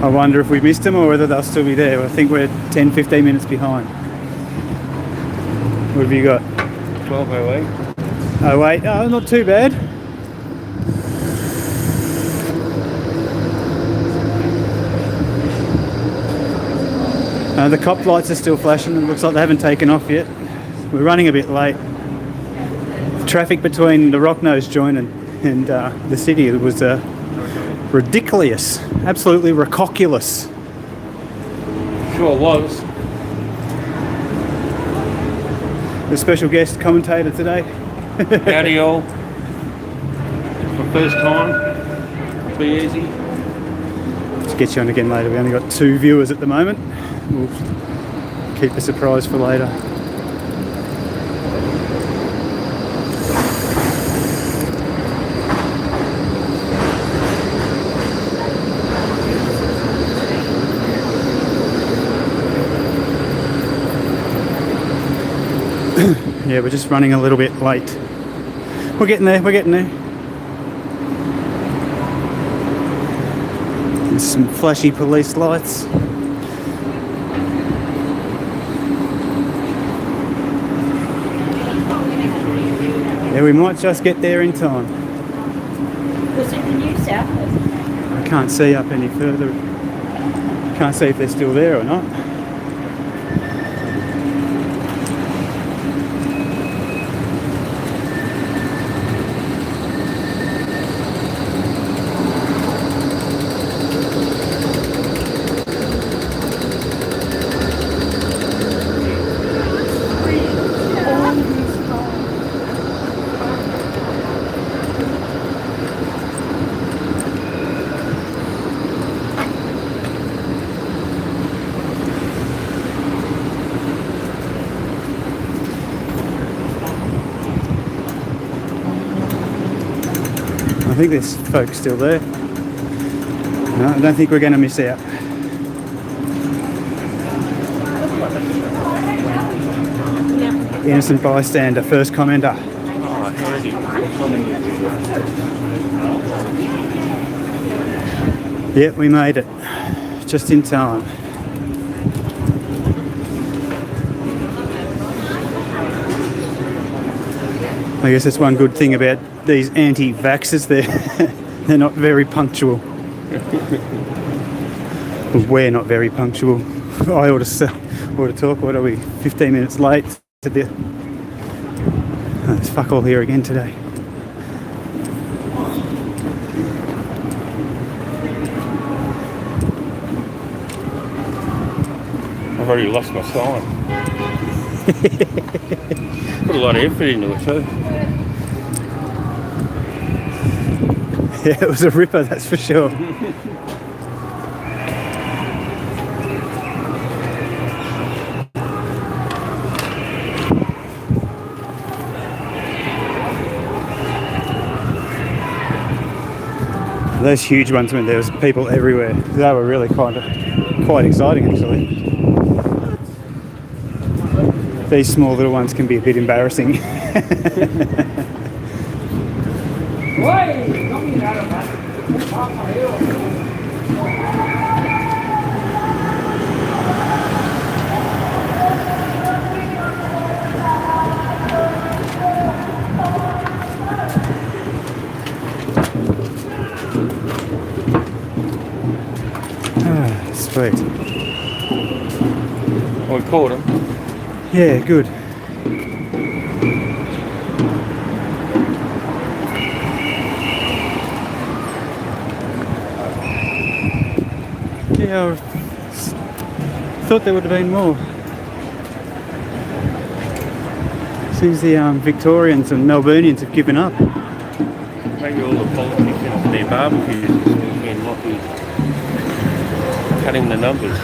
I wonder if we missed them or whether they'll still be there. I think we're 10-15 minutes behind. What have you got? 12:08. Oh wait, oh, not too bad. The cop lights are still flashing. It looks like they haven't taken off yet. We're running a bit late. Traffic between the Rocknose joint and the city was ridiculous, absolutely ridiculous. Sure was. The special guest commentator today. Howdy all. It's my first time. Be easy. Let's get you on again later. We only got 2 viewers at the moment. We'll keep a surprise for later. Yeah, we're just running a little bit late. We're getting there, we're getting there. There's some flashy police lights. Yeah, we might just get there in time. Was it the new south? I can't see up any further. Can't see if they're still there or not. I think there's folks still there. No, I don't think we're going to miss out. Innocent bystander, first commenter. Yep, we made it. Just in time. I guess that's one good thing about these anti-vaxxers. They're not very punctual. We're not very punctual. I ought to talk. What are we? 15 minutes late to the. Oh, it's fuck all here again today. I've already lost my sign. Put a lot of effort into it too. Yeah, it was a ripper, that's for sure. Those huge ones, when there was people everywhere, they were really quite exciting actually. These small little ones can be a bit embarrassing. Sweet. Well, we caught him. Yeah, good. Yeah, I thought there would have been more. Seems the Victorians and Melburnians have given up. Maybe all the politicians and their barbecues and Lockie cutting the numbers.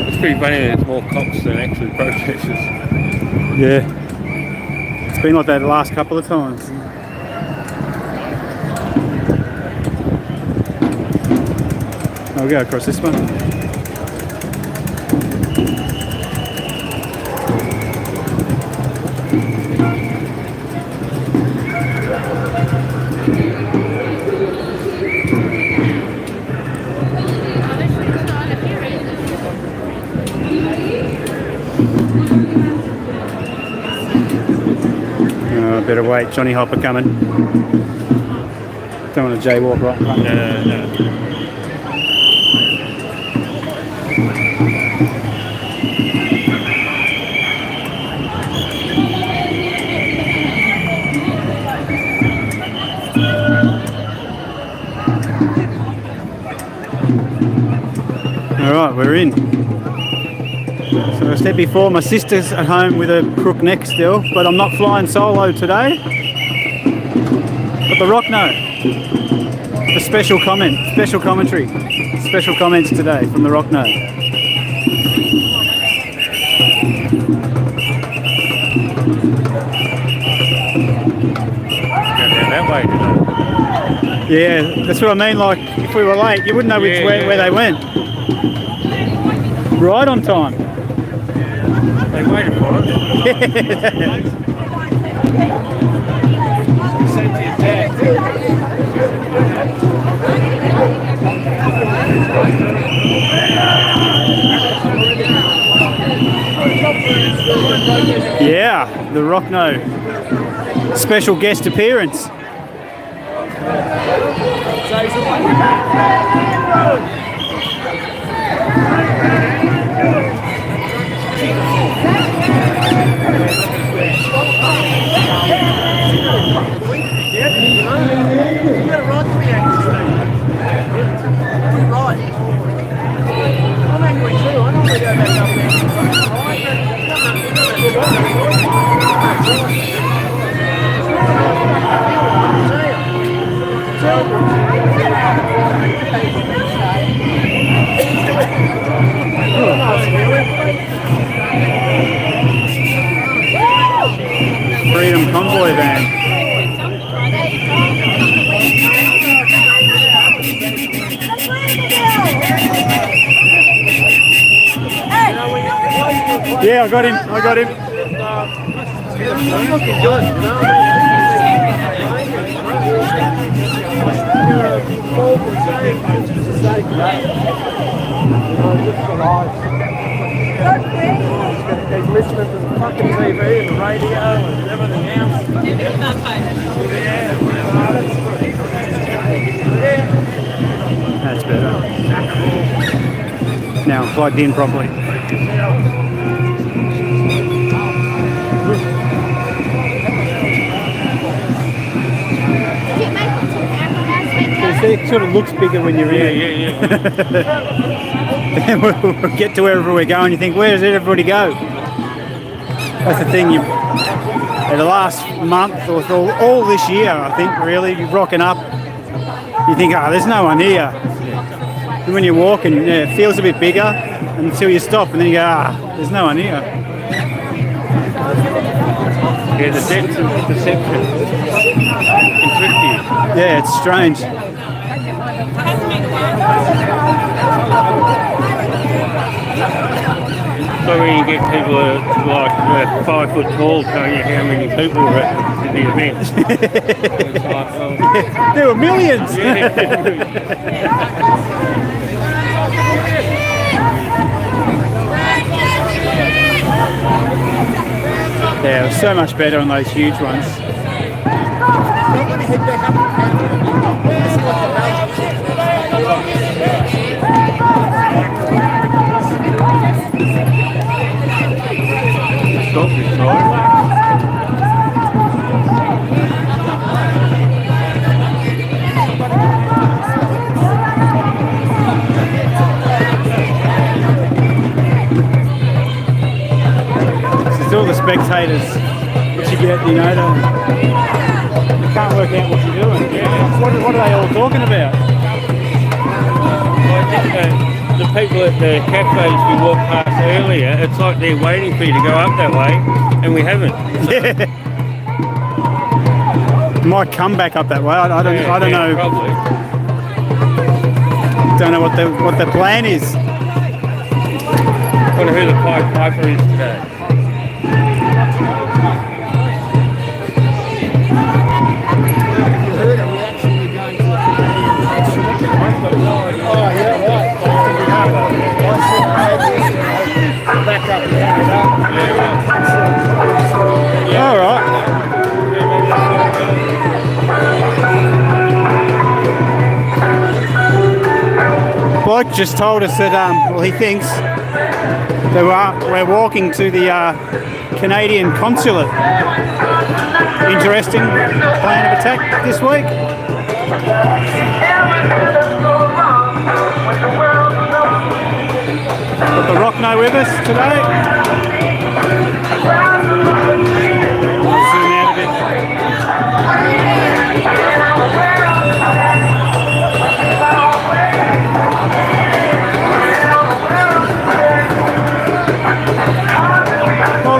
It's pretty funny that there's more cops than actually protesters. Yeah. It's been like that the last couple of times. I'll go across this one. Johnny Hopper coming. Don't want to jaywalk right in front. No. Alright, we're in. So I said before, my sister's at home with a crook neck still, but I'm not flying solo today. But the Rock no. A special comment, special commentary, special comments today from the Rock no. That way today. Yeah, that's what I mean. Like, if we were late, you wouldn't know where they went. Right on time. They waited for us. Yeah, the Rock no. Special guest appearance. Freedom Convoy van. Yeah, I got him. I got him. Looking good, you He's listening to the fucking TV and the radio and everything else. That's better. Now I'm plugged in properly. It sort of looks bigger when you're in. Then we'll get to wherever we're going. You think, where does everybody go? That's the thing. In the last month or so, all this year, I think, really, you're rocking up. You think, oh, there's no one here. And when you're walking, yeah, it feels a bit bigger until you stop, and then you go, there's no one here. Yeah, the depth of perception can trick you. Yeah, it's strange. So when you get people like 5 foot tall telling you how many people were at the event. It's like, well, There were millions! Yeah, it was so much better on those huge ones. stop this time. It's all the spectators that you get, you know, you can't work out what you're doing. Yeah. What are they all talking about? I think the people at the cafes we walked past earlier, it's like they're waiting for you to go up that way, and we haven't. Yeah. Might come back up that way. I don't know. Probably. Don't know what the plan is. Wonder who the Pied Piper is today. Back up and hand it up. All right. bloke just told us that, well, he thinks that we're walking to the Canadian consulate. Interesting plan of attack this week. Got the Rockno with us today. I'll zoom out a bit. Well,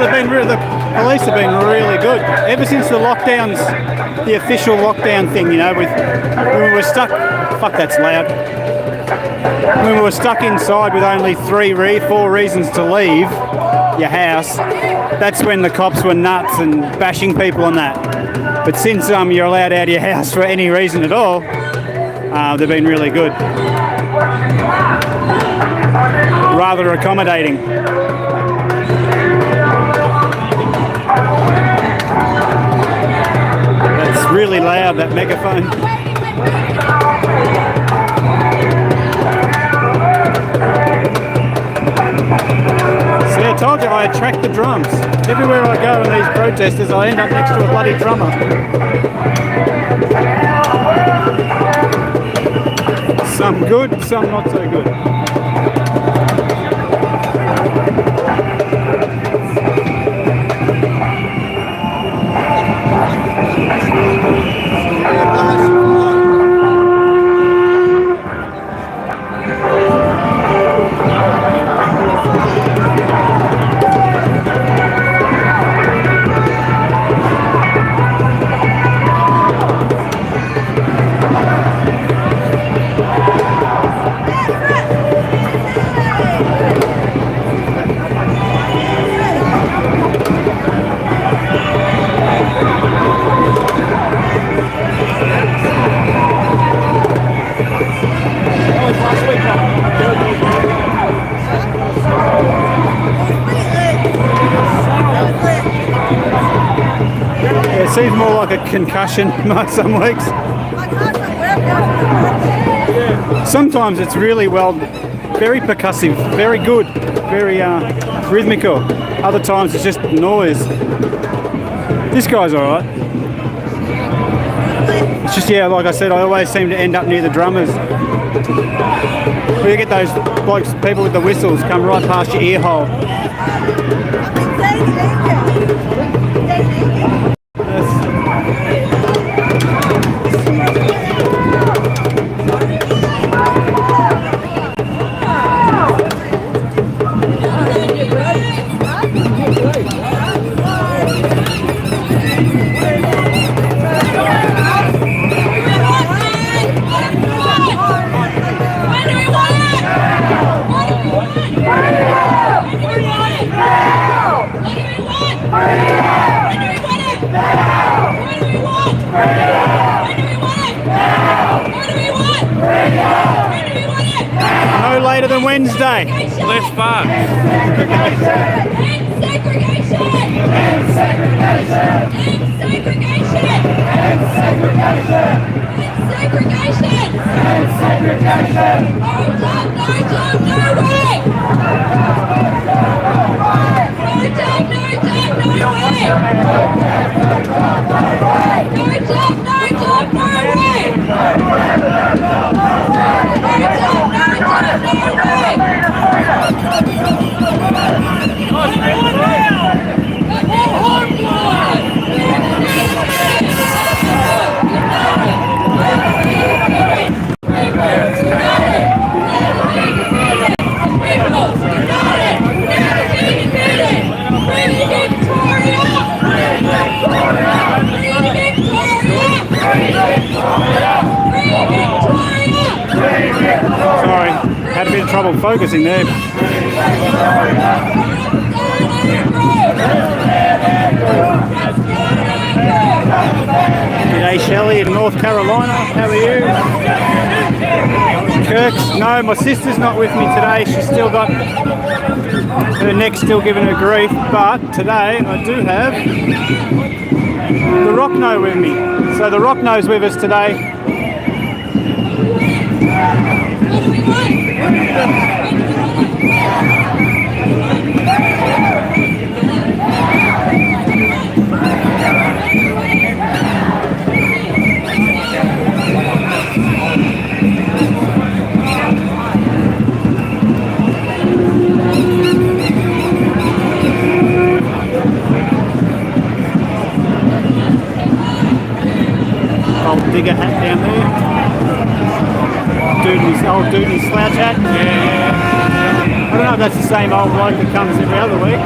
the police have been really good ever since the lockdowns, the official lockdown thing. You know, when we were stuck. Fuck, that's loud. When we were stuck inside with only 4 reasons to leave your house, that's when the cops were nuts and bashing people on that. But since you're allowed out of your house for any reason at all, they've been really good. Rather accommodating. That's really loud, that megaphone. See, I told you I attract the drums. Everywhere I go in these protesters, I end up next to a bloody drummer. Some good, some not so good. It seems more like a concussion some weeks. Sometimes it's really very percussive, very good, very rhythmical. Other times it's just noise. This guy's alright. It's just, yeah, like I said, I always seem to end up near the drummers. You get those blokes, people with the whistles come right past your ear hole. No later than Wednesday. Less fun. Sorry, had a bit of trouble focusing there. G'day Shelley in North Carolina, how are you? Kirk's, no, my sister's not with me today. She's still got her neck still giving her grief, but today I do have the Rockno with me. So the Rockno's with us today. old dude in his slouch hat. Yeah. I don't know if that's the same old bloke that comes every other week.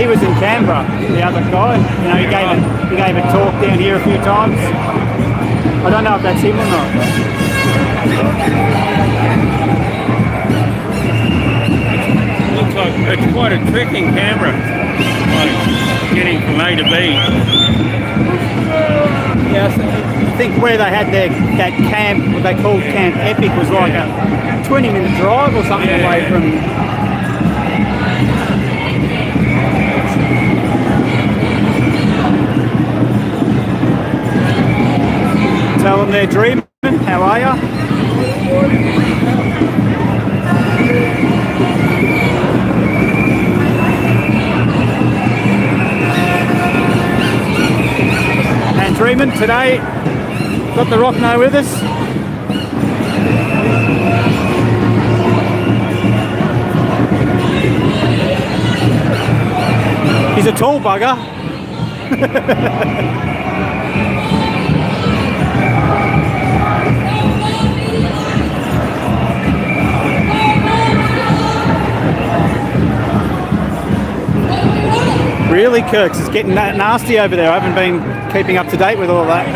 He was in Canberra, the other guy. You know, he gave a talk down here a few times. I don't know if that's him or not. Looks like it's quite a trek in Canberra, like getting from A to B. Yeah, I think where they had that camp, what they called Camp Epic, was like a 20-minute drive or something away from. Tell them they're dreaming. How are you? And dreaming today. Got the Rockno with us. He's a tall bugger. Really, Kirks, it's getting that nasty over there. I haven't been keeping up to date with all that.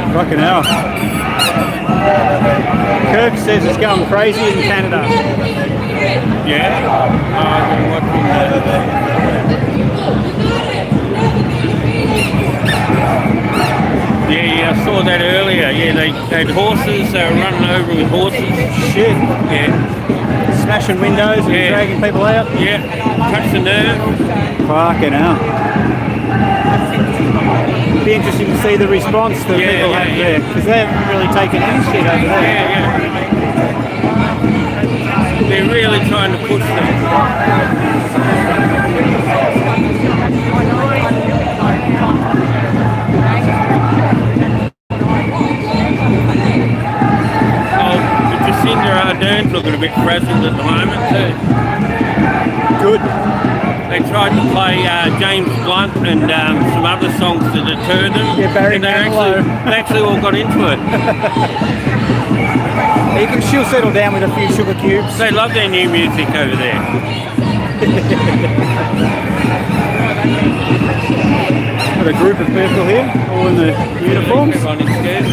Fucking hell. Kirk says it's going crazy in Canada. Yeah. I've been watching Yeah, I saw that earlier. Yeah, they had horses, they were running over with horses. Shit. Yeah. Smashing windows and dragging people out. Yeah. Touch the nerve. Fucking hell. Be interesting to see the response that people have there, because they haven't really taken any shit over there. Yeah. They're really trying to push them. Jacinda Ardern's looking a bit frazzled at the moment too. Good. They tried to play James Blunt and some other songs to deter them. Yeah, Barry and they Manilow. actually all got into it. She'll settle down with a few sugar cubes. They love their new music over there. Got a group of people here, all in the uniforms. Everyone is scared.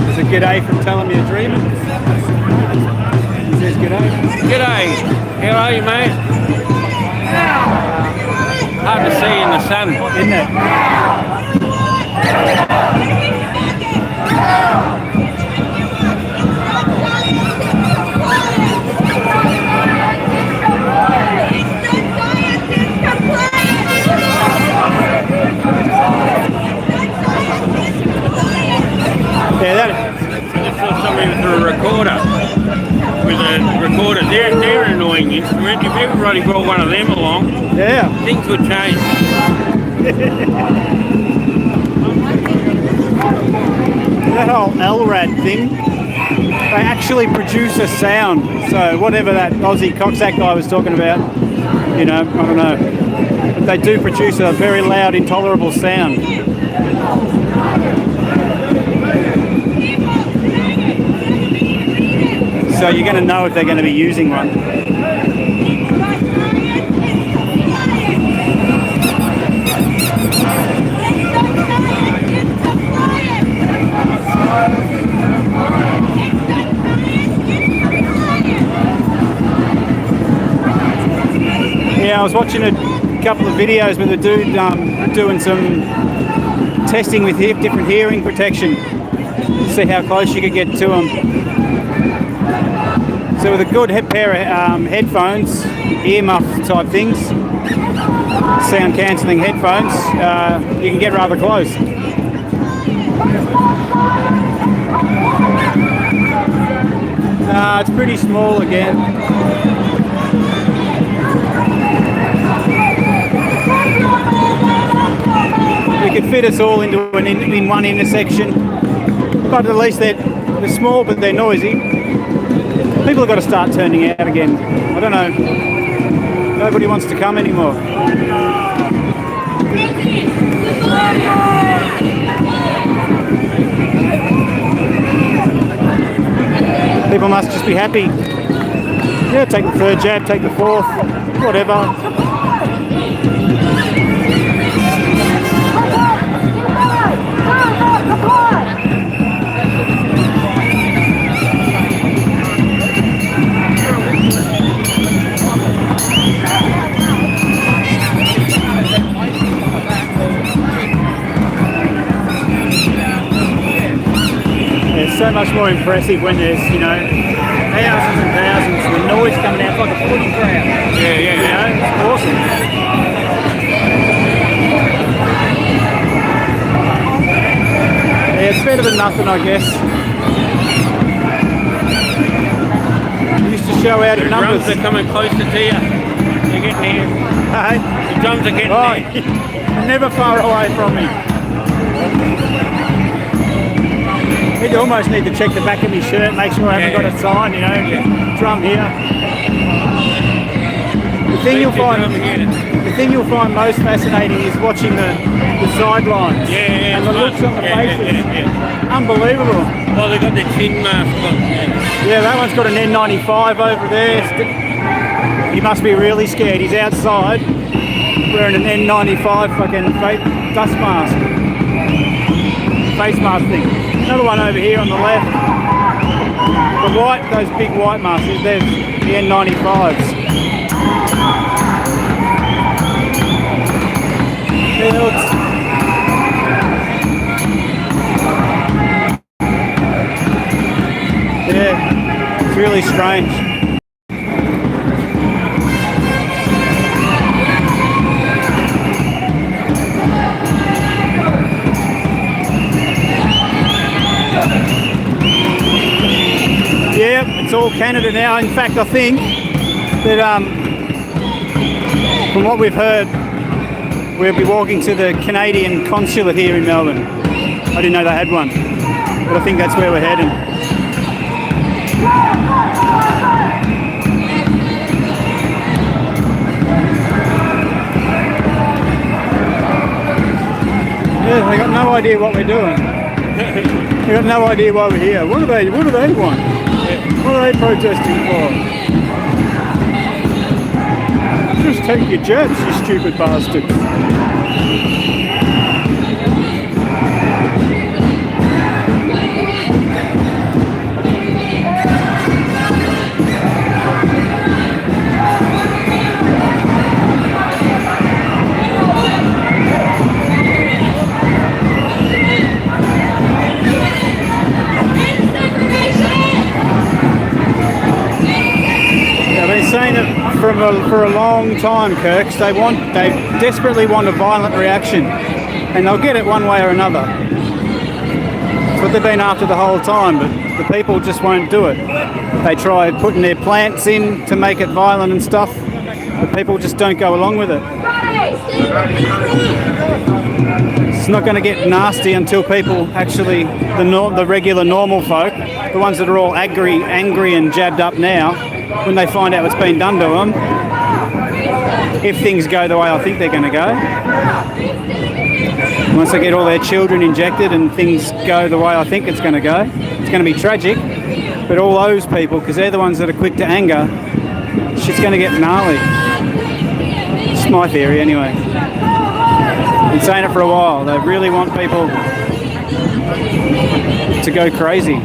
There's a g'day from Tell 'em You're Dreaming. He says g'day. G'day. How are you, mate? Hard to see in the sun. Isn't it? Yeah, I saw somebody with a recorder. They're an annoying instrument. If everybody brought one of them along, yeah. things would change. That whole LRAD thing, they actually produce a sound. So whatever that Aussie cocksack guy was talking about, you know, I don't know. But they do produce a very loud, intolerable sound. So you're going to know if they're going to be using one. Yeah, I was watching a couple of videos with a dude doing some testing with different hearing protection to see how close you could get to them. So with a good pair of headphones, earmuff type things, sound cancelling headphones, you can get rather close. It's pretty small again. We could fit us all into in one intersection, but at least they're small, but they're noisy. People have got to start turning out again. I don't know. Nobody wants to come anymore. People must just be happy. Yeah, take the third jab, take the fourth, whatever. It's so much more impressive when there's, you know, thousands and thousands, the noise coming out like a footy crowd. Yeah, You know, it's awesome. Yeah, it's better than nothing, I guess. We used to show out in The numbers. drums are coming closer to you. They're getting here. Hey? The drums are getting Oh, there. you're never far away from me. You almost need to check the back of my shirt, make sure I haven't got a sign, you know, drum here. The thing you'll find most fascinating is watching the sidelines and the looks on the faces. Unbelievable. Oh, they got the chin mask on. Yeah, that one's got an N95 over there. He must be really scared. He's outside wearing an N95 fucking fake dust mask. Face mask thing. Another one over here on the left. The white, those big white masks, they're the N95s. Yeah, it's really strange. Yeah, it's all Canada now. In fact, I think that from what we've heard, we'll be walking to the Canadian consulate here in Melbourne. I didn't know they had one, but I think that's where we're heading. Yeah, they got no idea what we're doing. They got no idea why we're here. What do they want? What are they protesting for? Just take your jabs, you stupid bastards. Saying it for a long time, Kirks. They desperately want a violent reaction, and they'll get it one way or another. That's what they've been after the whole time, but the people just won't do it. They try putting their plants in to make it violent and stuff, but people just don't go along with it. It's not going to get nasty until people actually, the regular normal folk, the ones that are all angry and jabbed up now, when they find out what's been done to them, if things go the way I think they're going to go. Once they get all their children injected and things go the way I think it's going to go, it's going to be tragic. But all those people, because they're the ones that are quick to anger, shit's going to get gnarly. It's my theory anyway. I've been saying it for a while. They really want people to go crazy.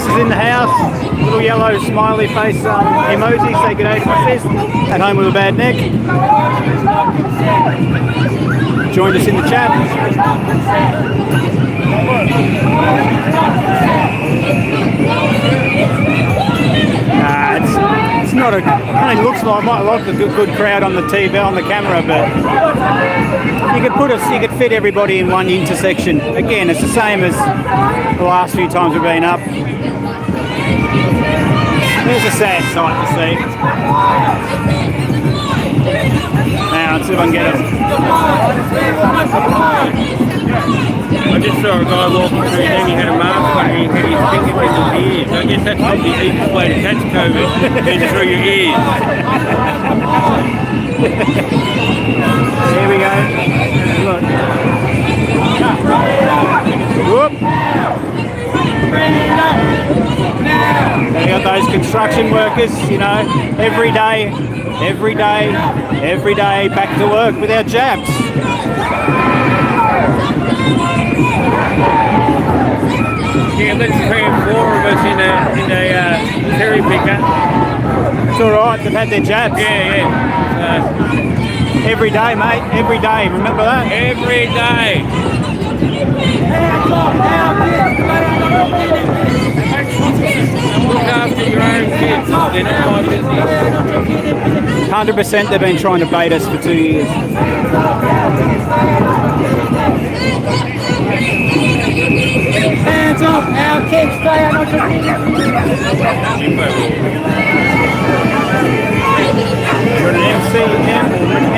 Sis is in the house. Little yellow smiley face emoji. Say good day to my sis. At home with a bad neck. Joined us in the chat. It's not a. It looks like might look a good crowd on the TV on the camera, but you could fit everybody in one intersection. Again, it's the same as the last few times we've been up. There's a sad sight to see. Now let's see if I can get him. I just saw a guy walking through and he had a mask on and he had his fingers in his ears. I guess that's the easiest way to catch COVID, is through your ears. Here we go. Look. Whoop. They got those construction workers, you know, every day, back to work with our jabs. Yeah, let's cram 4 of us in a cherry picker. It's all right. They've had their jabs. Yeah. Every day, mate. Every day. Remember that? Every day. Look after your own kids. They're not my business. 100% they've been trying to bait us for 2 years. Hands up, our kids, they are not You're an MC,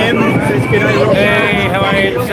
M, says good day, Rob. Hey, how are you, MC?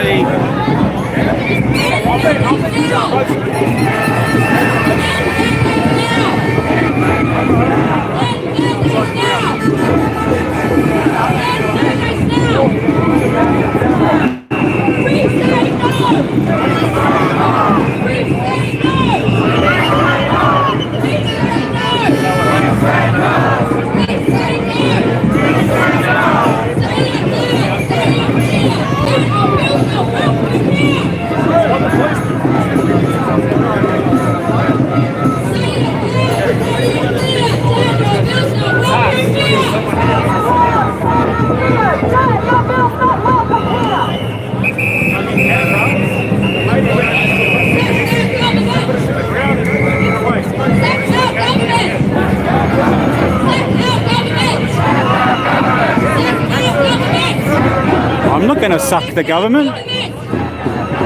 I'm not going to suck the government.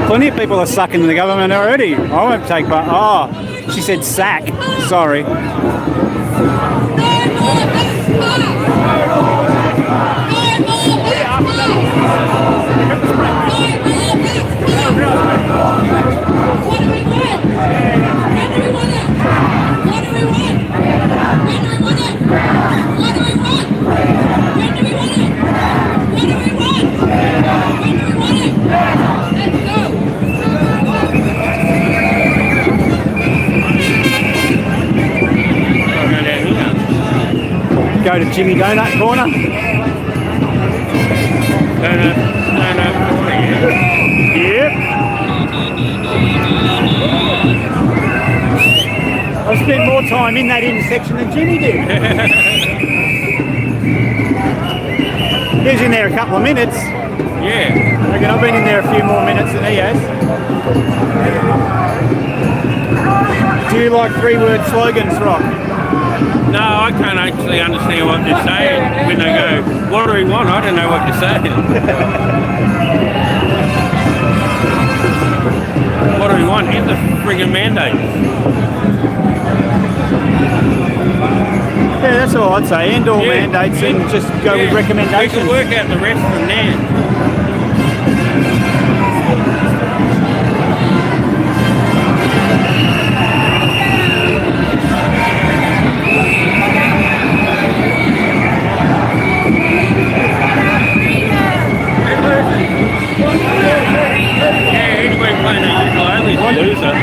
Plenty of people are sucking the government already. I won't take part. Oh, she said sack. Sorry. Go to Jimmy Donut Corner. Donut corner, yeah. Yep. I spent more time in that intersection than Jimmy did. He was in there a couple of minutes. Yeah. I reckon I've been in there a few more minutes than he has. Do you like 3-word slogans, Rock? No, I can't actually understand what they're saying when they go, what do we want? I don't know what they're saying. What do we want? End the friggin' mandate. Yeah, that's all I'd say. End all mandates and just go with recommendations. We can work out the rest from there. Loser.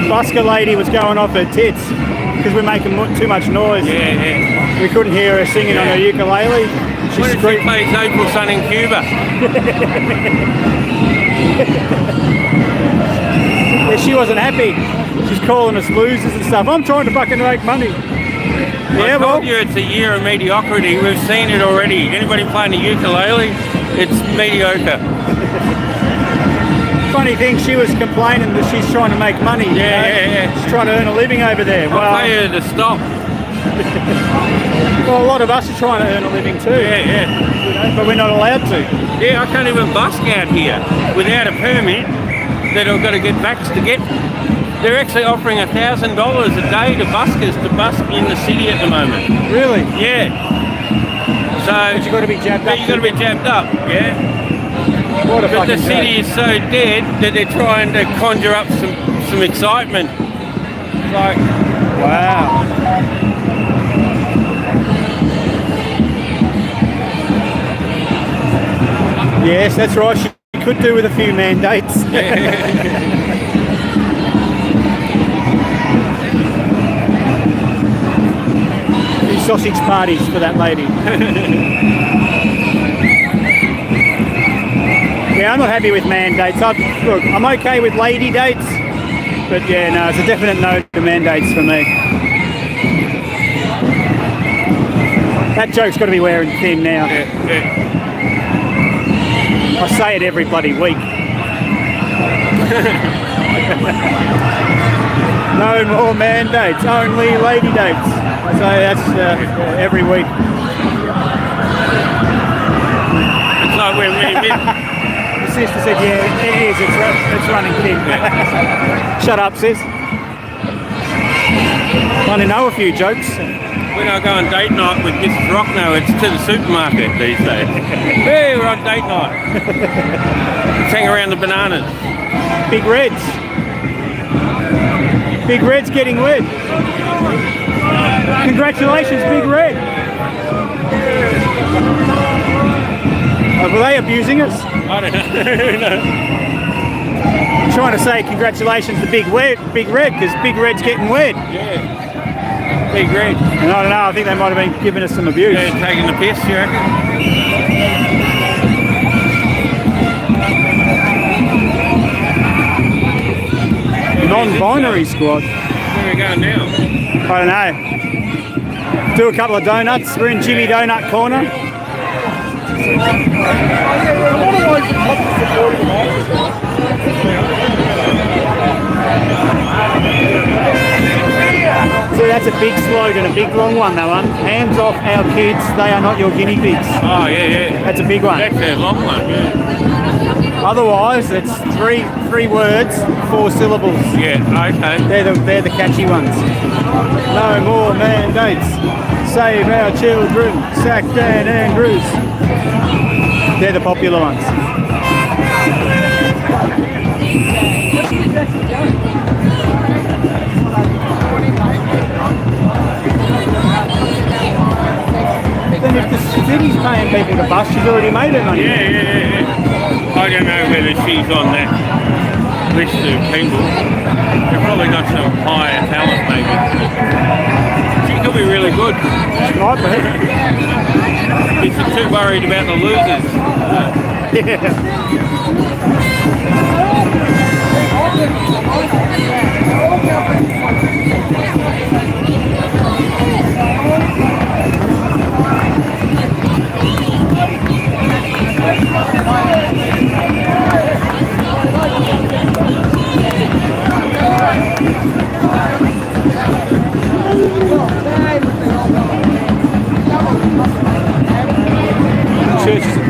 Busker lady was going off her tits because we're making too much noise. Yeah. We couldn't hear her singing on her ukulele. When did she play April Sun in Cuba? Yeah, she wasn't happy. She's calling us losers and stuff. I'm trying to fucking make money. I Yeah, well, told you it's a year of mediocrity. We've seen it already. Anybody playing the ukulele, it's mediocre. funny thing, she was complaining that she's trying to make money. Yeah. She's trying to earn a living over there. I'll pay her to stop. Well, a lot of us are trying to earn a living too. Yeah. You know, but we're not allowed to. Yeah, I can't even busk out here without a permit that I've got to get vaxxed to get. They're actually offering $1,000 a day to buskers to busk in the city at the moment. Really? Yeah. So But you've got to be jabbed up. you've got to be jabbed up, yeah. What a But the fucking city joke. is so dead that they're trying to conjure up some excitement. Like, Wow. Yes, that's right. She could do with a few mandates. Few sausage parties for that lady. Yeah, I'm not happy with mandates. Look, I'm okay with lady dates, but yeah, no, it's a definite no to mandates for me. That joke's got to be wearing thin now. I say it every bloody week. No more mandates, only lady dates. I say that's every week. it's like when The sister said, yeah, it is, it's running thin. Shut up, sis. I know a few jokes. when I go on date night with Mrs. Rockno, it's to the supermarket these days. Hey, we're on date night. Let's hang around the bananas. Big Red's. Big Red's getting wed. Congratulations, Big Red. Were they abusing us? I don't know. Who knows? I'm trying to say congratulations to Big Red, because Big Red's getting wed. Yeah. Big Red. And I don't know, I think they might have been giving us some abuse. Yeah, taking the piss, you reckon? Non-binary squad. Where are we going now? I don't know. Do a couple of donuts. We're in Jimmy Donut Corner. See, that's a big slogan, a big long one, that one. Hands off our kids, they are not your guinea pigs. Oh, yeah. That's a big one. That's a long one, yeah. Otherwise, it's three words, 4 syllables. Yeah, okay. They're the catchy ones. No more mandates. Save our children. Sack Dan Andrews. They're the popular ones. Then if the city's paying people to bus, she's already made it money. Yeah. I don't know whether she's on that list of people. They've probably got some higher talent, maybe. She could be really good. She might be. She's too worried about the losers. Yeah.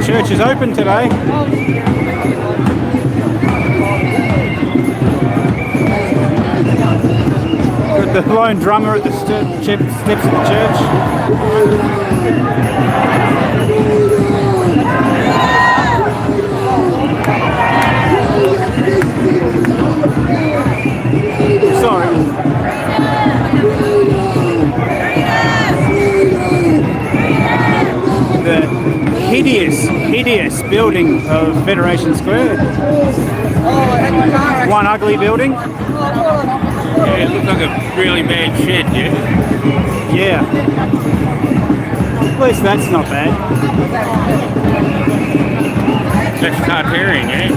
Church is open today. Got the lone drummer at the steps of the church. Sorry. The hideous building of Federation Square. One ugly building. Yeah, it looks like a really bad shed, yeah? Yeah. At least that's not bad. That's Tartarian, yeah?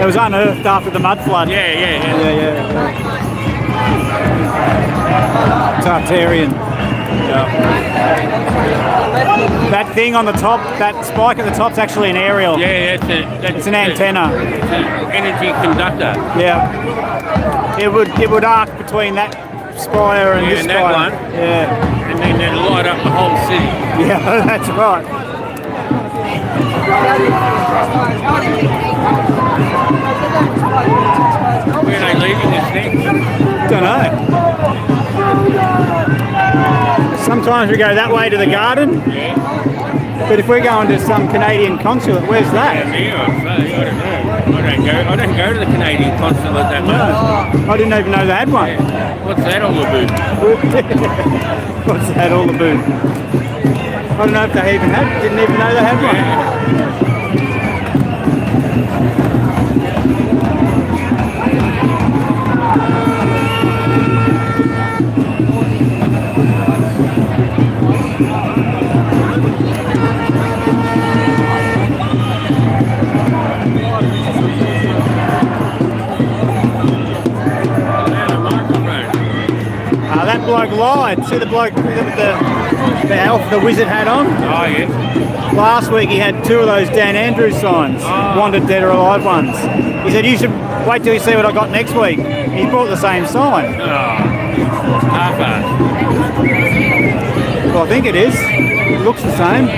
It was unearthed after the mud flood. Yeah. Yeah. Tartarian. Yeah. That thing on the top, that spike at the top's actually an aerial. Yeah, It's an antenna. It's an energy conductor. Yeah. It would arc between that spire and this and spire. that one. Yeah. And then they'd light up the whole city. Yeah, that's right. Where are they leaving this thing? Don't know. Sometimes we go that way to the garden, Yeah. but if we're going to some Canadian consulate, where's that? Yeah, I don't know. I don't go to the Canadian consulate that much. I didn't even know they had one. What's that all about? What's that all about? I don't know if they even had. Didn't even know they had one. That bloke lied. See the bloke with the elf, the wizard hat on? Oh, yeah. Last week he had 2 of those Dan Andrews signs, wanted dead or alive ones. He said, you should wait till you see what I got next week. He bought the same sign. Oh, half-assed. Well, I think it is. It looks the same.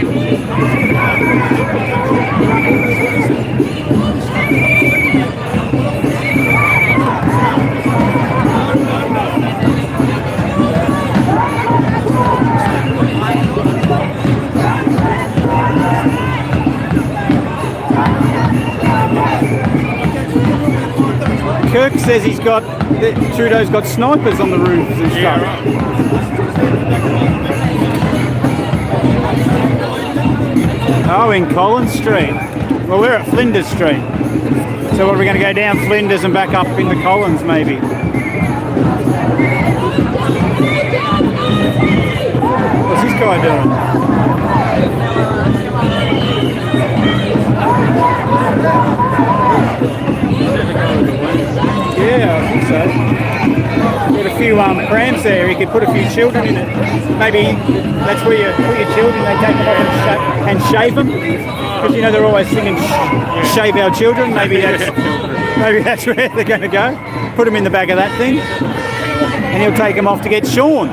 Kirk says Trudeau's got snipers on the roofs and stuff. Yeah, right. Oh, in Collins Street. Well, we're at Flinders Street. So what, are we going to go down Flinders and back up into Collins maybe? What's this guy doing? Yeah, I think so. Got a few prams there. You could put a few children in it. Maybe that's where you put your children. They take them off and shave them, because you know they're always singing "Shave our children." Maybe that's where they're going to go. Put them in the back of that thing, and he'll take them off to get shorn.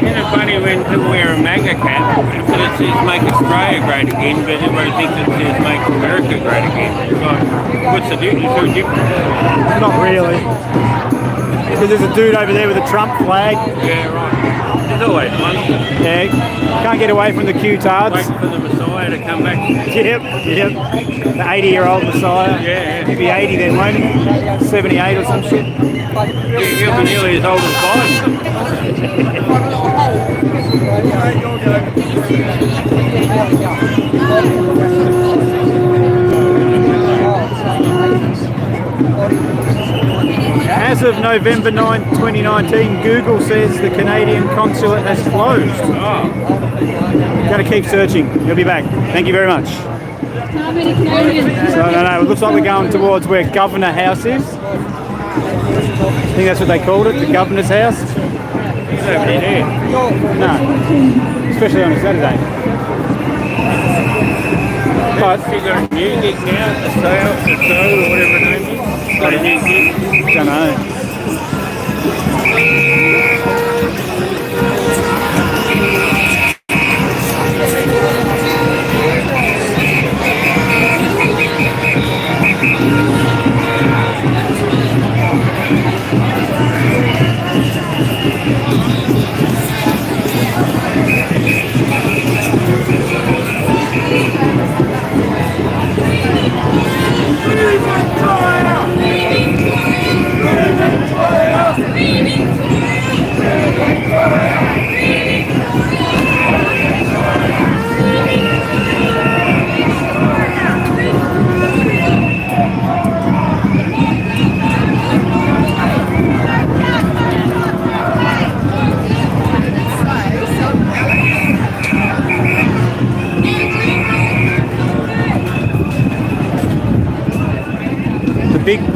Isn't it funny when people wear a MAGA cap, because it says make Australia great again, but everybody thinks it says make America great again. It's like, what's the difference? Is there a difference? Not really. Because there's a dude over there with a Trump flag. Yeah, right. There's always one. Yeah, can't get away from the Q-tards. Wait for the Messiah to come back. Yep. The 80-year-old Messiah. Yeah. He'll be 80 then, won't he? 78 or some shit. He'll be nearly as old as Biden. As of November 9, 2019, Google says the Canadian consulate has closed. Oh. Got to keep searching. He'll be back. Thank you very much. How many Canadians? So, no, it looks like we're going towards where Governor House is. I think that's what they called it, the Governor's House. Nobody there. No, especially on a Saturday. But You got a new gig now, the show or whatever the name is. Got a new gig. don't know.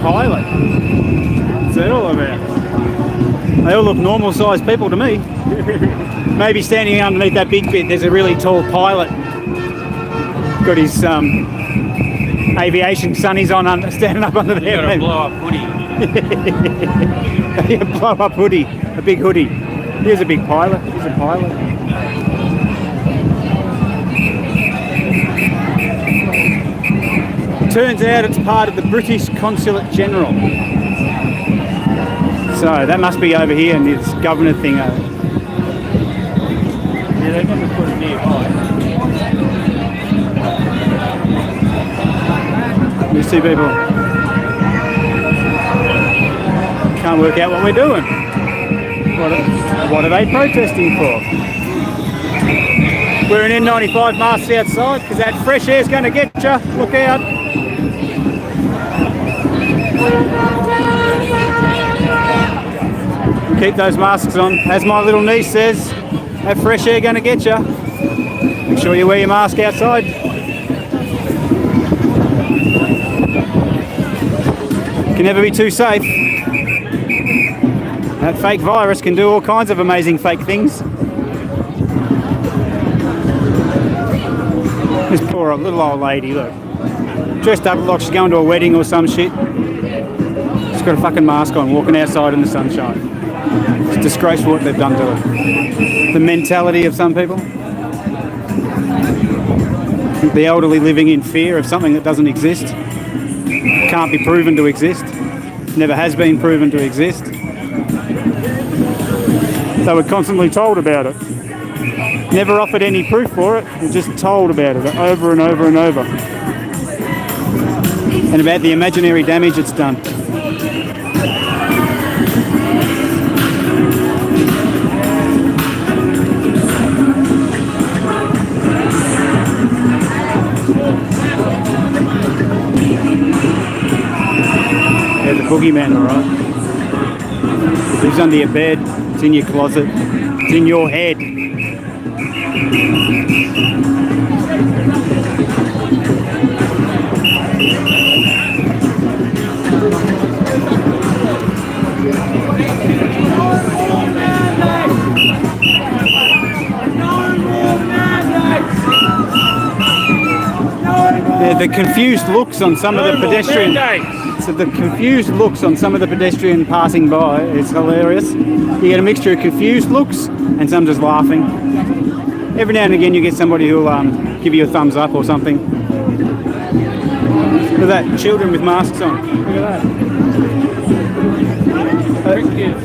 pilot. What's that all about? They all look normal sized people to me. Maybe standing underneath that big bit, there's a really tall pilot. Got his aviation sunnies on, standing up under there. Got a blow up hoodie. A blow up hoodie, a big hoodie. Here's a big pilot. Here's a pilot. Turns out it's part of the British Consulate General. So that must be over here in this governor thing. Yeah, they never put it nearby. These two people can't work out what we're doing. What are they protesting for? We're in N95 masks outside because that fresh air's going to get you. Look out. Keep those masks on. As my little niece says, that fresh air going to get you. Make sure you wear your mask outside. Can never be too safe. That fake virus can do all kinds of amazing fake things. This poor little old lady, look. Dressed up like she's going to a wedding or some shit. She's got a fucking mask on, walking outside in the sunshine. It's disgraceful what they've done to her. The mentality of some people. The elderly living in fear of something that doesn't exist. Can't be proven to exist. Never has been proven to exist. They were constantly told about it. Never offered any proof for it. They're just told about it over and over and over. And about the imaginary damage it's done. Yeah, the boogeyman, alright. Lives under your bed, it's in your closet, it's in your head. Yeah, the confused looks on some of the pedestrians. So the confused looks on some of the pedestrian passing by is hilarious. You get a mixture of confused looks and some just laughing. Every now and again you get somebody who'll give you a thumbs up or something. Look at that, children with masks on. Look at that.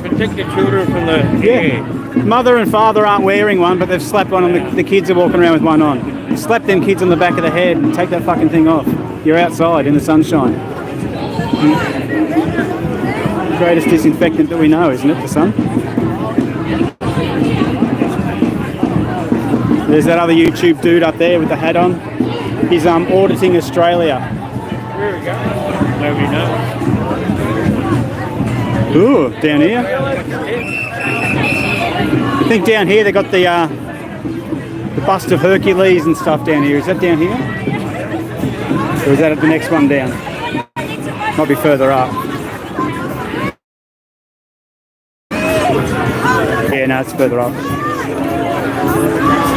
Protect your children from the air. Mother and father aren't wearing one, but they've slapped one on. The kids are walking around with one on. Slap them kids on the back of the head and take that fucking thing off. You're outside in the sunshine. The greatest disinfectant that we know, isn't it, the sun? There's that other YouTube dude up there with the hat on. He's auditing Australia. Where are we going? Nobody knows. Ooh, down here. I think down here they got the bust of Hercules and stuff down here. Is that down here? Or is that at the next one down? Might be further up. Yeah, no, it's further up.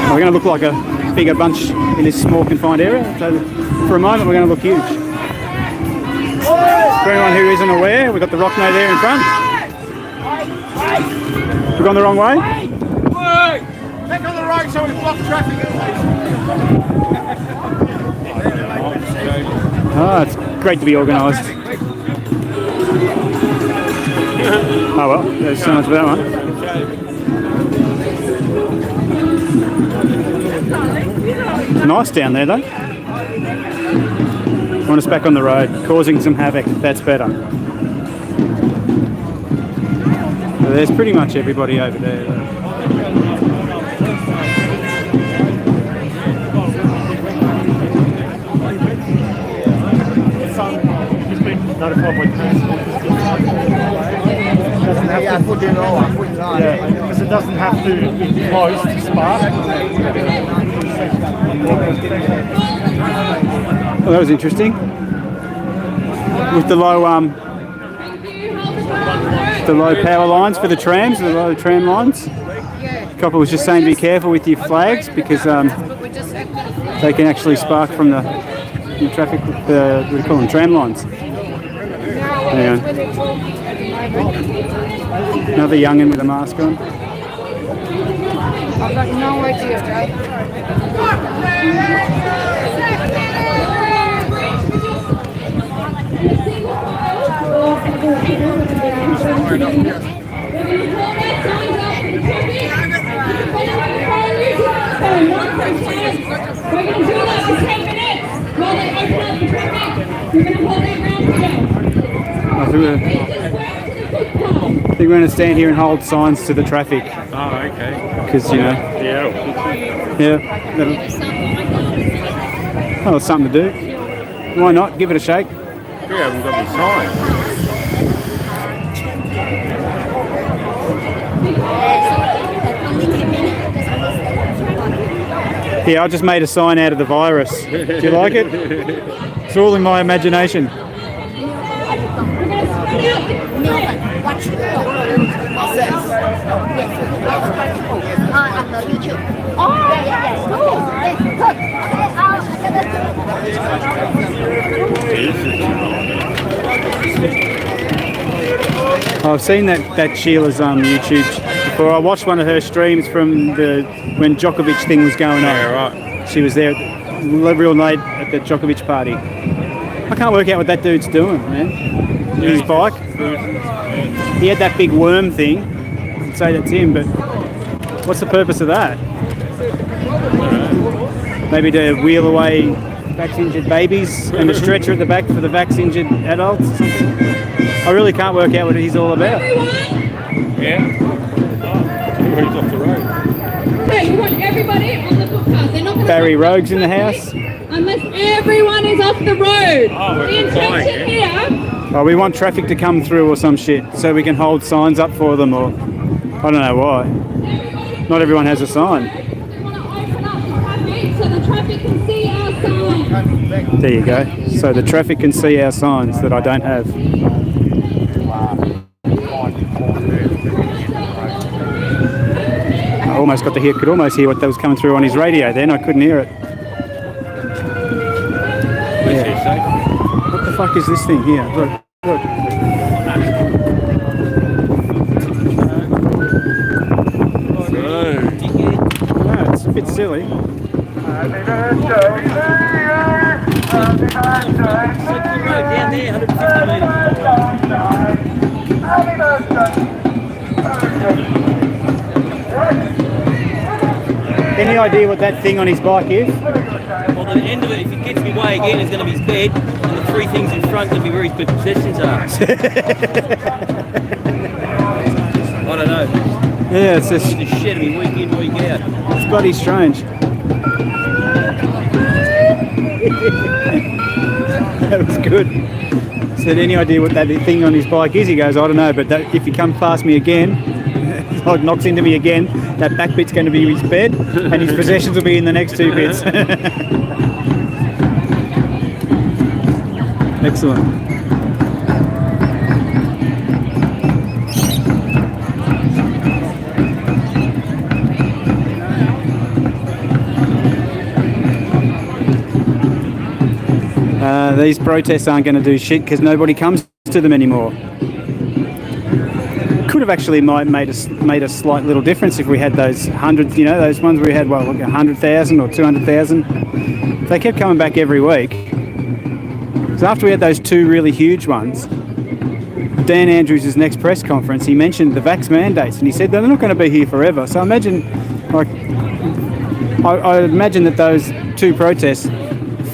We're going to look like a bigger bunch in this small confined area. So for a moment we're going to look huge. For anyone who isn't aware, we've got the Rockno there in front. We've gone the wrong way? Take on the right so we block traffic. Oh, it's great to be organised. Oh well, there's so much for that one. It's nice down there though. Want us back on the road, causing some havoc, that's better. So there's pretty much everybody over there though. Notified by doesn't have to put it all. Yeah, because it doesn't have to be close to spark. Well, that was interesting. With the low The low power lines for the trams, the low tram lines. Copper was just saying be careful with your flags because they can actually spark from the traffic, what do you call them, tram lines. Hang on. Another young'un with a mask on. I've got no idea, right? We're going to do that for 10 minutes while they open up the traffic. We're going to hold that round together. I think we're going to stand here and hold signs to the traffic. Oh, okay. Because, you know. Yeah. Oh, it's something to do. Why not? Give it a shake. We haven't got any signs. Yeah, I just made a sign out of the virus. Do you like it? It's all in my imagination. I've seen that Sheila's YouTube before. I watched one of her streams from when Djokovic thing was going on. Yeah, right. She was there real late at the Djokovic party. I can't work out what that dude's doing, man. With his bike. He had that big worm thing. I'd say that's him, but what's the purpose of that? Maybe to wheel away vax-injured babies and a stretcher at the back for the vax-injured adults or something? I really can't work out what he's all about. Yeah. He's off the road. Okay, we want everybody on the footpath. They're not going to Barry Rogue's in the house. unless everyone is off the road. The intention here. Oh, we want traffic to come through or some shit so we can hold signs up for them, or I don't know why. Not everyone has a sign. We want to open up traffic so the traffic can see our signs. There you go. So the traffic can see our signs that I don't have. I almost got to hear, could almost hear what that was coming through on his radio then. I couldn't hear it. Yeah. What the fuck is this thing here? Look, look. No, it's a bit silly. Any idea what that thing on his bike is? Well, the end of it, if he gets me way again, is going to be his bed, and the three things in front going to be where his possessions are. I don't know. Yeah, it's just, The shit of me week in, week out. it's bloody strange. That was good. Said, any idea what that thing on his bike is? He goes, I don't know, but that, if he comes past me again, or knocks into me again, that back bit's going to be his bed, and his possessions will be in the next two bits. Excellent. These protests aren't going to do shit because nobody comes to them anymore. Could have actually made a slight little difference if we had those hundreds, you know, those ones where we had, what, 100,000 or 200,000. If they kept coming back every week. So after we had those two really huge ones, Dan Andrews' next press conference, he mentioned the vax mandates, and he said they're not going to be here forever. So imagine, like, I imagine that those two protests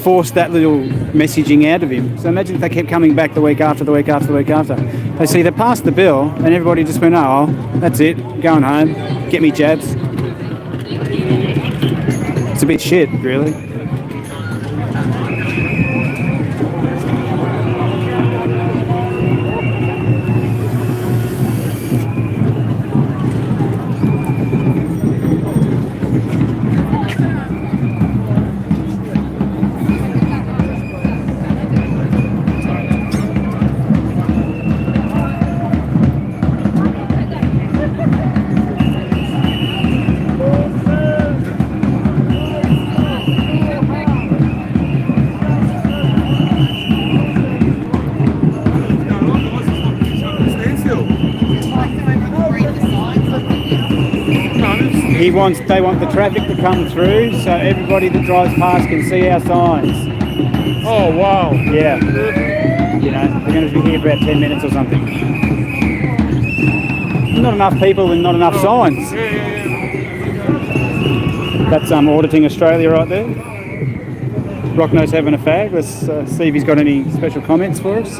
forced that little messaging out of him. So imagine if they kept coming back the week after, the week after, the week after. They see they passed the bill and everybody just went, oh, that's it, going home, get me jabs. It's a bit shit, really. They want the traffic to come through so everybody that drives past can see our signs. Oh, wow. Yeah. You know, we're going to be here for about 10 minutes or something. Not enough people and not enough signs. That's Auditing Australia right there. Rockno's having a fag. Let's see if he's got any special comments for us.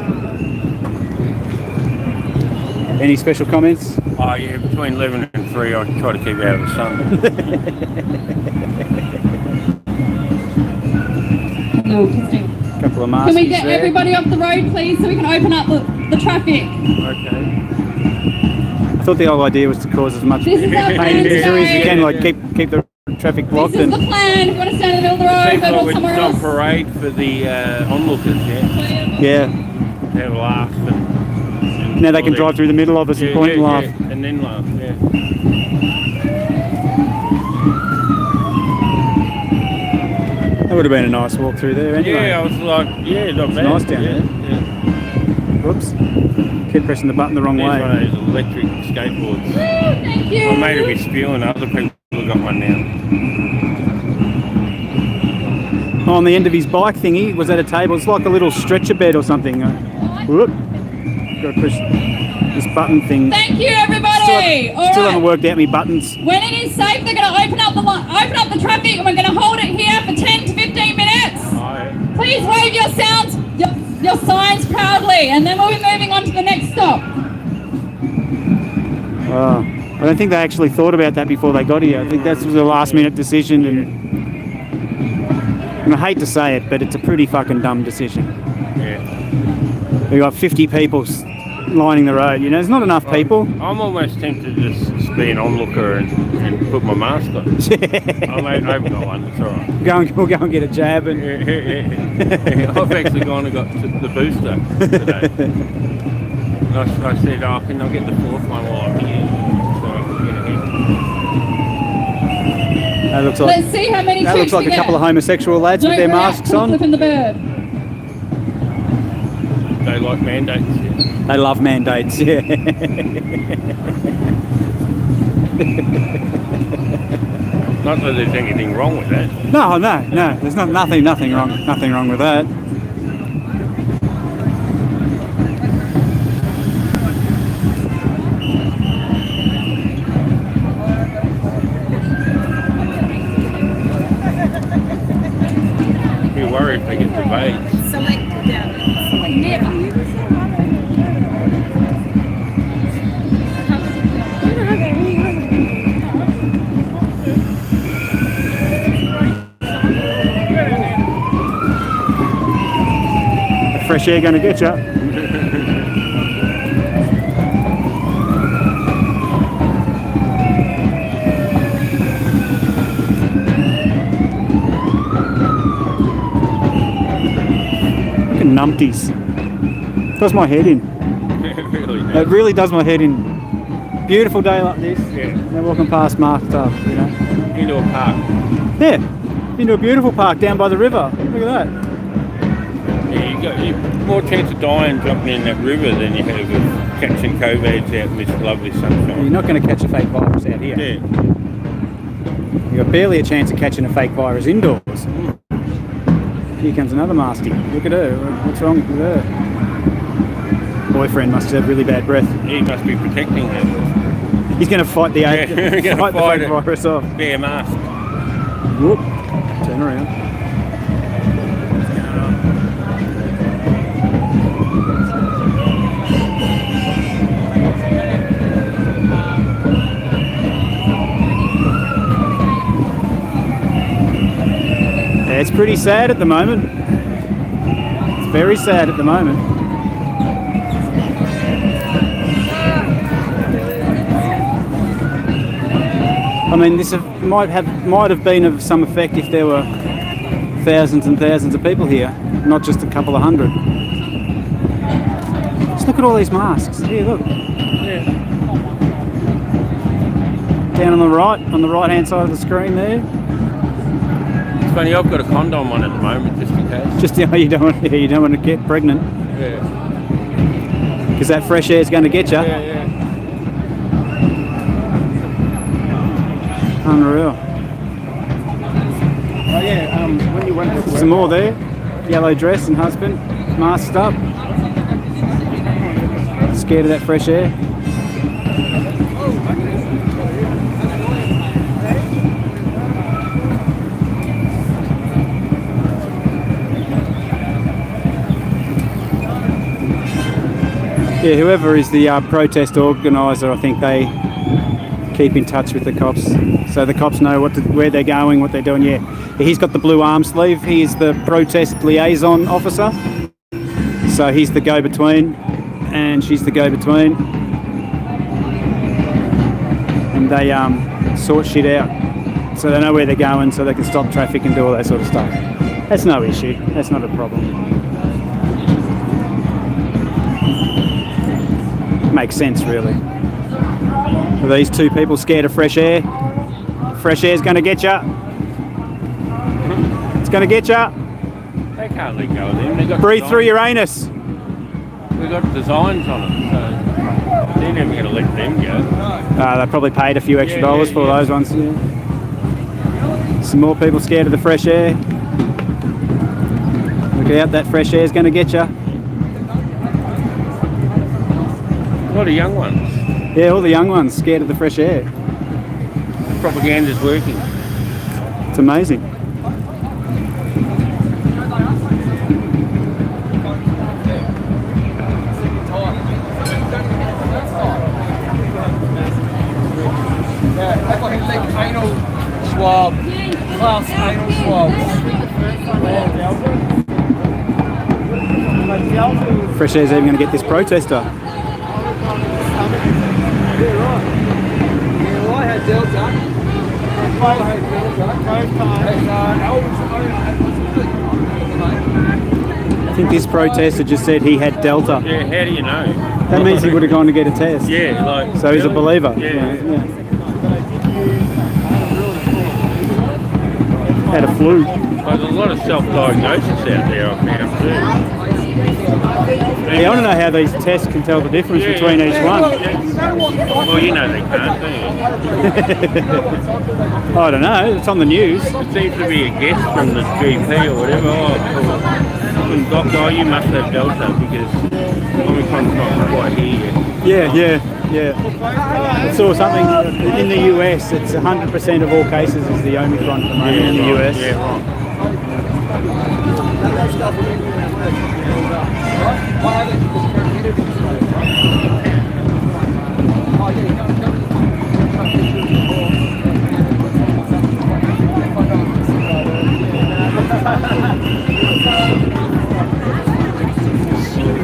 Any special comments? Oh, yeah, between 11 and 3, I try to keep out of the sun. No, testing. Couple of masks. Can we get everybody off the road, please, so we can open up the traffic? Okay. I thought the whole idea was to cause as much This is our plan pain as we today. can, like keep the traffic blocked. This is the plan. We want to stand in the middle of the road, Seems go like we're somewhere just on else. parade for the onlookers, yeah? Yeah. Have a laugh. And Now they can drive through the middle of us and point and laugh. Yeah, and then laugh, yeah. That would have been a nice walk through there anyway. Yeah, I was like, yeah, not bad. nice down yeah, there. Yeah. Whoops. Kept pressing the button the wrong There's way. one of those electric skateboards. Thank you. I made it be spewing. Other people have got one now. On the end of his bike thingy was at a table. It's like a little stretcher bed or something. Whoop. Got to push this button thing. Thank you, everybody. All Still haven't right. worked out my buttons. When it is safe, they're going to open up the traffic, and we're going to hold it here for 10 to 15 minutes. Please wave your your signs proudly, and then we'll be moving on to the next stop. Oh, I don't think they actually thought about that before they got here. I think that was a last minute decision, and I hate to say it, but it's a pretty fucking dumb decision. Yeah. We got 50 people lining the road. You know, there's not enough people. I'm almost tempted to just be an onlooker and put my mask on. I haven't got one, it's alright. We'll go and get a jab and Yeah. I've actually gone and got the booster today. And I said, oh, can I get the fourth one while I'm here? So I can get ahead. that looks like Let's see how many that troops looks like we a get. couple of homosexual lads with Don't their react masks to the on. flip and the bird. They like mandates, yeah. They love mandates, yeah. Not that there's anything wrong with that. No. There's nothing wrong with that. Be worried if they get the AIDS. Fresh air going to get you. Fucking numpties. Does my head in. Really It does. really does my head in. Beautiful day like this. Yeah. They're walking past marked up, you know. Into a park. Yeah. Into a beautiful park down by the river. Look at that. Yeah, you've more chance of dying jumping in that river than you have of catching COVID out in this lovely You're sunshine. not going to catch a fake virus out here. Yeah. You've got barely a chance of catching a fake virus indoors. Here comes another masty. Look at her. What's wrong with her? Boyfriend must have really bad breath. He must be protecting her. He's going to fight the Yeah, we're gonna fight the fight fake it. virus off. Bare mask. Whoop. Turn around. Yeah, it's pretty sad at the moment. It's very sad at the moment. I mean, this might have been of some effect if there were thousands and thousands of people here, not just a couple of hundred. Just look at all these masks. Here, look. Yeah. Down on the right-hand side of the screen there. It's funny, I've got a condom on at the moment just in case. Just you don't want to get pregnant Yeah. because that fresh air is going to get you. Yeah, yeah. Unreal. Oh yeah, when you went to Some more there. Yellow dress and husband, masked up. Scared of that fresh air. Yeah, whoever is the protest organiser, I think they keep in touch with the cops, so the cops know where they're going, what they're doing. Yeah, he's got the blue arm sleeve. He is the protest liaison officer, so he's the go-between, and she's the go-between, and they sort shit out, so they know where they're going, so they can stop traffic and do all that sort of stuff. That's no issue. That's not a problem. Makes sense, really. Are these two people scared of fresh air? Fresh air's going to get ya. It's going to get ya. They can't let go of them. They got Breathe through your anus. We've got designs on them, so they're never going to let them go. They probably paid a few extra dollars for those ones. Yeah. Some more people scared of the fresh air. Look out, that fresh air's going to get ya. A lot of young ones. Yeah, all the young ones scared of the fresh air. The propaganda's working. It's amazing. Anal swab. Class anal swab. Fresh air's even going to get this protester. Yeah, right. Yeah, well, I had Delta. I had Delta. I think this protester just said he had Delta. Yeah, how do you know? That means he would have gone to get a test. Yeah, like... So he's a believer. Yeah. Had a flu. Well, there's a lot of self-diagnosis out there I've found too. Yeah, I don't know how these tests can tell the difference between each one. Well, you know they can't, do you? I don't know, it's on the news. It seems to be a guess from the GP or whatever. Doctor, you must have Delta because Omicron's not quite here yet. Yeah. I saw something in the US, it's 100% of all cases is the Omicron at the moment in the US. Yeah, right.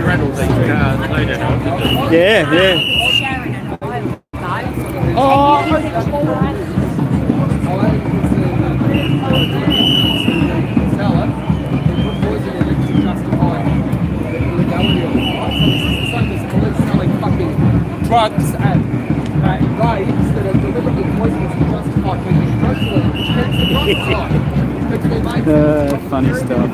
Rattle these cars, they don't know what to do. Yeah. Drugs and raves that are deliberately poisonous to justify making drugs which tends to be Funny stuff.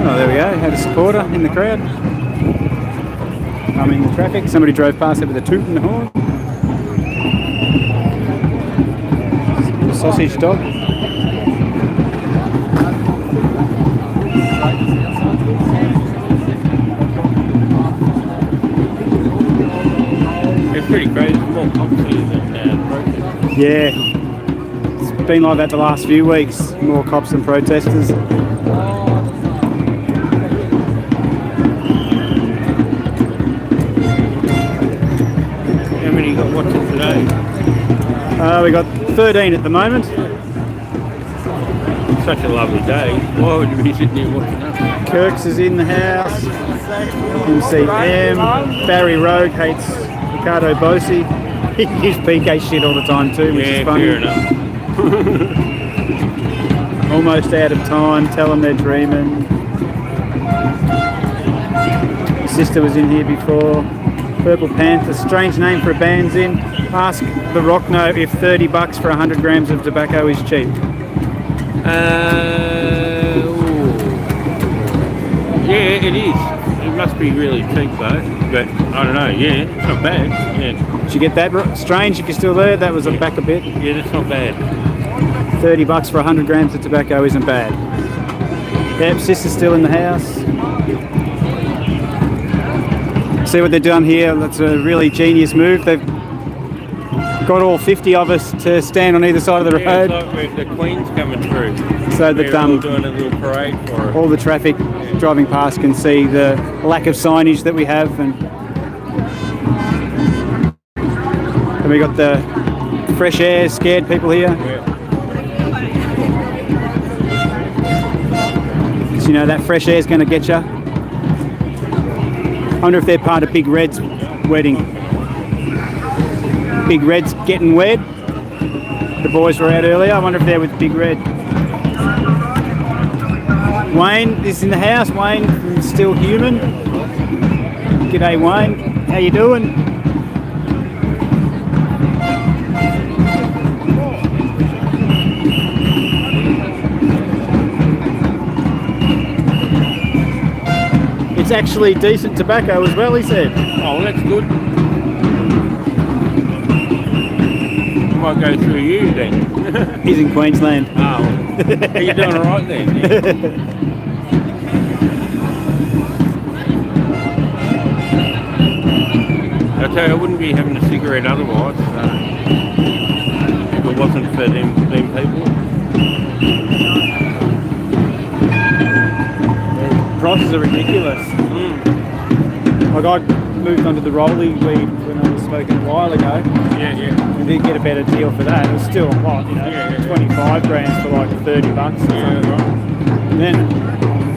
Oh, there we go. Had a supporter in the crowd. I'm in the traffic. Somebody drove past it with a toot and a horn. Sausage dog. It's pretty crazy. It's more complicated than protest. Yeah. It's been like that the last few weeks. More cops than protesters. How many you got watching today? We got 13 at the moment. Such a lovely day. Why would you be sitting here watching that? Kirks is in the house. MCM. Barry Rogue hates Ricardo Bosi. He gives PK shit all the time too, which is funny. Fair enough. Almost out of time. Tell them they're dreaming. His sister was in here before. Purple Panther, strange name for a band's in. Ask the Rockno if 30 bucks for 100 grams of tobacco is cheap. Yeah, it is. It must be really cheap though, but I don't know. Yeah, it's not bad. Yeah, Did you get that? Strange, if you're still there, that was back a bit. yeah, that's not bad. 30 bucks for 100 grams of tobacco isn't bad. Yep, sister's still in the house. See what they've done here? That's a really genius move. They've got all 50 of us to stand on either side of the Yeah, road. it's like the Queen's coming through. So they've They're all done doing a little parade for her. all the traffic driving past can see the lack of signage that we have, and we got the fresh air scared people here. Yeah. 'Cause you know that fresh air is going to get you. I wonder if they're part of Big Red's wedding. Big Red's getting wed. The boys were out earlier. I wonder if they're with Big Red. Wayne is in the house. Wayne from Still Human. G'day, Wayne. How you doing? It's actually decent tobacco as well, he said. Oh, well, that's good. Might go through you then. He's in Queensland. Oh, are you doing all right then? Yeah. I tell you, I wouldn't be having a cigarette otherwise. If it wasn't for them people. Prices are ridiculous. Like I moved onto the rolly weed when I was smoking a while ago. Yeah, yeah. We did get a better deal for that. It was still a lot, you know, Yeah, yeah. 25 grams for like 30 bucks or something. Yeah, right. And then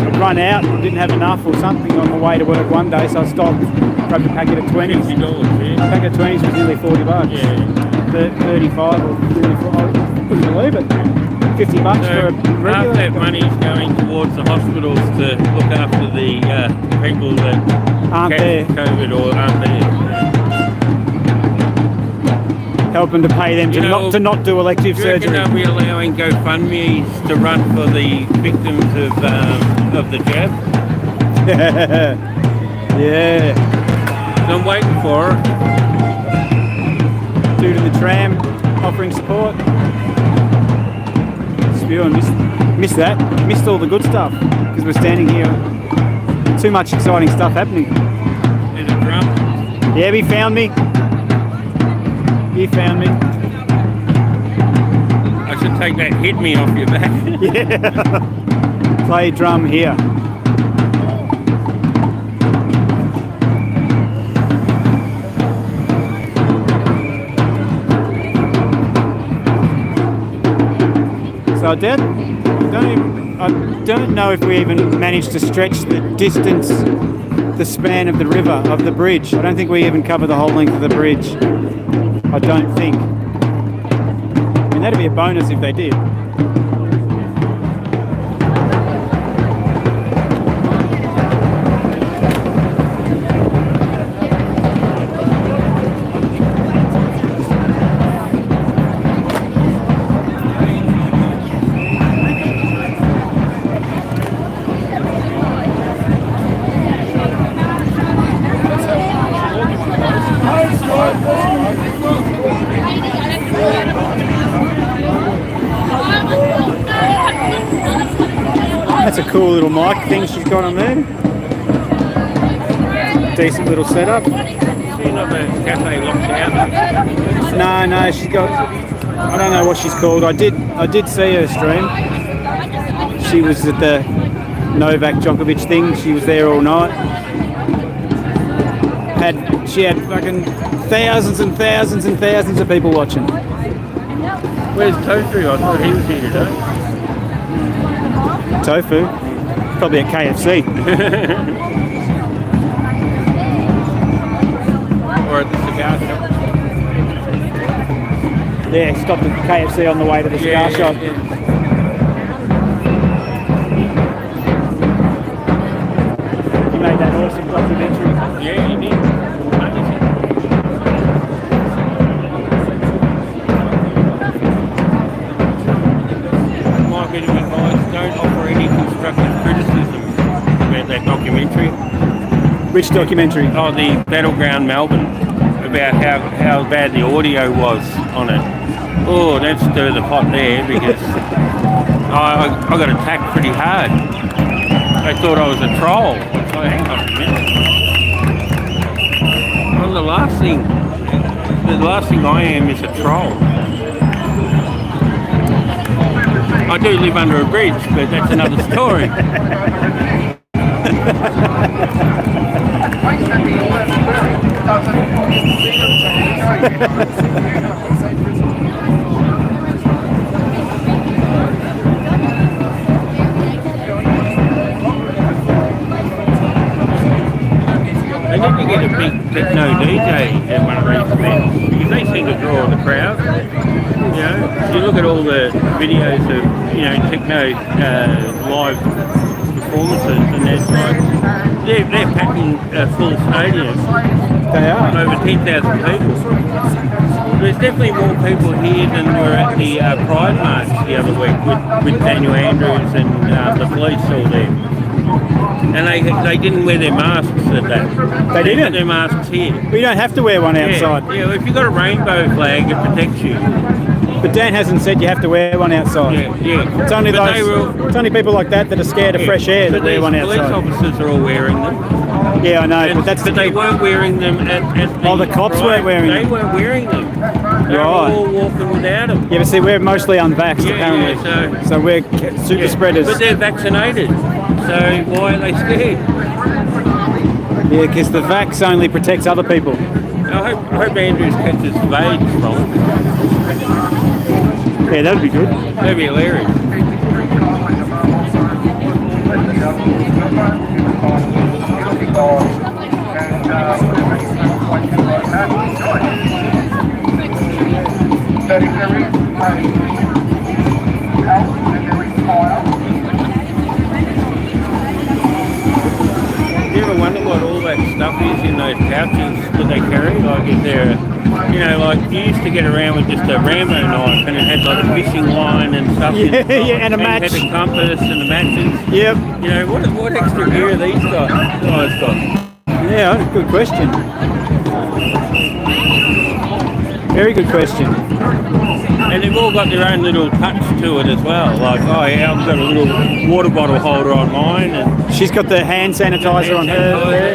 I'd run out, didn't have enough or something on the way to work one day, so I stopped, grabbed a packet of 20s. $50, A yeah. packet of 20s was nearly 40 bucks. Yeah. 35 or 34, I couldn't believe it. 50 bucks for a So half regular. that money is going towards the hospitals to look after the people that Aren't catch there. COVID or aren't there. Helping to pay them You to, know, not do elective Do you reckon surgery. they'll be allowing GoFundMes to run for the victims of the jab? Yeah. I'm waiting for it. Dude in the tram offering support. Spewing, missed that. Missed all the good stuff because we're standing here. Too much exciting stuff happening. There's a drum. Yeah, he found me. He found me. I should take that hit me off your back. Yeah. Play drum here. So I don't know if we even managed to stretch the distance, the span of the river, of the bridge. I don't think we even cover the whole length of the bridge. I don't think. I mean, that'd be a bonus if they did. That's a cool little mic thing she's got on there. Decent little setup. She's not the cafe locked out. No, she's got. I don't know what she's called. I did see her stream. She was at the Novak Djokovic thing. She was there all night. She had fucking thousands and thousands and thousands of people watching. Where's Tofu? I thought he was here today. Tofu, probably at KFC. Or at the cigar shop. Yeah, stopped at KFC on the way to the cigar shop. Yeah. He made that awesome documentary. Yeah, he did. Which documentary? Oh, the Battleground Melbourne, about how bad the audio was on it. Oh, that stirred the pot there because I got attacked pretty hard. They thought I was a troll. Oh, hang on a minute. Well, the last thing I am is a troll. I do live under a bridge, but that's another story. They need to get a big techno DJ at one of these events because they seem to draw the crowd. You know, you look at all the videos of techno live performances, and there's like they're packing full stadiums. They are. Over 10,000 people. There's definitely more people here than were at the Pride March the other week with Daniel Andrews and the police all there. And they didn't wear their masks at that. They didn't? Got their masks here. We don't have to wear one outside. Yeah, if you've got a rainbow flag, it protects you. But Dan hasn't said you have to wear one outside. Yeah. It's only it's only people like that are scared of fresh air that wear one outside. Police officers are all wearing them. Yeah, I know, But they weren't wearing them at the cops weren't wearing them. They weren't wearing them. They were all walking without them. Yeah, but see, we're mostly unvaxxed apparently. So we're super spreaders. But they're vaccinated, so why are they scared? Yeah, because the vax only protects other people. I hope Andrews catches AIDS from it. Yeah, that'd be good. That'd be hilarious. You ever wonder what all that stuff is in those pouches that they carry? Like if they're, like you used to get around with just a Rambo knife and it had like a fishing line and stuff. Yeah, and a match. It had a compass and the matches. Yep. What extra gear are these guys got? Yeah, good question. Very good question. And they've all got their own little touch to it as well. Like, oh yeah, I've got a little water bottle holder on mine, and she's got the hand sanitizer on her.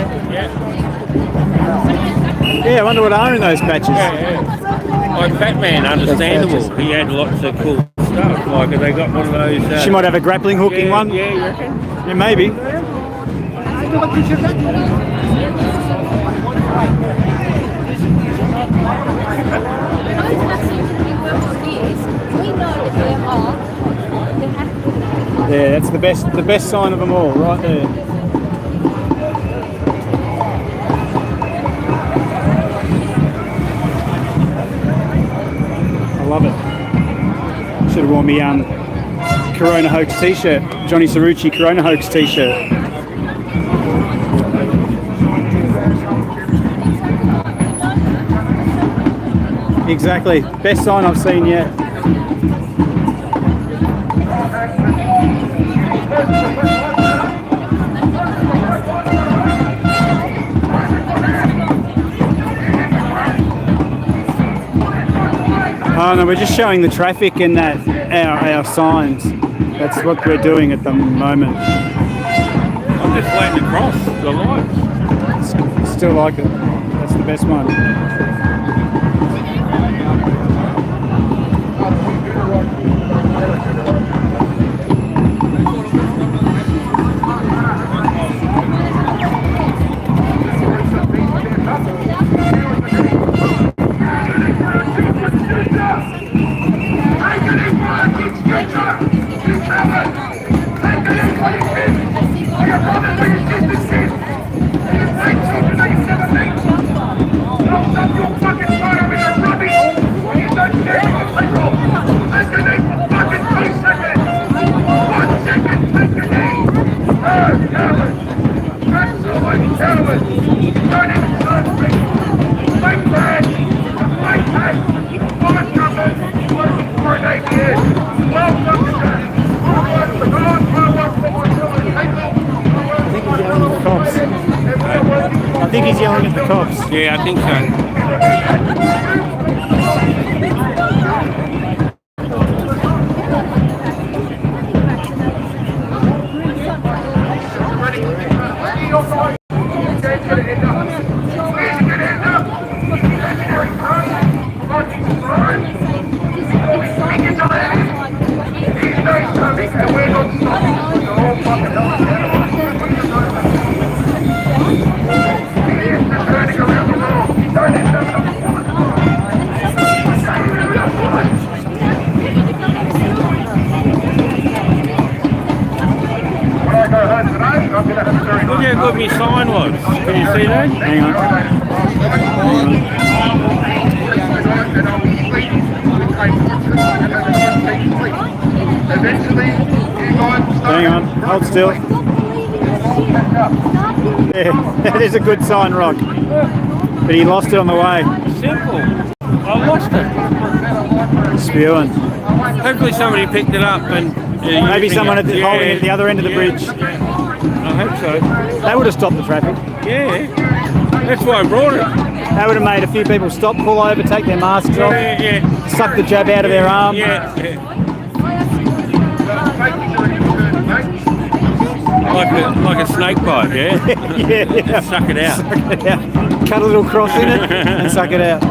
Yeah, I wonder what are in those patches. Yeah. Like Batman, understandable. He had lots of cool stuff. Like, have they got one of those? She might have a grappling hook in one. Yeah, you reckon? Yeah, maybe. Yeah, that's the best sign of them all, right there. I love it. Should have worn me Corona Hoax t-shirt, Johnny Cerrucci Corona Hoax t-shirt. Exactly, best sign I've seen yet. Oh no, we're just showing the traffic and that our signs. That's what we're doing at the moment. I'm just waiting to cross the lights. Still like it. That's the best one. Yeah, I think so. Look how good my sign was. Can you see that? Hang on. Hang on. Hold still. Yeah, that is a good sign, Rock. But he lost it on the way. Simple. I lost it. Spewing. Hopefully somebody picked it up and Maybe someone holding it at the other end of the bridge. I hope so. They would have stopped the traffic. Yeah. That's why I brought it. They would have made a few people stop, pull over, take their masks off, Yeah. suck the jab out of their arm. Yeah. Like a snake bite, yeah? Yeah. Suck it out. Suck it out. Cut a little cross in it and suck it out.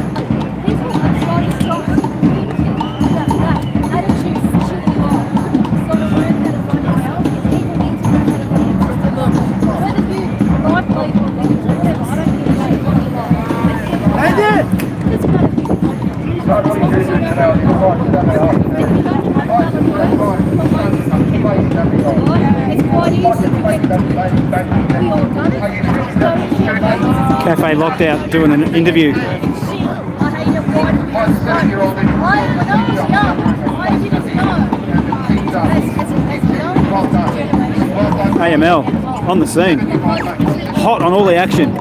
Cafe locked out doing an interview. AML on the scene. Hot on all the action.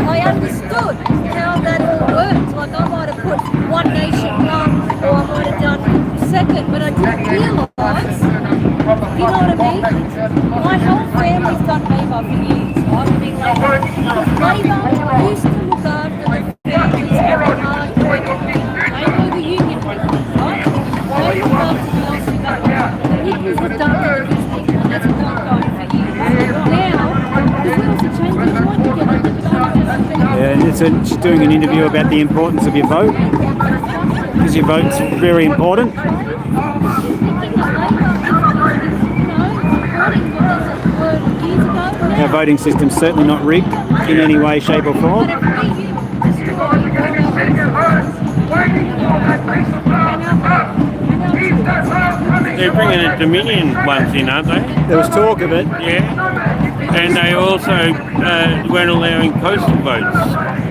I understood how that all worked. Like I might have put one nation one, or I might have done second, but I didn't realise. You know what I mean? My whole family's done Labour for years. I've been Labour. Labour used to look after the families very hard. They know the union people, right? They look after the Aussie background. The Hippies have done it to these people, and that's been ongoing for years. Now, the wheels are changing. Yeah, and she's doing an interview about the importance of your vote, because your vote's very important. Our voting system's certainly not rigged in any way, shape or form. They're bringing the Dominion ones in, aren't they? There was talk of it. Yeah. And they also weren't allowing postal votes.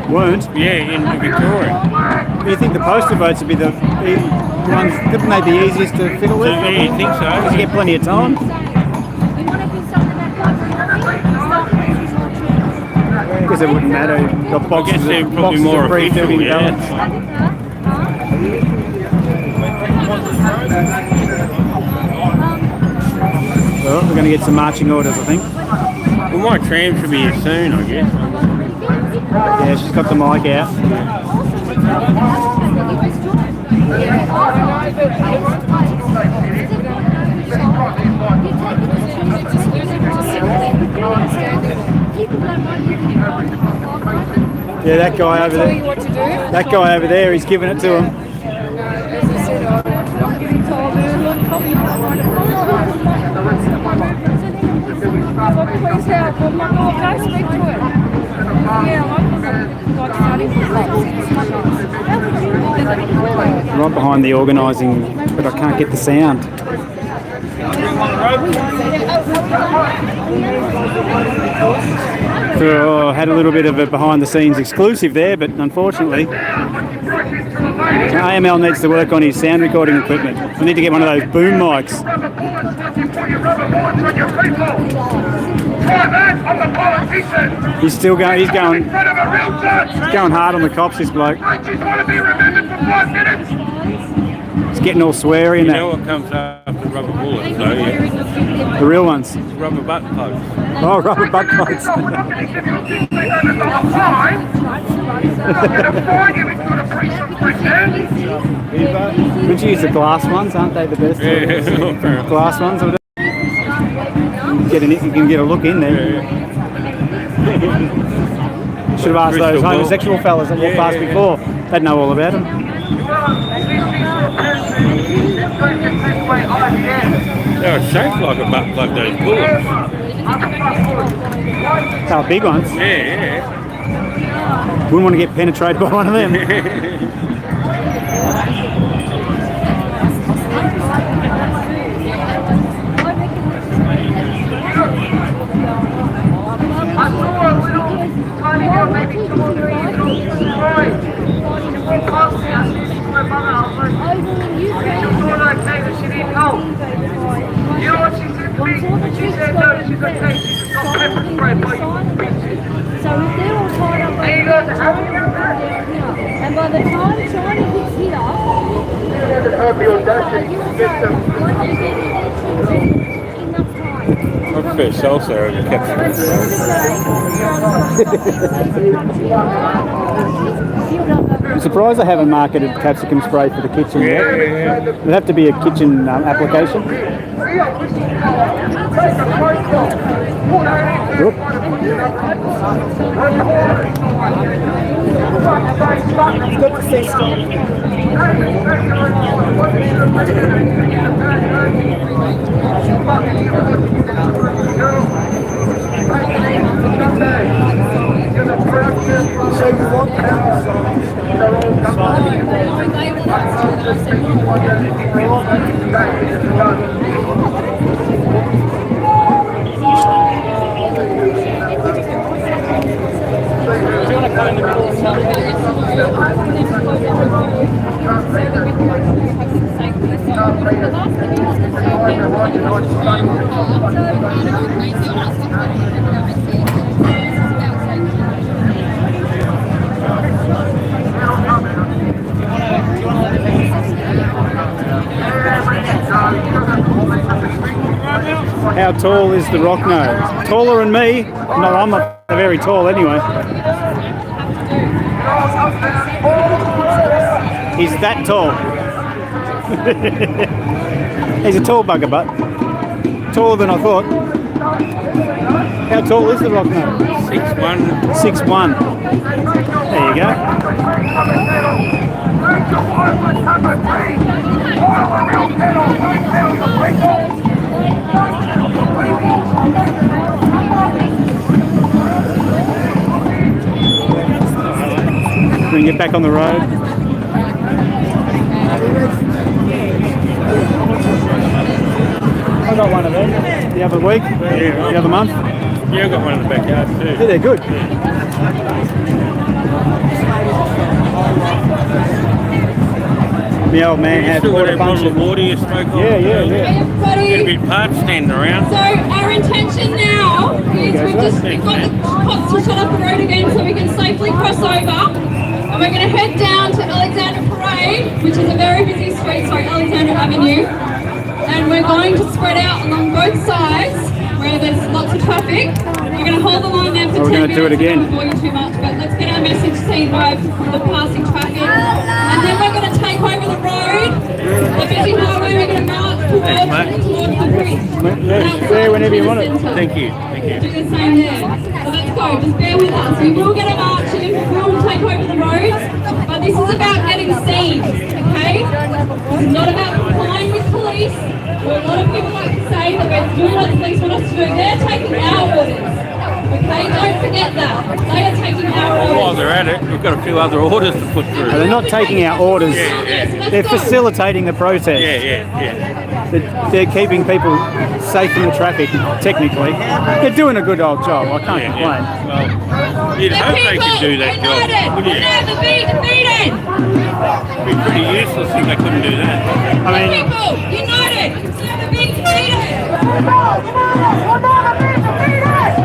Weren't? Yeah, in Victoria. Do you think the postal votes would be the ones that may be easiest to fiddle with? Yeah, you think so? Because you get plenty of time. Because it wouldn't matter. You've got I boxes guess they're of, probably boxes more of pre-filled in official, ballots. Well, we're going to get some marching orders, I think. Well, my tram should be here soon, I guess. Yeah, she's got the mic out. Yeah, that guy over there. That guy over there, he's giving it to him. Right behind the organising, but I can't get the sound. So, had a little bit of a behind-the-scenes exclusive there, but unfortunately, AML needs to work on his sound recording equipment. We need to get one of those boom mics. He's still going. He's going hard on the cops. This bloke. He's getting all sweary and You that. know what comes after rubber bullets, though? Yeah. The real ones. Rubber butt plugs. Oh, rubber butt plugs. Would you use the glass ones? Aren't they the best? Yeah. Glass ones. Or you can get a look in there. Should have asked those Crystal ball. homosexual fellas that walked past before. They'd know all about them. They're shaped like a butt plug, those bullets. They were big ones. Yeah, Wouldn't want to get penetrated by one of them. You know what she said to me? She said no, she's okay, she's just got pepper spray by you bitches. So if they're all tied up, And you guys are happy with that? and by the time China gets here, Have the audacity to get them. enough time. I prefer salsa over capsicum. I'm surprised they haven't marketed capsicum spray for the kitchen yet. It'd have to be a kitchen application. Oop. How tall is the rock nose? Taller than me? No, I'm not very tall anyway. He's that tall. He's a tall bugger butt. Taller than I thought. How tall is the rock nose? 6'1". 6'1". There you go. We can get back on the road. I got one of them the other week, the other month. Yeah, I got one in the backyard too. Yeah, they're good. The old man You had still got quarter a bottle punch. of water you smoke on? Yeah, yeah, yeah. Hey Get a everybody. bit parched standing around. So our intention now is we've got the cops to shut up the road again so we can safely cross over. And we're going to head down to Alexander Parade, which is a very busy street, sorry, Alexander Avenue. And we're going to spread out along both sides where there's lots of traffic. We're going to hold the line there for 10 We're minutes. gonna do it again. I don't want to bore you too much, but let's get our message seen by the passing traffic. And then we're going to take over the road, the busy highway. We're going to march towards the bridge. There whenever you want it. Thank you. Thank you. Do the same there. So let's go. Just bear with us. We will get a march in. We will take over the roads. But this is about getting seen. Okay? This is not about complying with police. Well, a lot of people like to say that we're doing what the police want us to do. They're taking our orders. Okay? Don't forget that. They are taking our orders. While they're at it, we've got a few other orders to put through. They're not taking our orders. They're facilitating the protest. Yeah. They're keeping people safe in the traffic, technically. They're doing a good old job. I can't complain. Well, you'd hope they could do that job. United. Wouldn't We'll you? never be defeated. It'd be pretty useless if they couldn't do that. I mean, People, united. We'll never be defeated. We'll never be defeated!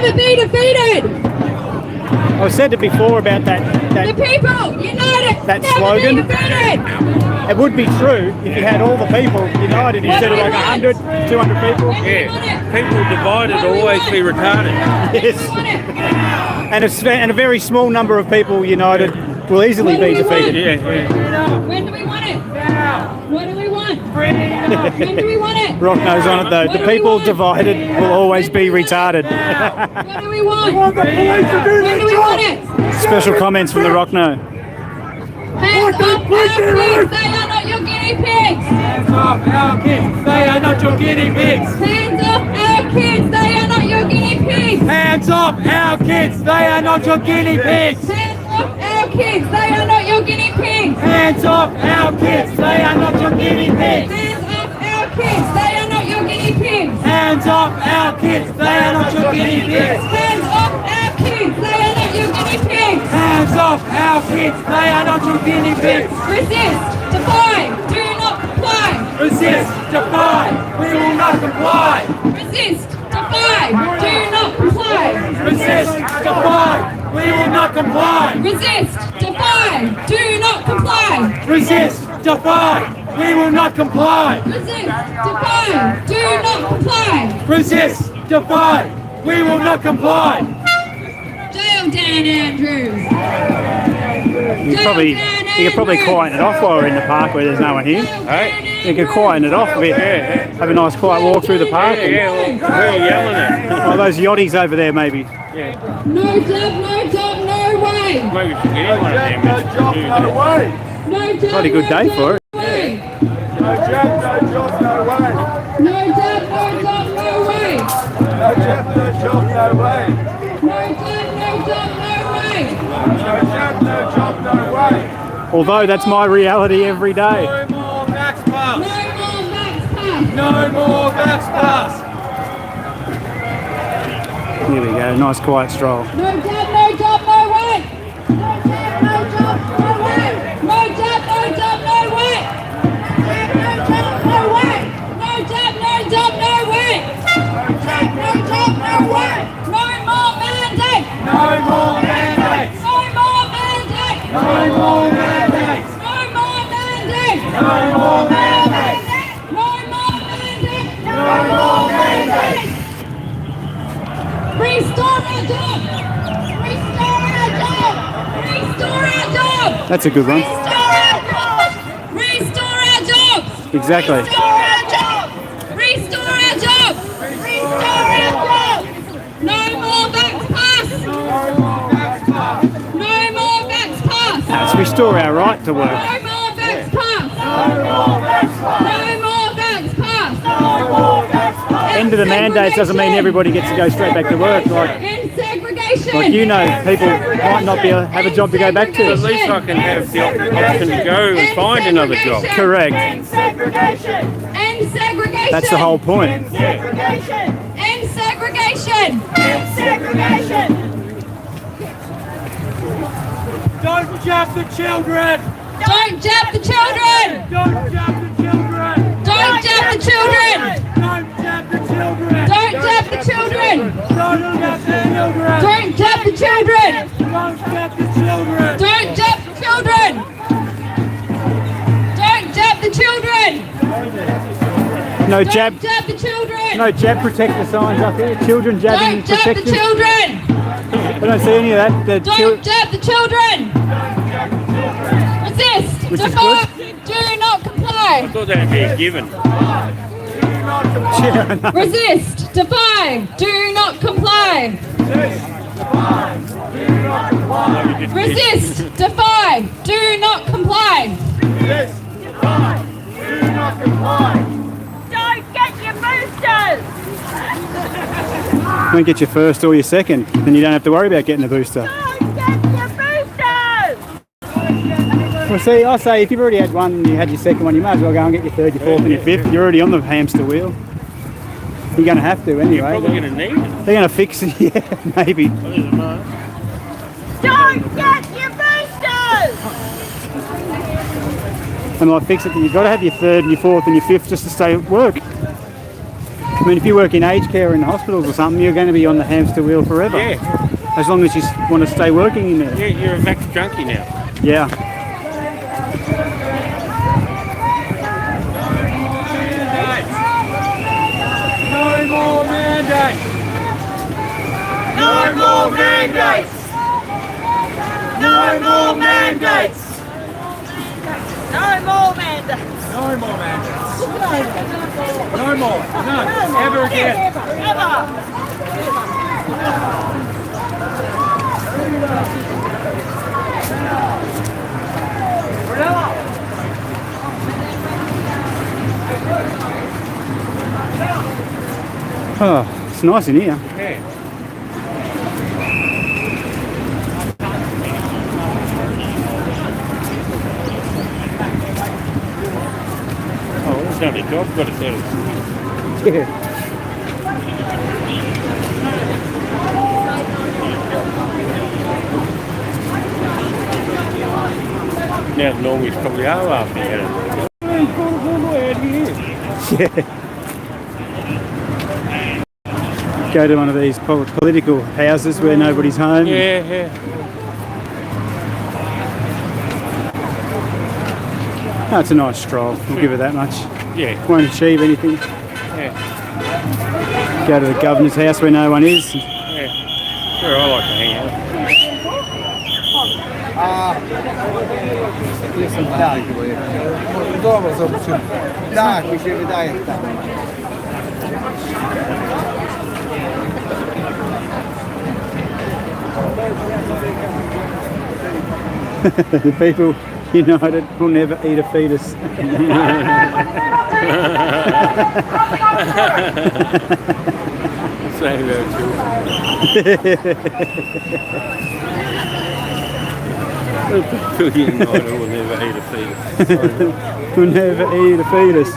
never be defeated. I've said it before about The that people united. That never slogan? Be defeated. it would be true if you had all the people united instead of like 100, 200 people. Yeah. People divided will always be retarded. Yes. And a very small number of people united will easily be defeated. Yeah, yeah. When do we want it? What do we want? When do we want it? Rock knows on it though. What The do we people want? divided will always be retarded. What do we want? When do we want it? Special comments from the Rock No. Hands up, our kids, they are not your guinea pigs. Hands off our kids, they are not your guinea pigs. Hands up, our kids, they are not your guinea pigs. Hands off our kids, they are not your guinea pigs. Hands up, our kids, they are not your guinea pigs. Hands off our kids, they are not your guinea pigs. Hands up, our kids, they are not your guinea pigs. Hands off our kids, they are not your guinea pigs. Hands up, our kids, they are not your guinea pigs. Hands off our kids, they are not your guinea pigs. Resist, defy, do not comply. Resist, defy, we will not comply. Resist, defy, do not comply. Resist, defy, we will not comply. Resist, defy, do not comply. Resist, defy, we will not comply. Resist, defy, do not comply. Resist, defy, we will not comply. Jail Dan Andrews. You could probably quieten it off while we're in the park where there's no one here. Hey? You could quieten it off a bit. Have a nice quiet walk through the park. Yeah, yeah, well, we're yelling at Oh, those yachties over there maybe. No job, no job, no way. Maybe we should get one of them. No job, no way. No job, Bloody good day for it. no way. No job, no job, no way. No job, no job, no way. No job, no job, no way. No job, no job, no way. No job, no job, no way. Although that's my reality every day. No more Max No Pass. more Max Pass. No more Max Pass. Here we go, nice quiet stroll. No job, no job, no way. No job, no job, no way. No job, no job, no way. No job, no way. No job, no job, no way. No job, no way. No more mandate. No more mandates. No more mandate. No more mandates. No more mandate. No more mandates. No more mandate. No more mandates. Restore our job. Restore our job. Restore our job. That's a good one. Restore our jobs! Restore our jobs! Exactly. Restore our jobs! Restore our jobs! Restore our jobs! No more Vax Pass! No more Max Pass. No more Vax Pass! Let's restore our right to work. No more Vax Pass! No more Max Pass. No more Vax Pass! No more Max Pass. End of the mandates doesn't mean everybody gets to go straight back to work. End segregation! Like you know, people might not have a job to go back At to. least I can have the option to go and find another job. Correct. End segregation! End segregation! That's the whole point. Segregation! End segregation! End segregation! Don't jab the children. Don't jab the children! Don't jab the children. Don't jab the children! Don't jab the children. Don't jab the children! Don't jab the children. Don't jab the children! Don't jab the children. Don't jab the children! Don't jab the children! No Don't jab, jab the children! no jab protector signs up here. Children jabbing Don't jab the protected. children! I don't see any of that. The Don't jab the children! Resist! Which is Defy! Do not comply! I thought that'd be a given. Resist! Defy! Do not comply! Resist! Defy! Do not comply! Don't get your boosters! Don't get your first or your second, then you don't have to worry about getting a booster. Don't get your boosters! Well, see, I say if you've already had one and you had your second one, you might as well go and get your third, your fourth, and your fifth. You're already on the hamster wheel. You're going to have to anyway. Probably going to need it. They're going to fix it, yeah, maybe. Don't get your boosters! And like fix it, you've got to have your third and your fourth and your fifth just to stay at work. I mean, if you work in aged care in hospitals or something, you're going to be on the hamster wheel forever. Yeah. As long as you want to stay working in there. Yeah, you're a vax junkie now. Yeah. No more mandates! No more mandates! No more mandates! No more mandates. No more mandates! No more! None! Ever again! Oh, it's nice in here. Yeah. Oh, there's only dog's got a set of Yeah. now normally it's probably are laughing at it. Yeah. Go to one of these political houses where nobody's home. Yeah, yeah. Oh, it's a nice stroll. We'll give it that much. Yeah. Won't achieve anything. Yeah. Go to the governor's house where no one is. Yeah. Where I like to hang out. Jesam tak, dobro zobačim. Tak, mi się wydaje tak. The people united will never eat a fetus. Say that too. United will never eat a fetus. Will never eat a fetus.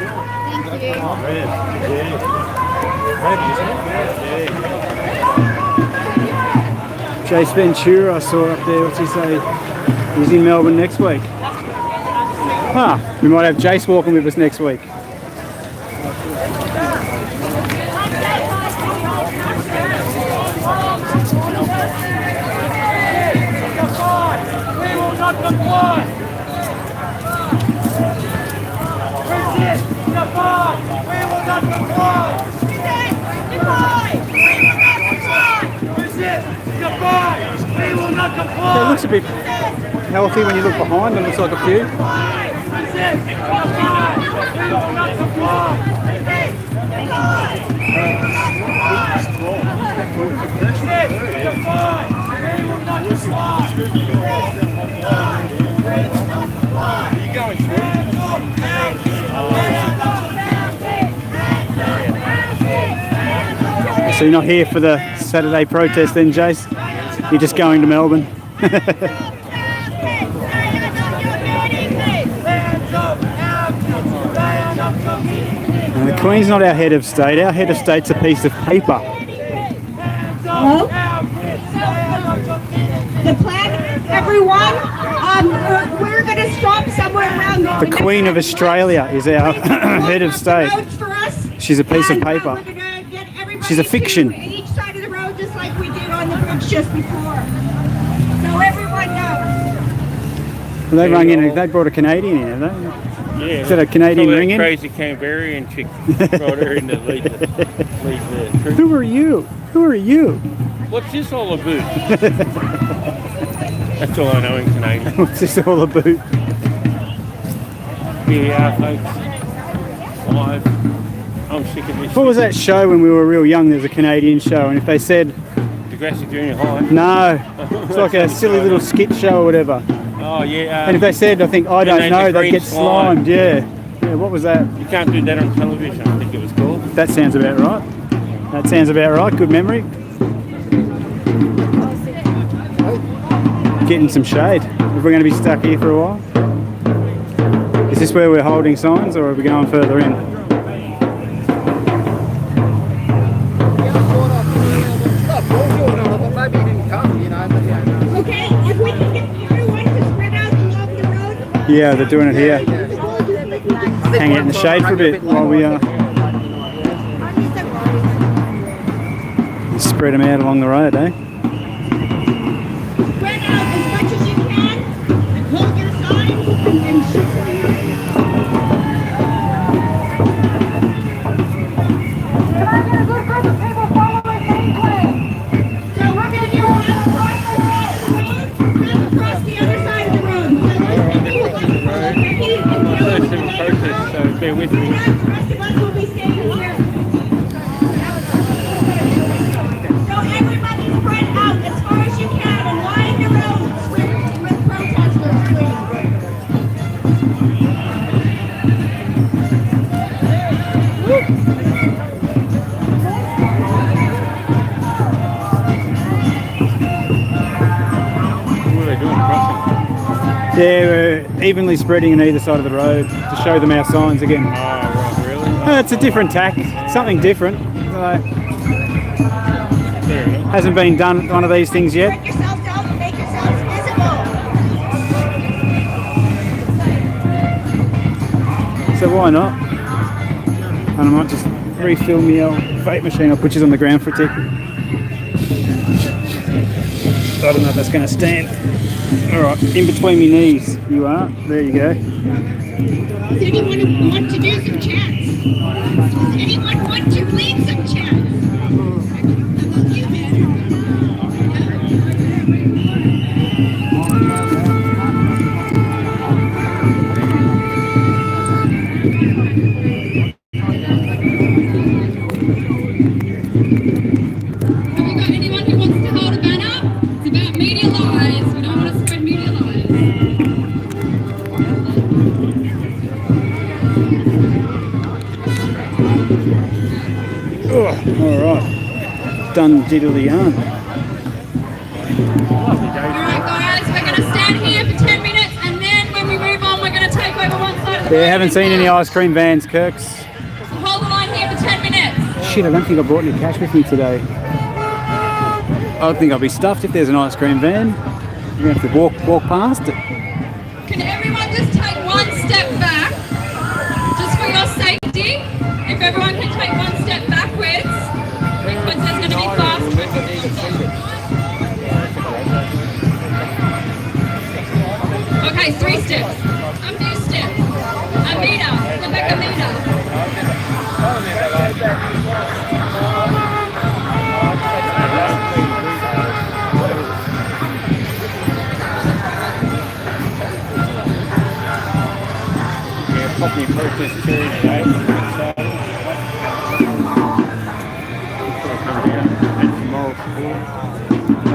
Jace Ventura I saw up there. What's he say? He's in Melbourne next week. Ah, we might have Jace walking with us next week. We will not comply! Resist! Defy! We will not comply! Resist! Defy! We will not comply! It looks a bit healthy when you look behind. It looks like a few. Resist! Defy! We will not comply! Resist! Defy! We will not comply! You going through? So you're not here for the Saturday protest then, Jace? You're just going to Melbourne? And the Queen's not our head of state. Our head of state's a piece of paper. Hello? The plan, everyone, we're going to stop somewhere around The Queen of Australia is our head of state. She's a piece of paper. She's a fiction. Each side of the road, just like we did on the bridge just before. So everyone knows. They rung in. They brought a Canadian in, have they? Yeah. Is that a Canadian Probably ringing? Crazy Canberrian chick brought her in to lead the troop. Who are you? Who are you? What's this all about? That's all I know in Canadian. What's this all about? Here we are, folks. Live. I'm sick of this. What was that show when we were real young? There was a Canadian show, and if they said, The Grassy Junior High. no, it's like a silly little skit show or whatever. Oh, yeah. And if they said, I think, I don't named know, the they'd green get slimed. Yeah. Yeah, what was that? You can't do that on television, I think it was called. That sounds about right. That sounds about right. Good memory. Getting some shade. If we're going to be stuck here for a while. Is this where we're holding signs, or are we going further in? Maybe he didn't come, you know, but yeah. Okay, if we can get everyone to spread out along the road. Yeah, they're doing it here. Hang out in the shade for a bit while we Spread them out along the road, eh? Spread out as much as you can and hold your signs and shoot. Can I get a good group of people following me, please? So we're going to do one across the road and across the other side of the road. So those people who want to follow Becky and First Kelly, civil protest, so bear with me. the rest of us will be standing here. So everybody spread out as far as you can and line the roads with protesters, please. What are they doing, crossing? Yeah, we're evenly spreading on either side of the road to show them our signs again. Oh, right, really? It's a different tack, something different. Fair enough. Hasn't been done one of these things yet, Spread yourselves out and make yourselves visible. so why not? And I might just refill my old vape machine, I'll put you on the ground for a tick. I don't know if that's going to stand. Alright, in between my knees, you are. There you go. Does anyone want to do some chants? Does anyone want to lead some chants? You, man. Have you got anyone who wants to hold a banner? It's about media lies. We don't want to spread media lies. Alright, done diddly yarn. Alright guys, we're going to stand here for 10 minutes and then when we move on we're going to take over one side of the Yeah, road haven't and seen any down. ice cream vans, Kirks. So hold the line here for 10 minutes. Shit, I don't think I brought any cash with me today. I think I'll be stuffed if there's an ice cream van. You're going to have to walk past it. Can everyone just take one step back? Just for your safety. If everyone can take one step backwards, because there's going to be fast traffic. Okay, 3 steps. A few steps. A meter. Go back a meter. Yeah, pop me protest cherry today.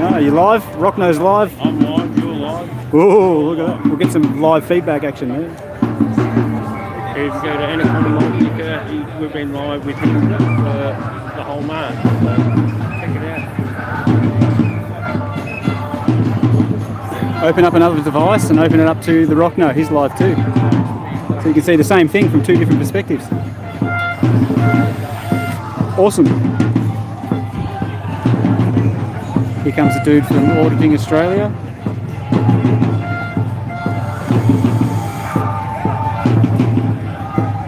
Ah, you live? Rockno's live? I'm live, you're live. Oh, look at that. We'll get some live feedback action there. If you go to Anaconda Multiplica, we've been live with him for the whole month. So check it out. Open up another device and open it up to the Rockno. He's live too. So you can see the same thing from 2 different perspectives. Awesome. Here comes a dude from Auditing Australia.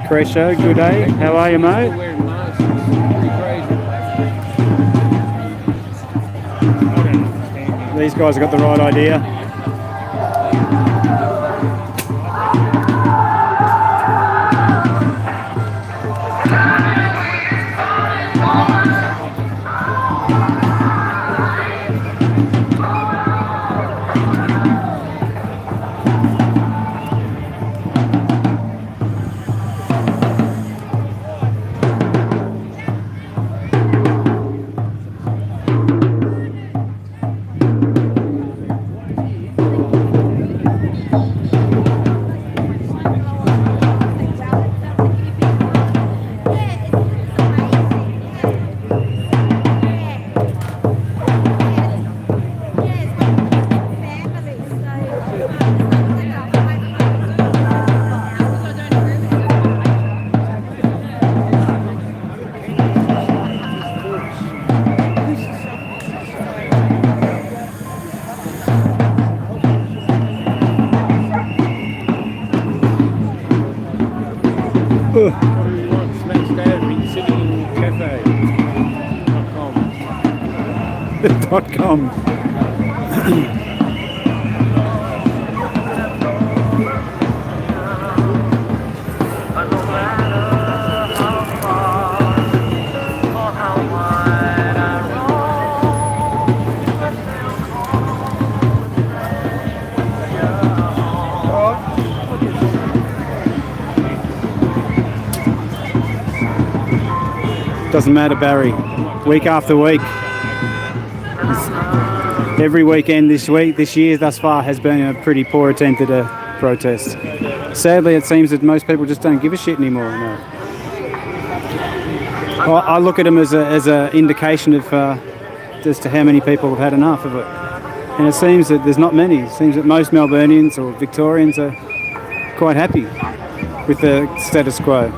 Cresho, good day. How are you, mate? Wearing masks, it's pretty crazy. These guys have got the right idea. Melbourne.com. Doesn't matter, Barry. Week after week. Every weekend this year thus far has been a pretty poor attempt at a protest. Sadly, it seems that most people just don't give a shit anymore. No. I look at them as a indication of as to how many people have had enough of it. And it seems that there's not many. It seems that most Melburnians or Victorians are quite happy with the status quo.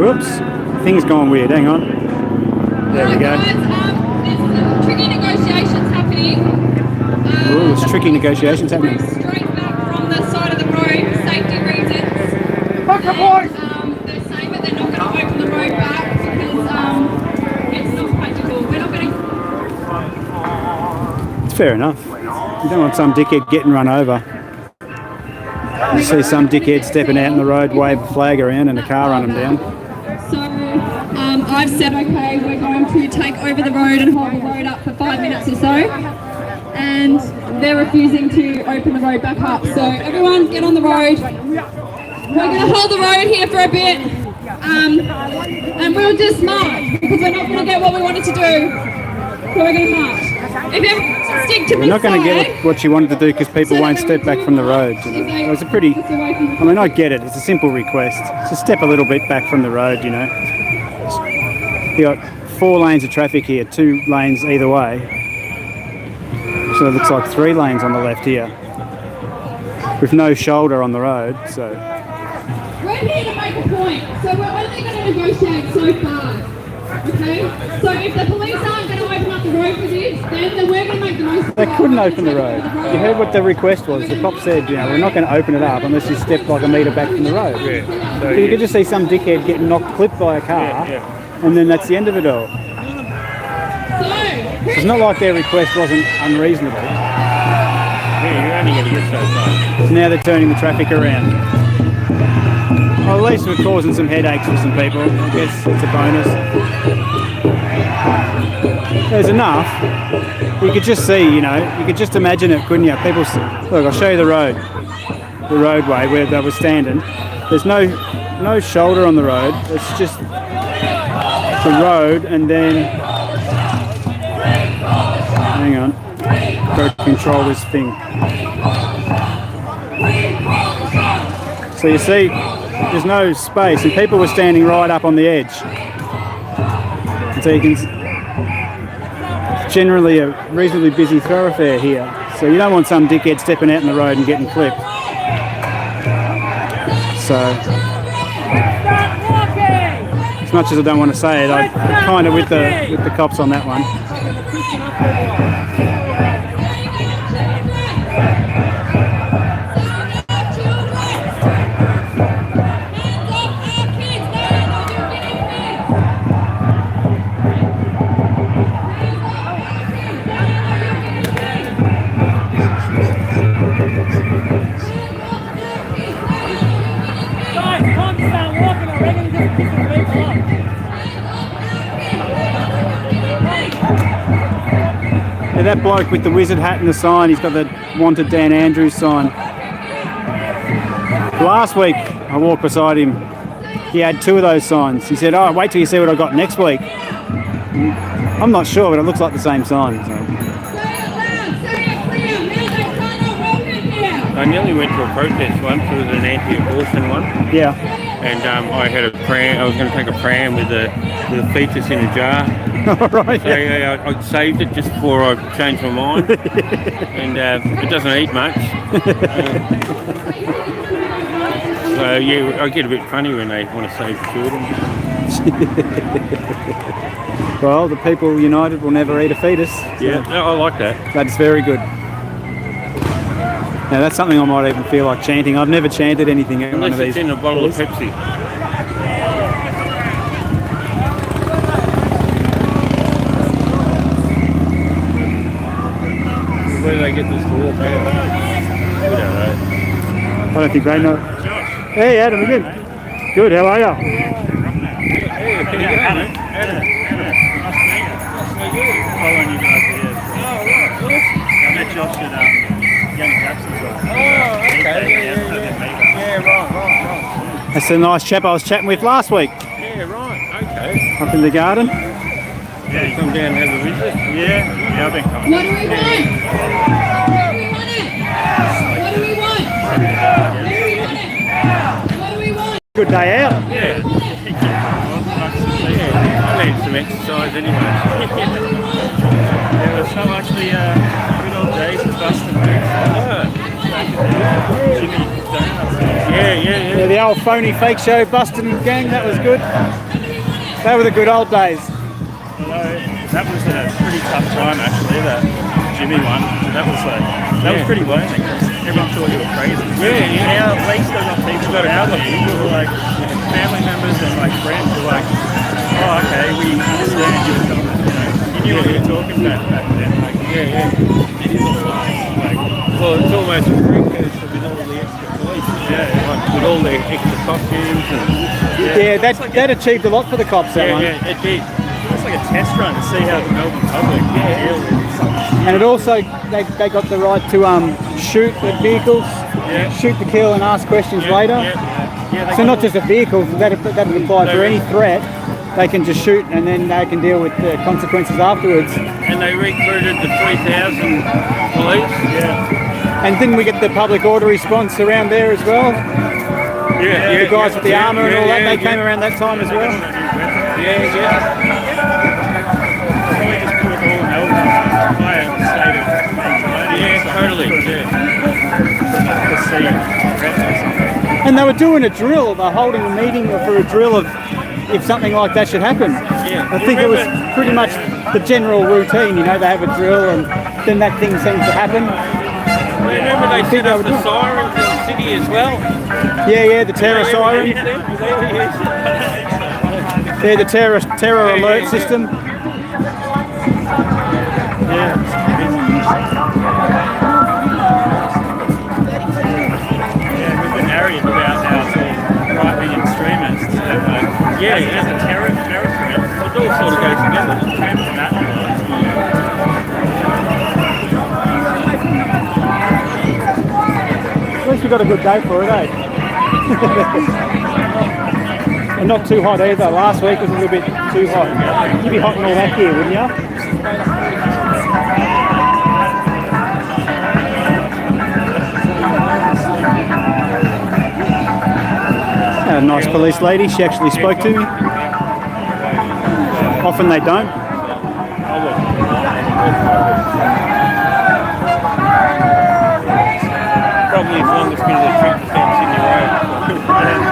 Whoops, thing's gone weird, hang on. There we go. Guys, there's tricky negotiations happening. Ooh, there's tricky negotiations happening. Straight back from the side of the road, safety reasons. And, they're saying that they're not going to open the road back because it's not practical. We're not going to... It's fair enough. You don't want some dickhead getting run over. You see some dickhead stepping out in the road, wave a flag around and a car run them down. So I've said, okay, we're going to take over the road and hold the road up for 5 minutes or so. And they're refusing to open the road back up. So everyone get on the road. We're going to hold the road here for a bit. And we'll just march because we're not going to get what we wanted to do. So we're going to march. If everyone stick to We're not going to get what you wanted to do because people won't step back from the road. You know? It was a pretty... I mean, I get it. It's a simple request. Just step a little bit back from the road, you know. You got 4 lanes of traffic here, 2 lanes either way. So it looks like 3 lanes on the left here. With no shoulder on the road, so... We're here to make a point. So we're only going to negotiate so far. Okay? So if the police aren't going to open up the road for this, then we're going to make the most. They couldn't open the road. You heard what the request was. The cop said, you know, we're not going to open it up unless you step like a metre back from the road. Yeah. So you could just see some dickhead getting clipped by a car, and then that's the end of it all. So, It's not like their request wasn't unreasonable. Yeah, you're only going to get so far. So now they're turning the traffic around. Well, at least we're causing some headaches for some people. I guess it's a bonus. There's enough. You could just see, you know, you could just imagine it, couldn't you? People, look, I'll show you the roadway where they were standing. There's no shoulder on the road. It's just the road, and then, hang on, go control this thing. So you see, there's no space, and people were standing right up on the edge. And so you can, it's generally a reasonably busy thoroughfare here. So you don't want some dickhead stepping out in the road and getting clipped. So, as much as I don't want to say it, I'm kind of with the cops on that one. Yeah, that bloke with the wizard hat and the sign, he's got the wanted Dan Andrews sign. Last week I walked beside him, he had 2 of those signs. He said, oh, wait till you see what I got next week. I'm not sure, but it looks like the same sign. So. I nearly went to a protest once. It was an anti-abortion one. Yeah. And I had a pram. I was going to take a pram with a fetus in a jar. Right. So yeah, I saved it just before I changed my mind. And it doesn't eat much. So yeah, I get a bit funny when they want to save the children. Well, the people united will never eat a fetus. Yeah, no, I like that. That's very good. Now that's something I might even feel like chanting. I've never chanted anything in one Unless of these. it's in a bottle of Pepsi. Where do they get this to walk out? We don't know. I don't think they know. Hey Adam, again. Good, how are you? Following you guys for years. I met Josh at Young Caps as well. Yeah, right. That's a nice chap I was chatting with last week Yeah, right. Okay. up in the garden. Yeah, Come down and have a visit. yeah, I've been coming. What do we want? What do we want it? What do we want? Where do we want it? What do we want? Good day out. Yeah. I need some exercise anyway. Yeah, it's not actually good old days of Buston. Jimmy Donuts. Yeah, the old phony fake show Bustin' gang, that was good. They were the good old days. Although that was a pretty tough time actually, that Jimmy one. That was pretty lonely. Everyone thought you were crazy. Now at least I got people around me who were like family members and like friends who were like, oh okay, we understand you were going, you knew what you were talking about back then. Like, it is all right. Like, Well, it's almost a precursor with all the extra police. Like with all the extra costumes and Yeah, that achieved a lot for the cops, that one. it did. it's like a test run to see how the Melbourne public deal with something. And it also, they got the right to shoot at vehicles, shoot to kill and ask questions later. Yeah, So not just a vehicle, that would apply for any threat. They can just shoot and then they can deal with the consequences afterwards. And they recruited the 3,000 police. And didn't we get the public order response around there as well? The guys with the armour and all that, they came around that time as well. Yeah. Probably just put all Melbourne higher in the state of anxiety. Yeah, totally. To see threats or something. And they were doing a drill, they were holding a meeting for a drill of if something like that should happen. I think it was pretty much the general routine, they have a drill and then that thing seems to happen. Remember they set up the sirens in the city as well? Yeah, the terror siren. Yeah, the terror alert system. We've been arrogant about how it's all right-wing extremists. And, as a terror threat, It all sort of goes together. depends on that. At least we got a good day for it, eh? And not too hot either. Last week was a little bit too hot. You'd be hot in all that gear, wouldn't you? A nice police lady, she actually spoke to me. Often they don't. Probably as long as been the trip fence in your road.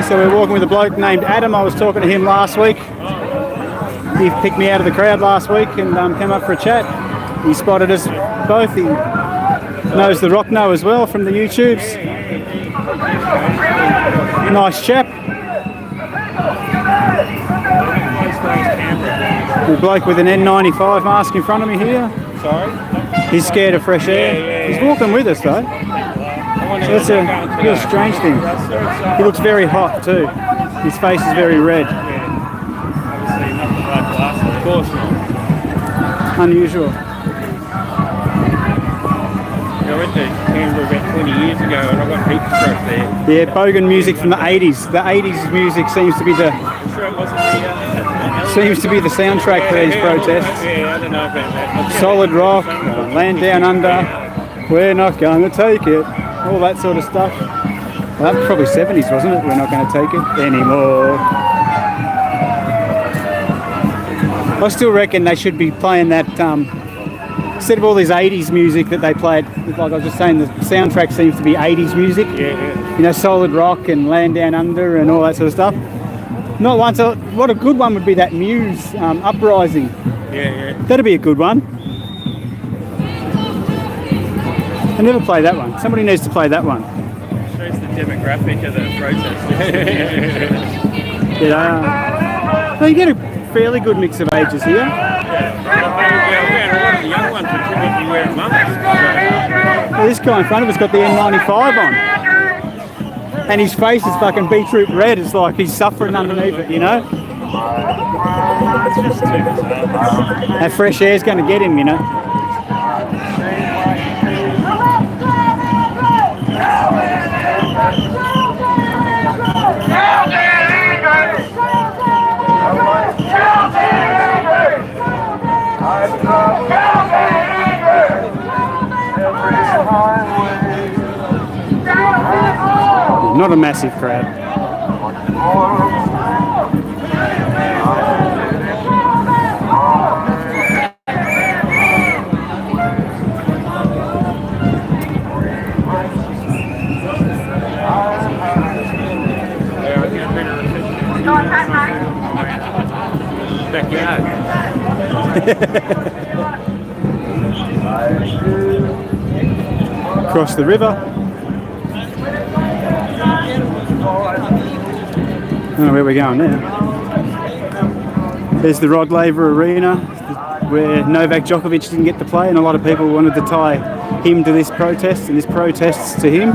So we're walking with a bloke named Adam. I was talking to him last week. He picked me out of the crowd last week and came up for a chat. He spotted us both. He knows the Rockno as well from the YouTubes. Nice chap. The bloke with an N95 mask in front of me here. Sorry? He's scared of fresh air. He's walking with us though. So that's a real strange thing. He looks very hot too. His face is very red. Obviously, nothing like last week. Of course not. Unusual. I went to Canberra about 20 years ago and I got heat stroke there. Yeah, bogan music from the 80s. The 80s music seems to be the Sure it wasn't the soundtrack for these protests. Yeah, I don't know about that. Solid rock, land down under, we're not going to take it, all that sort of stuff. Well, that was probably 70s, wasn't it? We're not going to take it anymore. I still reckon they should be playing that, instead of all this 80s music that they played, like I was just saying, the soundtrack seems to be 80s music. Yeah. you know, solid rock and land down under and all that sort of stuff. Not one. So what a good one would be that Muse Uprising. Yeah. That'd be a good one. I never played that one. Somebody needs to play that one. Shows the demographic of the protest. Yeah. Well, you get a fairly good mix of ages here. Yeah, a lot of the young ones are typically wearing masks. Well, this guy in front of us got the N95 on. And his face is fucking beetroot red. It's like he's suffering underneath it, you know? That fresh air's going to get him, you know? Not a massive crowd. Backyard. Across the river. I don't know where we're going now. There's the Rod Laver Arena where Novak Djokovic didn't get to play, and a lot of people wanted to tie him to this protest and this protest to him.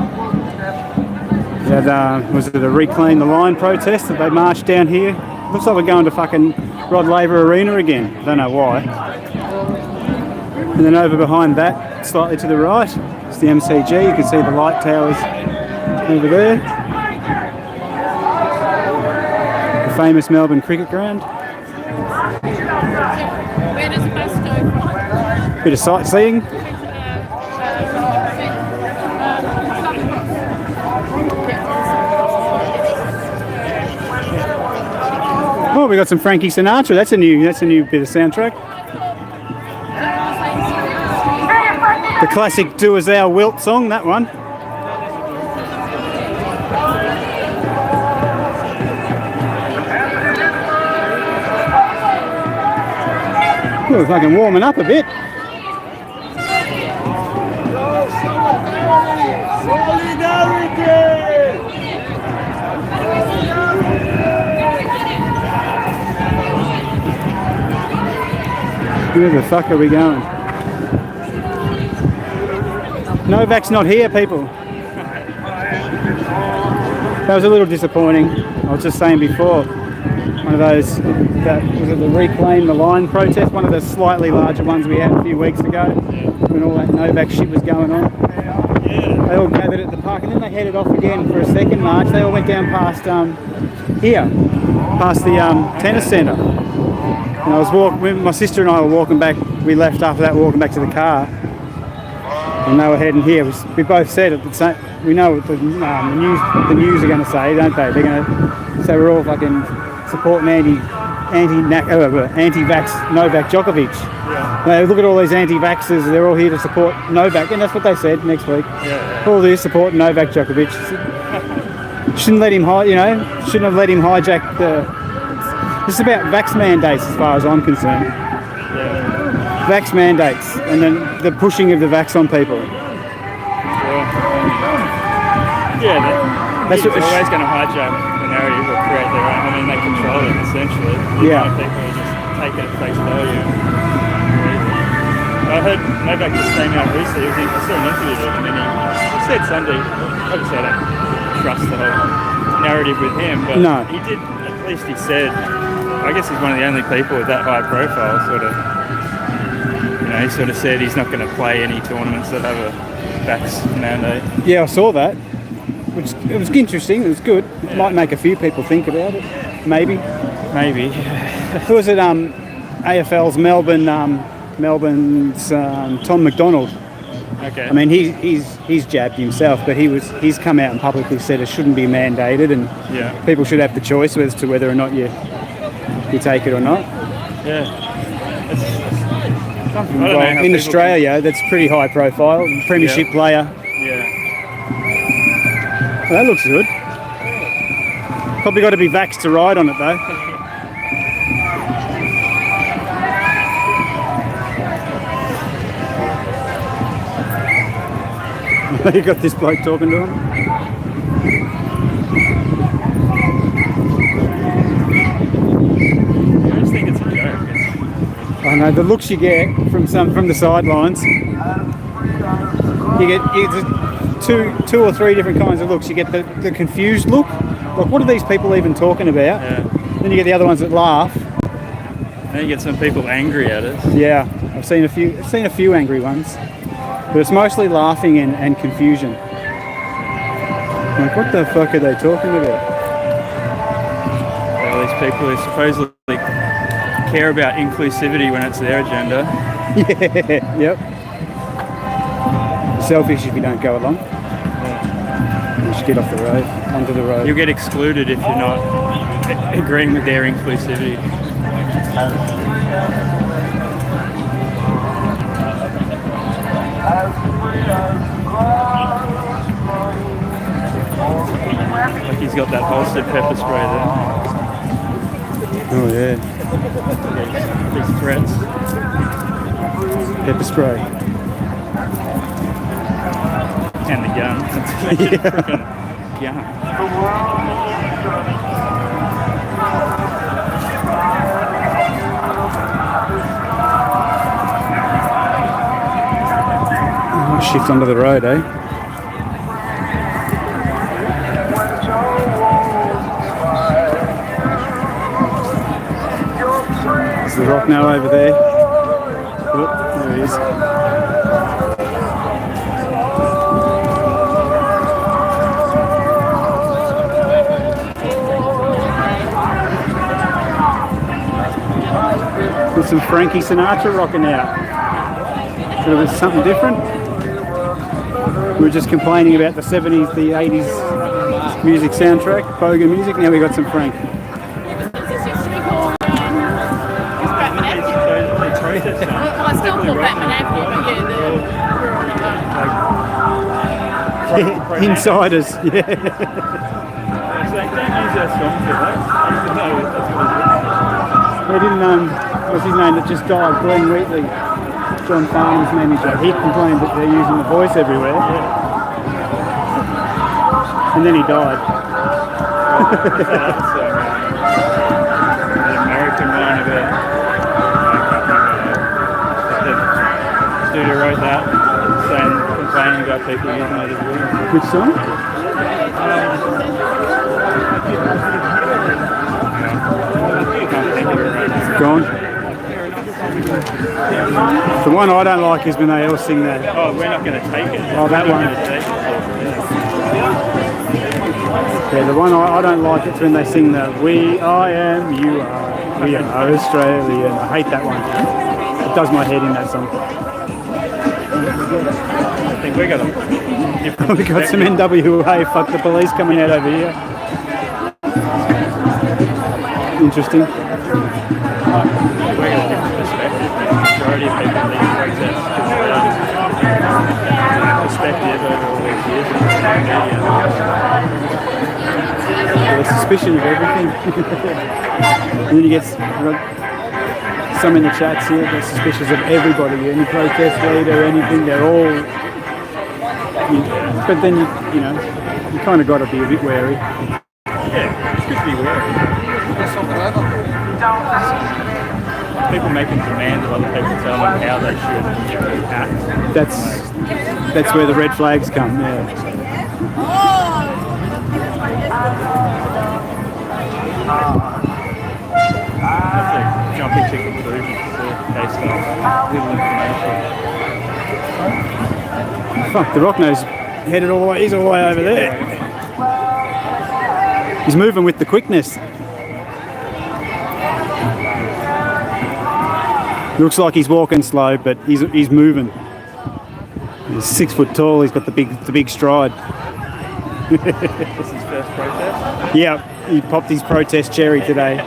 Was it a Reclaim the Line protest that they marched down here? Looks like we're going to fucking Rod Laver Arena again. Don't know why. And then over behind that, slightly to the right, it's the MCG. You can see the light towers over there. The famous Melbourne cricket ground. Where does the bus go from? Bit of sightseeing. Oh, we got some Frankie Sinatra. That's a new bit of soundtrack. The classic "Do As Thou Wilt" song. That one. Oh, we're fucking warming up a bit. Where the fuck are we going? Novak's not here, people. That was a little disappointing. I was just saying before, one of those, that was it the Reclaim the Line protest, one of the slightly larger ones we had a few weeks ago, when all that Novak shit was going on. They all gathered at the park, and then they headed off again for a second march. They all went down past here, past the tennis centre. And I was walking, my sister and I were walking back. We left after that, walking back to the car, and they were heading here. We both said at the same. We know what the news are going to say, don't they? They're going to say we're all fucking supporting anti-vax Novak Djokovic. Yeah. Now, look at all these anti-vaxxers. They're all here to support Novak, and that's what they said next week. Yeah. All this supporting Novak Djokovic. Shouldn't let him shouldn't have let him hijack the. This is about vax mandates as far as I'm concerned. Yeah. Vax mandates and then the pushing of the vax on people. Yeah, That's it's what always going to hijack the narrative or create their own. I mean, they control it essentially. Yeah. People are just taking it at face value. I heard Novak just came out recently. I saw an interview with him, and he said Sunday. Obviously, I don't trust the whole narrative with him, but No. he did. At least he said. I guess he's one of the only people with that high profile. He sort of said he's not going to play any tournaments that have a vax mandate. Yeah, I saw that. Which it was interesting. It was good. It might make a few people think about it. Maybe. Who was it? AFL's Melbourne's Tom McDonald. Okay. I mean, he's jabbed himself, but he's come out and publicly said it shouldn't be mandated, and people should have the choice as to whether or not you take it or not. Yeah. In Australia, that's pretty high profile. Premiership player. Yeah. That looks good. Probably got to be vaxxed to ride on it though. You got this bloke talking to him. I just think it's a joke. I know the looks you get from the sidelines. You get two or three different kinds of looks. You get the confused look, like what are these people even talking about? Yeah. Then you get the other ones that laugh. Then you get some people angry at us. Yeah, I've seen a few angry ones, but it's mostly laughing and confusion. Like what the fuck are they talking about? All these people who supposedly care about inclusivity when it's their agenda. Yeah, yep. Selfish if you don't go along. You should get off the road, onto the road. You'll get excluded if you're not agreeing with their inclusivity. Like he's got that holstered pepper spray there. Oh yeah. These threats. Pepper spray. And the gun. Gun. Oh, shift onto the road, eh? There's the rock now over there. Oh, there he is. With some Frankie Sinatra rocking out. So it was something different. We were just complaining about the 70s, the 80s music soundtrack, Bogan music. Now we got some Frank. This used to be called Batman Avenue. Well, it's still called Batman Avenue, but yeah, we're on Insiders, yeah. It's like, don't use that song for that. They didn't, what's his name that just died? Glenn Wheatley, John Farnham's manager. He complained that they're using the voice everywhere. And then he died. The American one about the dude who wrote that, complaining about people using it as well. Which song? Gone. The one I don't like is when they all sing that. Oh, we're not going to take it. Oh, that one. Yeah, the one I don't like is when they sing the "We, I am, you are, we are Australian." I hate that one. It does my head in that song. I think we got them. We got some NWA, fuck the police coming out over here. Interesting. We got a different perspective. The majority of people need to protest because they don't have perspective over all these years. The suspicion of everything. And then you get some in the chats here, they're suspicious of everybody, any protest leader, anything, they're all... But then, you know, you kind of got to be a bit wary. Yeah, it's good to be wary. People making demands of other people, tell them how they should act. That's where the red flags come, yeah. Jumping to conclusions based on little information. Fuck, the Rockno's headed all the way, he's all the way over there. He's moving with the quickness. Looks like he's walking slow, but he's moving. He's 6 foot tall, he's got the big stride. This is his first protest? Yeah, he popped his protest cherry today.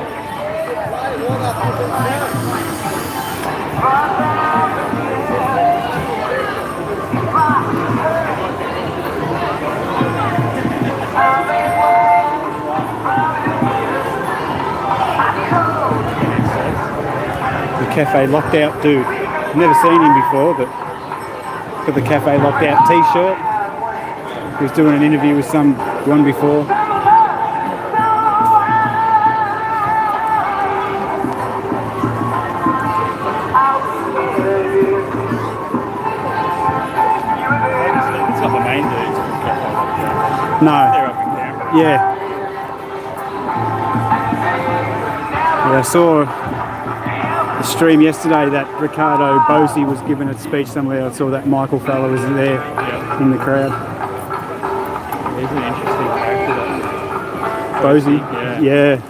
Cafe Locked Out dude. Never seen him before, but got the Cafe Locked Out t-shirt. He was doing an interview with someone before. It's not the main dudes. No. They're up in Canberra. Yeah. Yeah, I saw a stream yesterday that Ricardo Bosey was giving a speech somewhere. I saw that Michael fella was there in the crowd. He's an interesting character, Bosey. Yeah.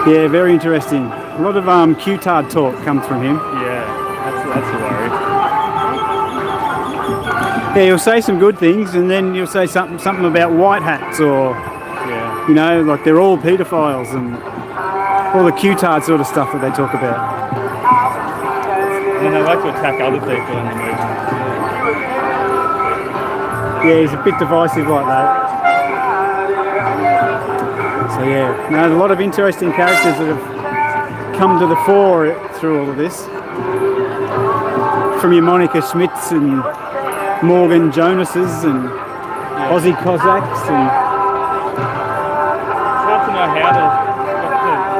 Yeah, very interesting. A lot of Q-tard talk comes from him. Yeah, that's a worry. Yeah, he'll say some good things, and then he'll say something about white hats, or Yeah. you know, like they're all paedophiles and all the Q-tard sort of stuff that they talk about. And they like to attack other people in the movement. Yeah, he's a bit divisive like that. So yeah, no, a lot of interesting characters that have come to the fore through all of this. From your Monica Schmidts and Morgan Jonases and Aussie Cossacks and... It's hard to know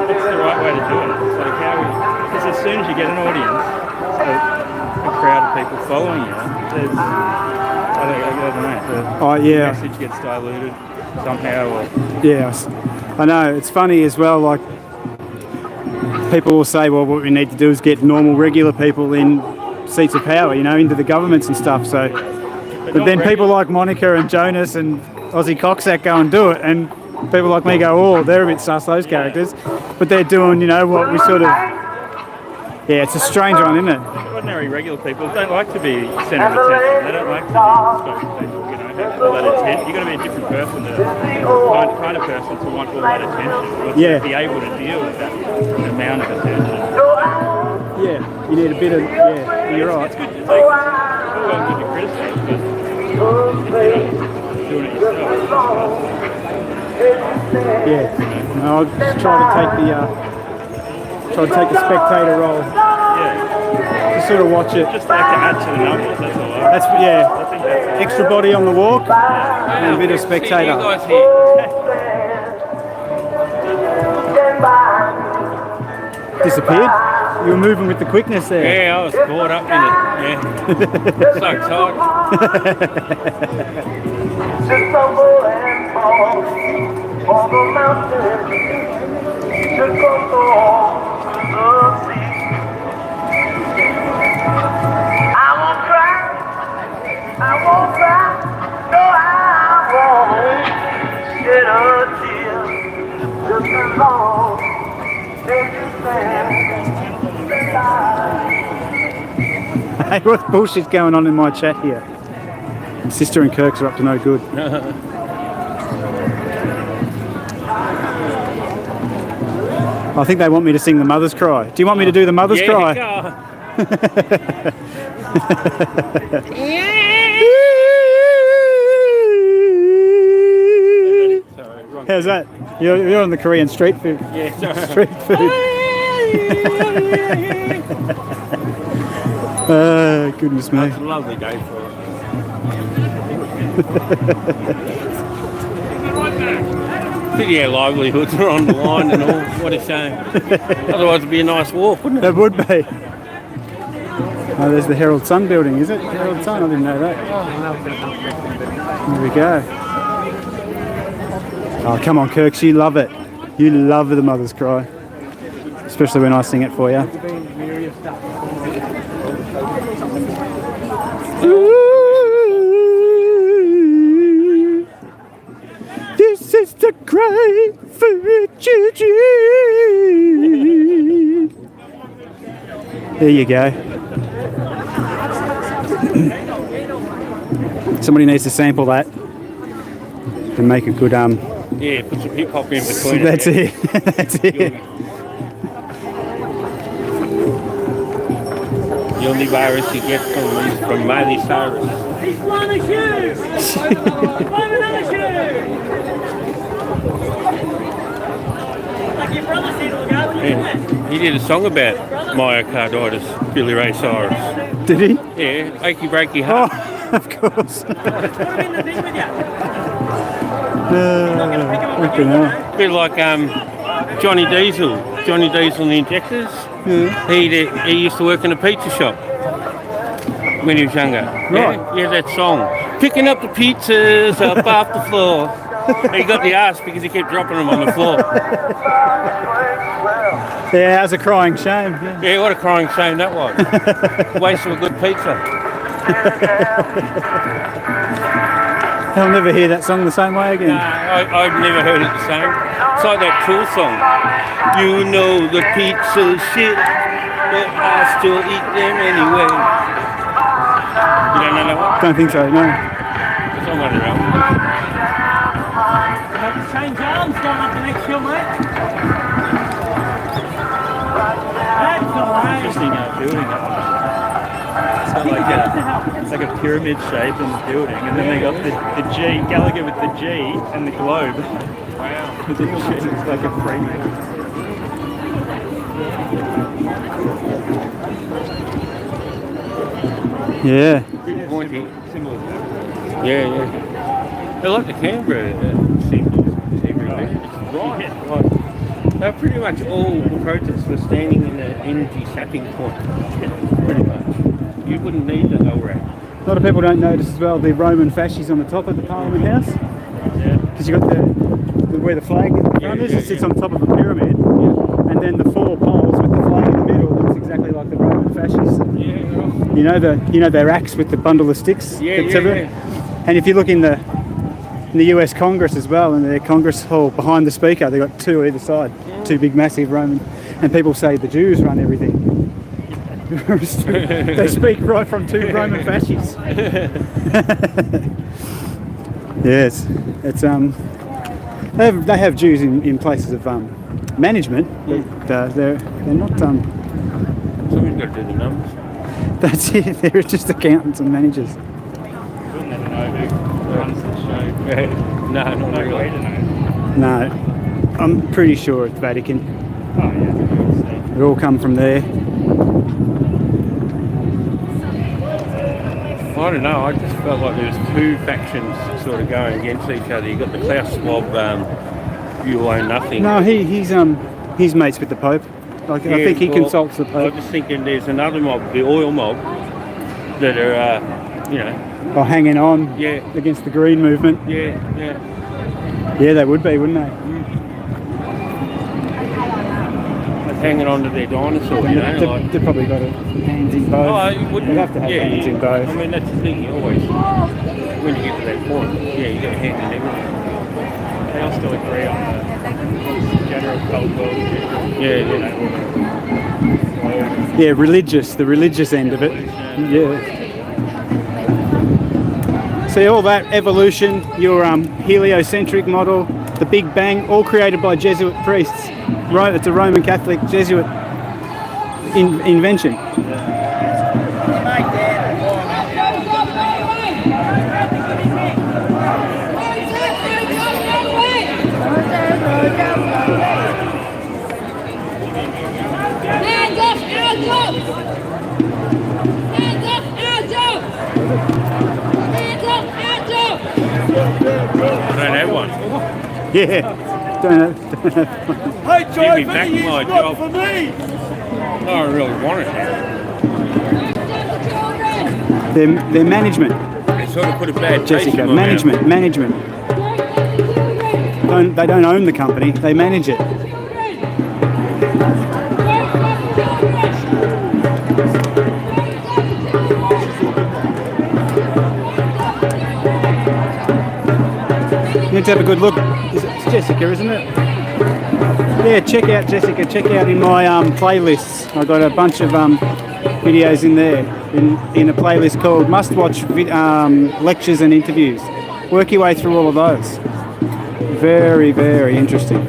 what's the right way to do it. It's like because as soon as you get an audience, a crowd of people following you, there's, I don't know, the message gets diluted somehow. Or... Yeah, I know, it's funny as well, like people will say, well, what we need to do is get normal, regular people in seats of power, you know, into the governments and stuff. So, but then people like Monica and Jonas and Aussie Coxsack go and do it, and people like me go, oh, they're a bit sus, those characters. But they're doing, you know, what we sort of... Yeah, it's a strange one, isn't it? Ordinary, regular people don't like to be centre of attention. They don't like to be spokespeople, you know, have all that attention. You've got to be a different person, kind of person to want all that attention. Or to be able to deal with that amount of attention. Yeah, you need a bit of... Yeah, you're right. It's good to take... It's all well good to criticise, but if you're not doing it yourself, yeah, no, I'll just try to take the spectator role. yeah, Just sort of watch it. just like to add to the numbers, that's all. That's I think that's extra body on the walk and a bit of spectator. Disappeared. You were moving with the quickness there. Yeah, I was caught up in it. Yeah. So tight. On the mountain, just go the sea. I won't cry, no, I won't shed a tear, just as long as you stand. Hey, what bullshit's going on in my chat here? My sister and Kirks are up to no good. I think they want me to sing the Mother's Cry. Do you want me to do the Mother's Cry? How's that? You're on the Korean street food. Yeah, Street food. Goodness me. It's a lovely day for us. Pity our livelihoods are on the line and all. What a shame. Otherwise it'd be a nice walk, wouldn't it? It would be. Oh, there's the Herald Sun building, is it? Herald Sun, I didn't know that. There we go. Oh, come on, Kirks, you love it. You love the Mother's Cry. Especially when I sing it for you. This is the cry for children. There you go. Somebody needs to sample that and make a good Yeah, put some hip hop in between. That's it. That's it. The only virus you get from Miley Cyrus. He's one of you! One another shoe! Like your brother said, look over Yeah, he did a song about myocarditis, Billy Ray Cyrus. Did he? Yeah, achy breaky Oh, heart. of course. Fucking hell. Bit like Johnny Diesel and the Injectors. Yeah. He used to work in a pizza shop when he was younger. Right. Yeah, that song. Picking up the pizzas up off the floor. He got the arse because he kept dropping them on the floor. Yeah, that was a crying shame. Yeah. Yeah, what a crying shame that was. Waste of a good pizza. I'll never hear that song the same way again. I've never heard it the same. It's like that Tool song. You know the pizza's shit, but I still eat them anyway. You don't know that one? Don't think so, no. It's on one around. Change arms going up the next hill, mate. Interesting building up. It's got it's like a pyramid shape in the building, and then they got the G, Gallagher with the G and the globe. Wow. It's like a freebie. Yeah. Pointy. Yeah. I like the Canberra symbols. It's right. Like, pretty much all the protests were standing in an energy sapping point. Pretty much. You wouldn't need the LRAC. A lot of people don't notice as well the Roman fasces on the top of the Parliament House. Yeah. Because you've got where the flag in the front is, it sits on top of a pyramid. Yeah. And then the four poles with the flag in the middle looks exactly like the Roman fasces. Yeah. You know their axe with the bundle of sticks? Yeah. And if you look in the US Congress as well, in their Congress hall behind the speaker, they've got two either side, two big massive Roman, and people say the Jews run everything. They speak right from two Roman fasces. Yes, it's they have Jews in places of management, but they're not. Somebody's got to do the numbers. That's it. They're just accountants and managers. You'll never know who runs the show. No, not really. No, I'm pretty sure it's Vatican. Oh yeah. It all come from there. I don't know, I just felt like there was two factions sort of going against each other. You got the Klaus Schwab, you own nothing. No, he's mates with the Pope. I think he consults the I Pope. was just thinking there's another mob, the oil mob, that are, Or hanging on Yeah. against the Green movement. yeah. Yeah, they would be, wouldn't they? Hanging on to their dinosaur, They've probably got hands in both. Oh, you wouldn't. They'd have to have hands in both. I mean, that's the thing, you always, when you get to that point, you got a hand in everything. They all still agree on the general cold world. Yeah, the religious end of it. Yeah. See all that evolution, your heliocentric model, the Big Bang, all created by Jesuit priests. Right, it's a Roman Catholic Jesuit invention. Hands up, hands up! Hands up, hands up! Hands up, hands up! I don't have one. Yeah. Don't know. Hey, Give me back Joe, my it's job. not for me. I don't really want it now. Their management, They sort of put a bad taste Jessica. in my mouth. Management. They don't own the company. They manage it. You need to have a good look. It's Jessica, isn't it? Yeah, check out Jessica. Check out in my playlists. I've got a bunch of videos in there in a playlist called Must Watch Lectures and Interviews. Work your way through all of those. Very, very interesting.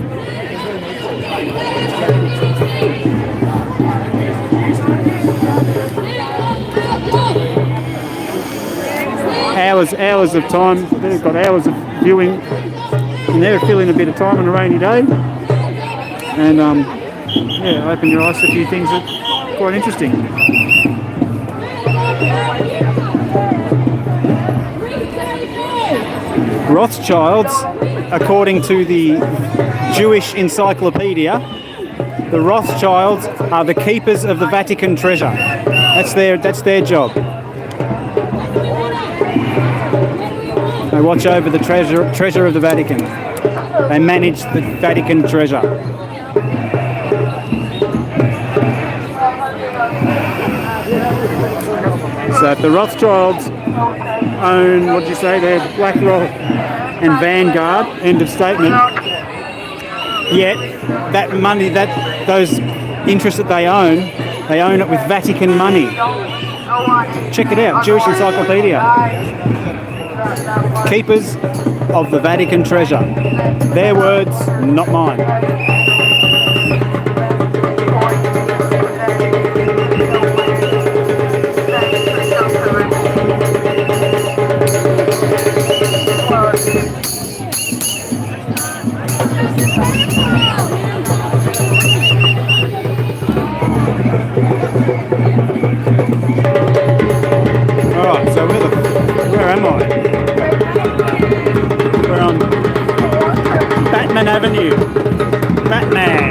Hours of time. They've got hours of viewing, and they're filling a bit of time on a rainy day. And yeah, open your eyes to a few things that quite interesting. Rothschilds, according to the Jewish Encyclopedia, the Rothschilds are the keepers of the Vatican treasure. That's their job. They watch over the treasure of the Vatican. They manage the Vatican treasure. So if the Rothschilds own, what did you say, they're BlackRock and Vanguard, end of statement. Yet that money, those interests that they own it with Vatican money. Check it out, Jewish Encyclopedia. Keepers of the Vatican treasure. Their words, not mine. Alright, so where am I? We're on Batman Avenue. Batman.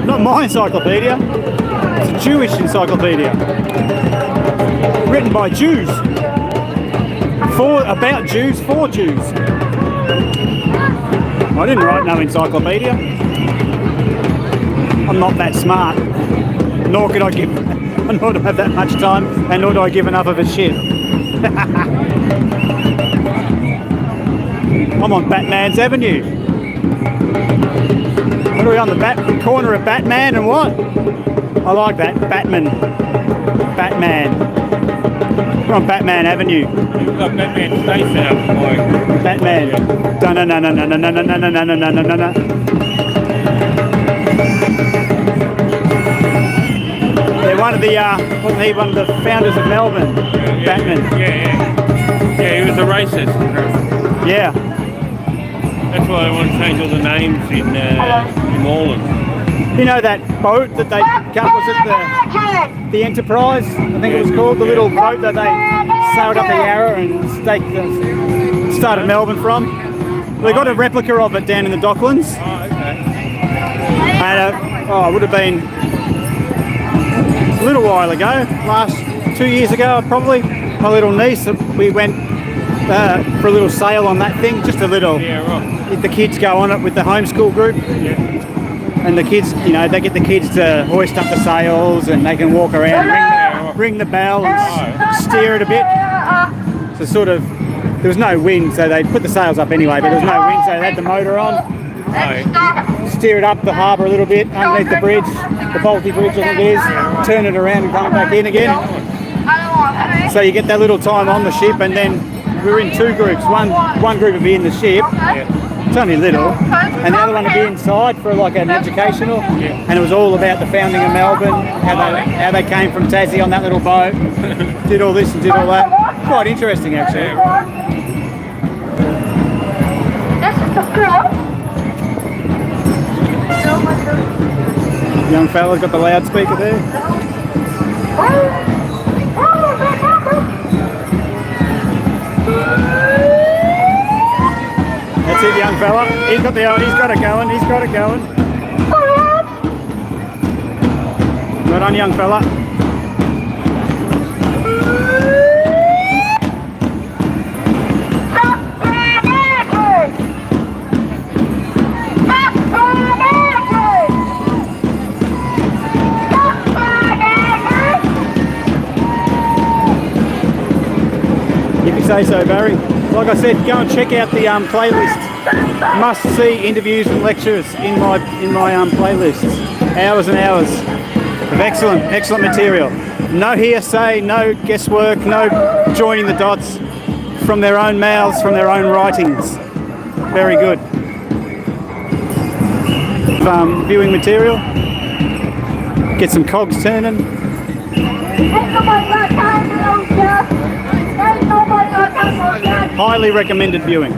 Not my encyclopedia. It's a Jewish encyclopedia. Written by Jews. About Jews, for Jews. I didn't write no encyclopedia. I'm not that smart. Nor do I have that much time, and nor do I give enough of a shit. I'm on Batman's Avenue. What are we on the corner of Batman and what? I like that. Batman. We're on Batman Avenue. You've got Batman Station up, boy. Batman. Dun-na-na-na-na-na-na-na-na-na-na-na-na. Yeah, wasn't he one of the founders of Melbourne? Batman. Yeah, he was a racist. Yeah. That's why I want to change all the names in New Orleans. You know that boat that they got, was it the Enterprise, I think it was called, the little boat that they sailed up the Yarra and started Melbourne from? They got a replica of it down in the Docklands. Oh, okay. And it would have been a little while ago, last 2 years ago probably. My little niece, we went for a little sail on that thing, just a little. Yeah, right. The kids go on it with the homeschool group. Yeah. And the kids, they get the kids to hoist up the sails and they can walk around, ring the bell and steer it a bit. So sort of, there was no wind, so they put the sails up anyway, but there was no wind, so they had the motor on. Steer it up the harbour a little bit, underneath the bridge, the Balti Bridge I think it is, turn it around and come back in again. So you get that little time on the ship, and then we were in two groups. One group would be in the ship. It's only little, and the other one would be inside for like an educational, and it was all about the founding of Melbourne, how they came from Tassie on that little boat, did all this and did all that. Quite interesting actually. Young fella's got the loudspeaker there. That's it, young fella. He's got it going. Well done, young fella. If you say so, Barry. Like I said, go and check out the playlist. Must-see interviews and lectures in my playlists. Hours and hours of excellent material. No hearsay, no guesswork, no joining the dots, from their own mouths, from their own writings. Very good. viewing material. Get some cogs turning. Highly recommended viewing.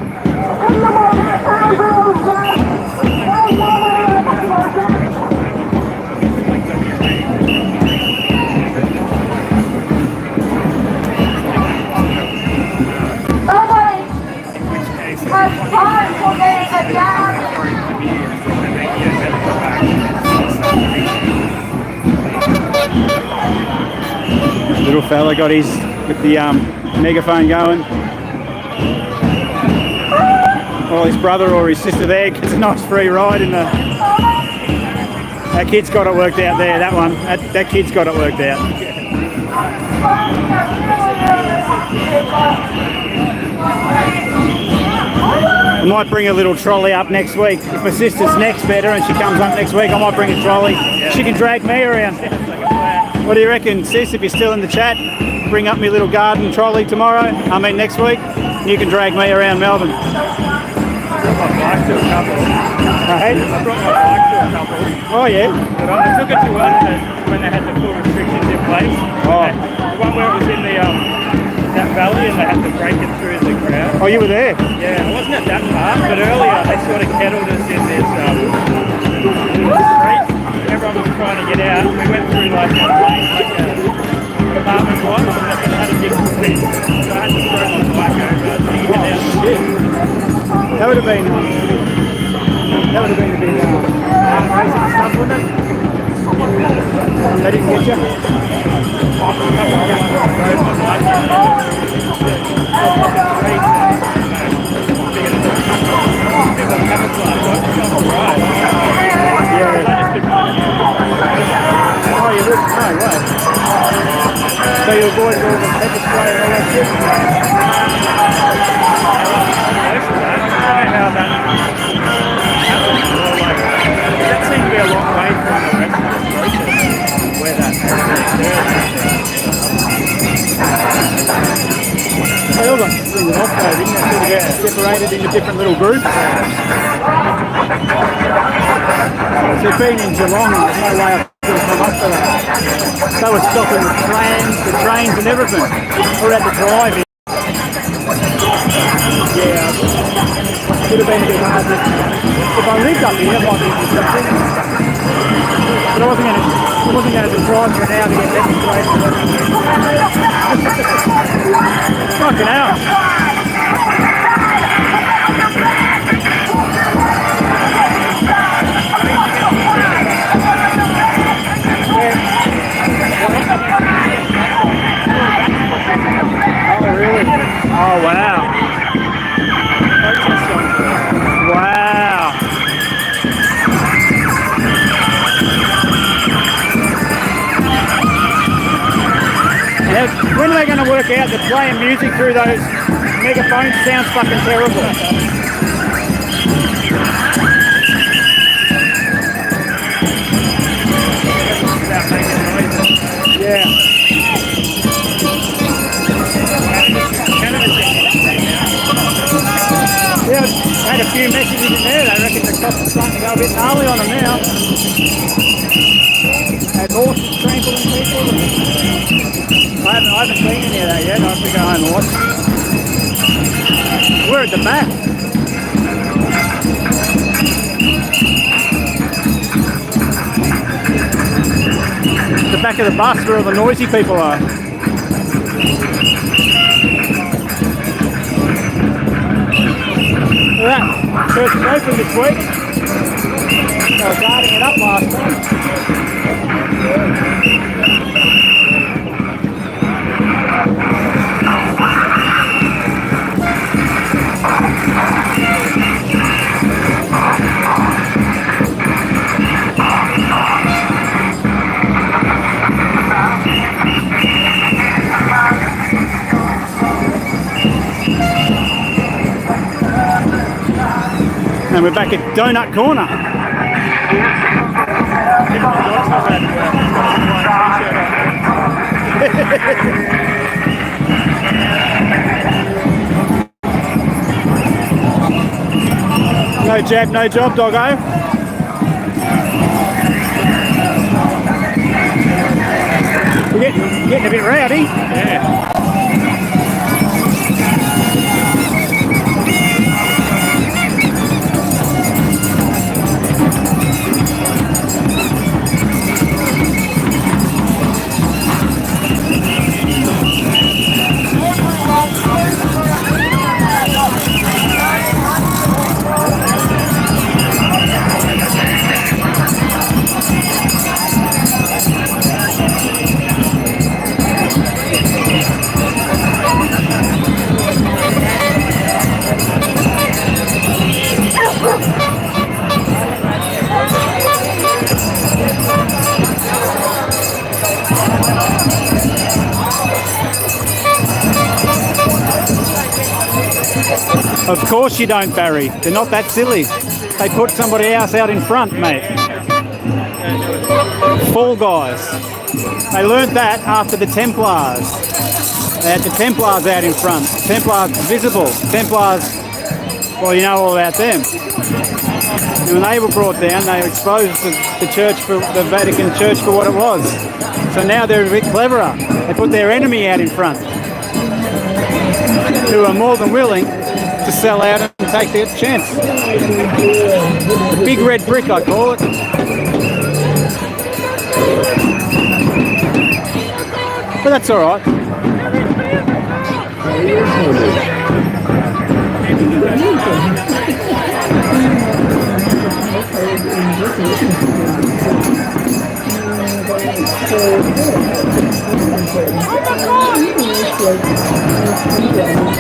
Little fella got his with the megaphone going. Or his brother or his sister there gets a nice free ride in the. That kid's got it worked out there. That one. That kid's got it worked out. I might bring a little trolley up next week. If my sister's neck's better and she comes up next week, I might bring a trolley. She can drag me around. What do you reckon, sis, if you're still in the chat? Bring up my little garden trolley tomorrow, next week. You can drag me around Melbourne. I brought my bike to a couple. Right? I brought my bike to a couple. Oh, yeah? But I took it to one when they had the full restrictions in place. Oh. The one where it was in the that valley and they had to break it through the crowd. Oh, you were there? Yeah, I wasn't at that part, but earlier they sort of kettled us in this street. Everyone was trying to get out. We went through like a apartment block and they had a different street. So I had to throw my bike over to get out. That would have been a bit racing stuff, wouldn't it? They didn't get you? Oh, you didn't? No way. So you avoided all the pepper spray and all that shit? That seemed to be a long way from the rest of the process where that They all got things off though, didn't they? Sort of get separated into different little groups. So being in Geelong, there's no way I could have come up for that. They were stopping the trains and everything. We're at the drive-in. Yeah, could have been a bit hard. If I lived up here, it might be interesting. But I wasn't going to drive for an hour to get demonstrated. Fucking hell. Oh, really? Oh, wow. Wow. When are they going to work out that playing music through those megaphones sounds fucking terrible? Yeah. Yeah, I had a few messages in there. I reckon the cops are starting to go a bit gnarly on them now. Had horses trampling people. I haven't been in there yet. I have to go home and watch. We're at the back. The back of the bus where all the noisy people are. Look at that. Church is open this week. They were guarding it up last time. And we're back at Donut Corner. No jab, no job, doggo. We're getting a bit rowdy. Yeah. Of course you don't, Barry. They're not that silly. They put somebody else out in front, mate. Fall guys. They learnt that after the Templars. They had the Templars out in front. Templars visible. Templars, well, you know all about them. And when they were brought down, they exposed the church, for the Vatican Church, for what it was. So now they're a bit cleverer. They put their enemy out in front, who are more than willing to sell out and take their chance. Big red brick, I call it. But that's all right.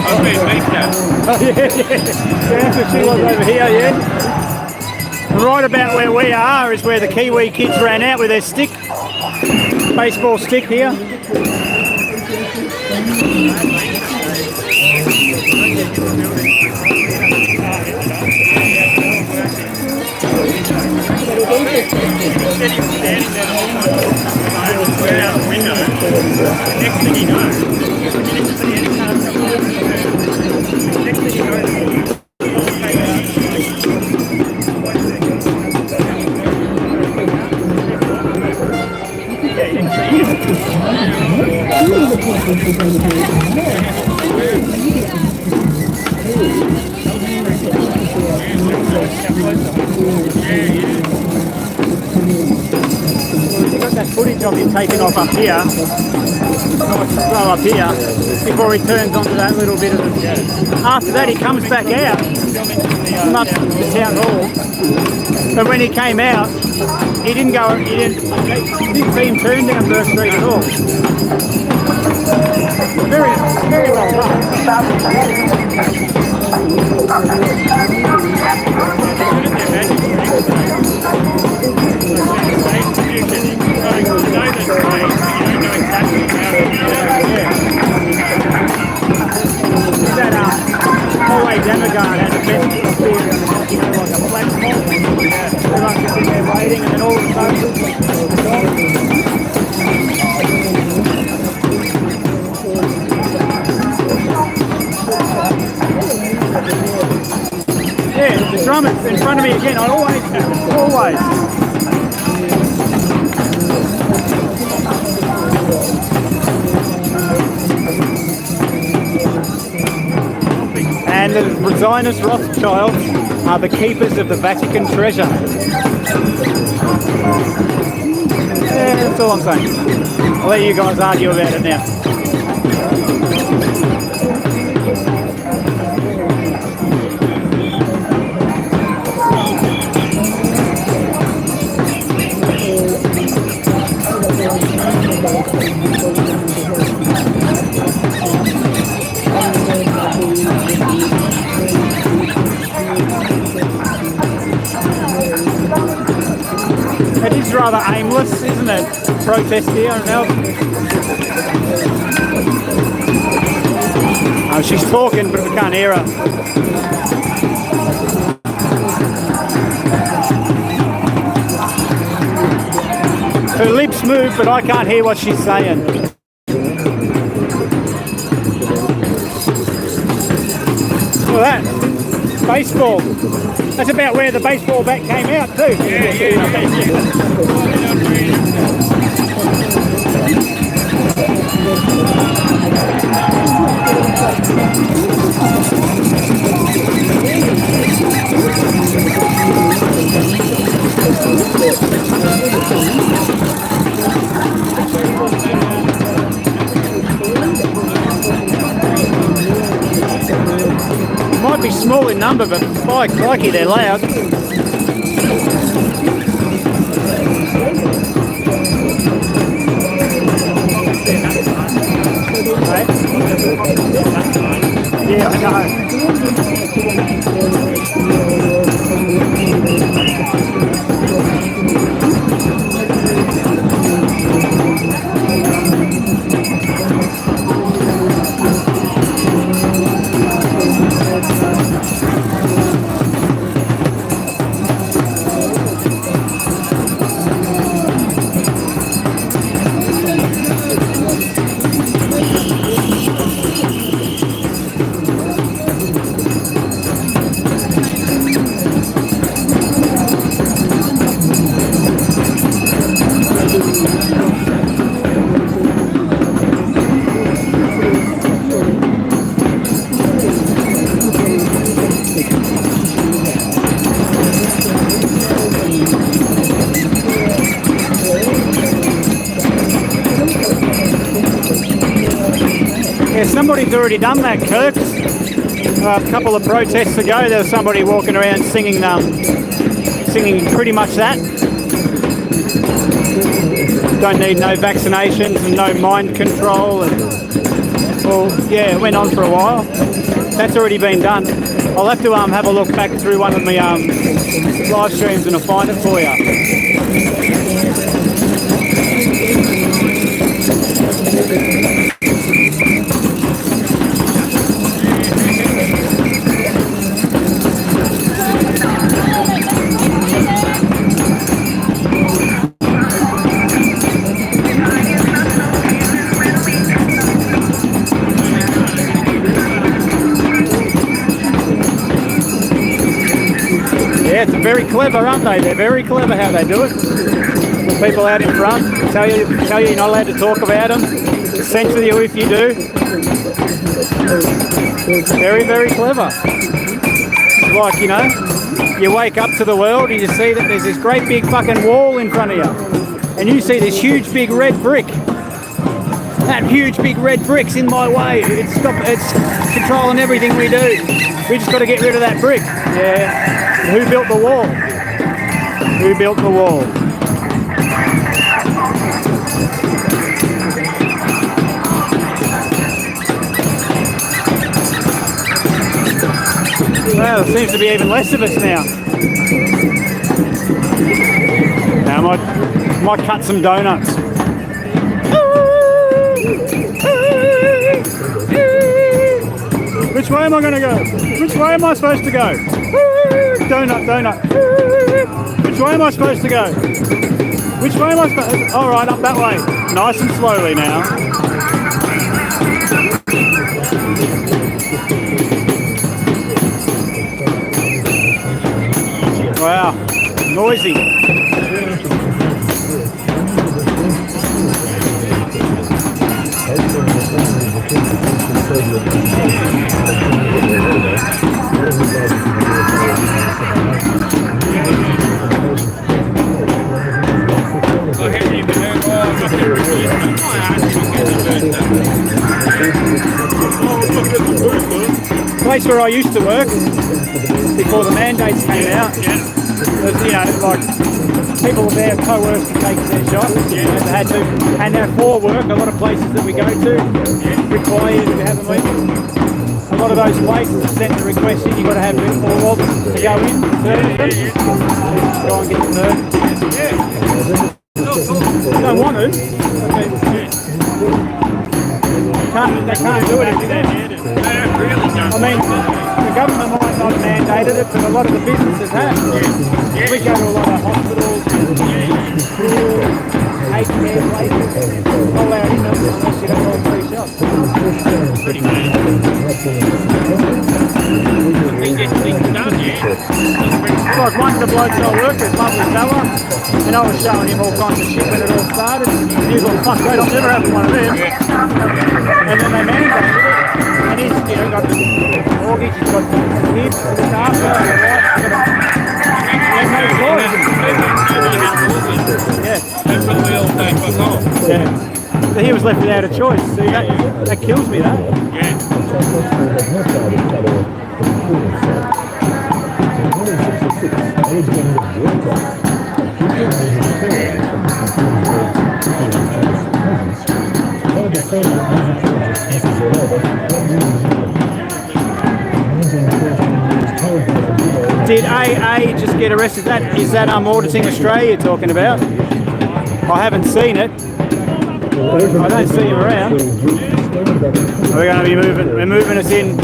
I've been beat now. Oh, yeah. That's what she was over here, yeah. And right about where we are is where the Kiwi kids ran out with their stick. Baseball stick here. We've got that footage of him taking off up here. Slow up here before he turns onto that little bit of the... After that he comes back out, not the town hall. But when he came out, he didn't see him turn down Burke Street at all. Very, very well done. That hallway Demogod had the best experience, like a flat spot. Everyone's just in there waiting, and then all of a sudden, yeah, the drummer's in front of me again. I always happen, always. And the Resinus Rothschilds are the keepers of the Vatican treasure. Yeah, that's all I'm saying. I'll let you guys argue about it now. It is rather aimless, isn't it? Protest here in Melbourne. Oh, she's talking, but we can't hear her. Her lips move, but I can't hear what she's saying. Look at that. Baseball. That's about where the baseball bat came out too. Might be small in number, but by crikey, they're loud. Yeah, I know. Yeah, somebody's already done that, Kirk. A couple of protests ago, there was somebody walking around singing pretty much that. Don't need no vaccinations and no mind control. And, well, yeah, it went on for a while. That's already been done. I'll have to have a look back through one of my live streams and I'll find it for you. Yeah, it's very clever, aren't they? They're very clever how they do it. With people out in front, tell you you're not allowed to talk about them, censor you if you do. Very, very clever. Like, you know, you wake up to the world and you see that there's this great big fucking wall in front of you. And you see this huge big red brick. That huge big red brick's in my way. It's controlling everything we do. We just got to get rid of that brick. Yeah. Who built the wall? Who built the wall? Well, there seems to be even less of us now. Now I might cut some donuts. Which way am I going to go? Which way am I supposed to go? Donut. Which way am I supposed to go? Which way am I supposed to go? All right, up that way. Nice and slowly now. Wow, noisy. The place where I used to work before the mandates came out, was, you know, like people were there coerced to take their shot, they had to, and now for work, a lot of places that we go to require you to have a meeting. A lot of those places sent the request in, you've got to have all of them to go in, 30 of them. Go and get the 30. They don't want to. They can't do it if you don't. I mean, the government might not have mandated it, but a lot of the businesses have. We go to a lot of hospitals, schools, aged care places, all out in them unless you have all free shops. Pretty much. like one of the blokes I worked with, lovely fella, and I was showing him all kinds of shit when it all started. And he was like, fuck, mate, I've never had one of them. And then they mandated it. And he's, you know, got the mortgage, he's got the kids, the car, the wife, yeah. That's what we all say fuck off. Yeah. So he was left without a choice. See, that kills me, that. Yeah. Did AA just get arrested? Is that Auditing Australia you're talking about? I haven't seen it. I don't see him around. We're going to be moving. We're moving us in.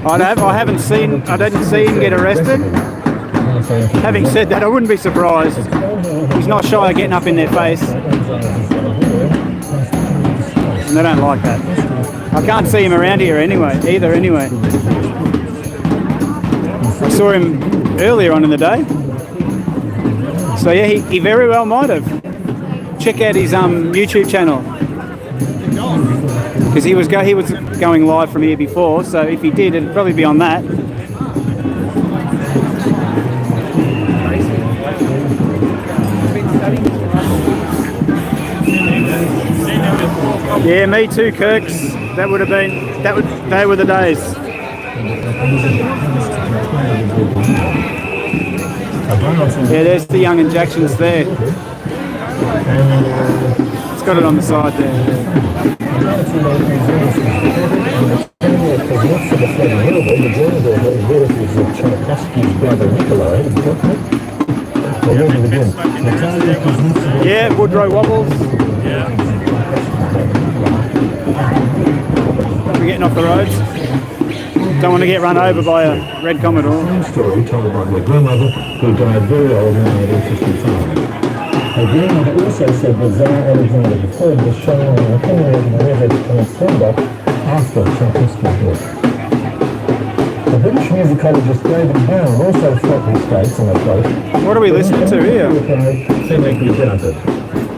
I haven't seen. I didn't see him get arrested. Having said that, I wouldn't be surprised. He's not shy of getting up in their face. And they don't like that. I can't see him around here anyway. I saw him earlier on in the day. So yeah, he very well might have. Check out his YouTube channel. Because he was going live from here before, so if he did, it'd probably be on that. Yeah, me too, Kirks. They were the days. Yeah, there's the Young and Jacksons there. It's got it on the side there. Yeah, Woodrow Wobbles. Yeah. We're getting off the roads. Don't want to get run over by a red Commodore. Story told by my grandmother, who died very old in 1955. Her grandmother also said that Tsar Alexander III was shown on the corner of the river Alexander after Tchaikovsky's death. The British musicologist David Brown also flatly states, and I quote, what are we listening to here? Technically doubted.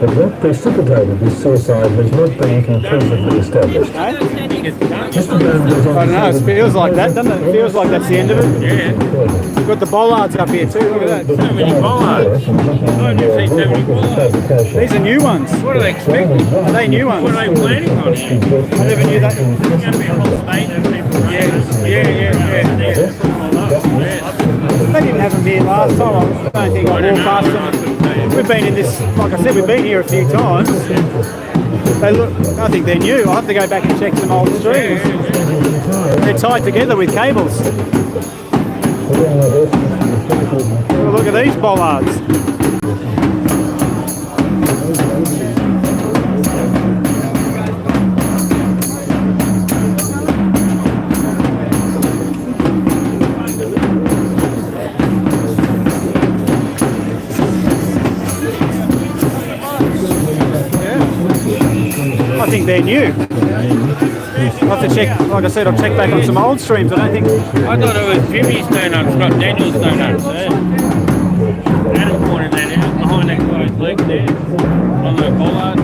But what precipitated this suicide has not been conclusively established. Mr. Brown goes on. I don't know, it feels like that, doesn't it? It feels like that's the end of it. Yeah. We've got the bollards up here too, look at that. So many bollards. I just see so many bollards. These are new ones. What are they expecting? Are they new ones? What are they planning on here? I never knew that. There's going to be a whole state of people. Yeah. They didn't have them here last time. I don't think I walked past them. We've been in this, like I said, we've been here a few times. They look, I think they're new. I'll have to go back and check some old streams. They're tied together with cables. Oh, look at these bollards. I think they're new. I'll have to check, like I said, I'll check back on some old streams. I don't think. I thought it was Jimmy's donuts, not Daniel's donuts. Adam pointed that out behind that guy's leg there on the bollard.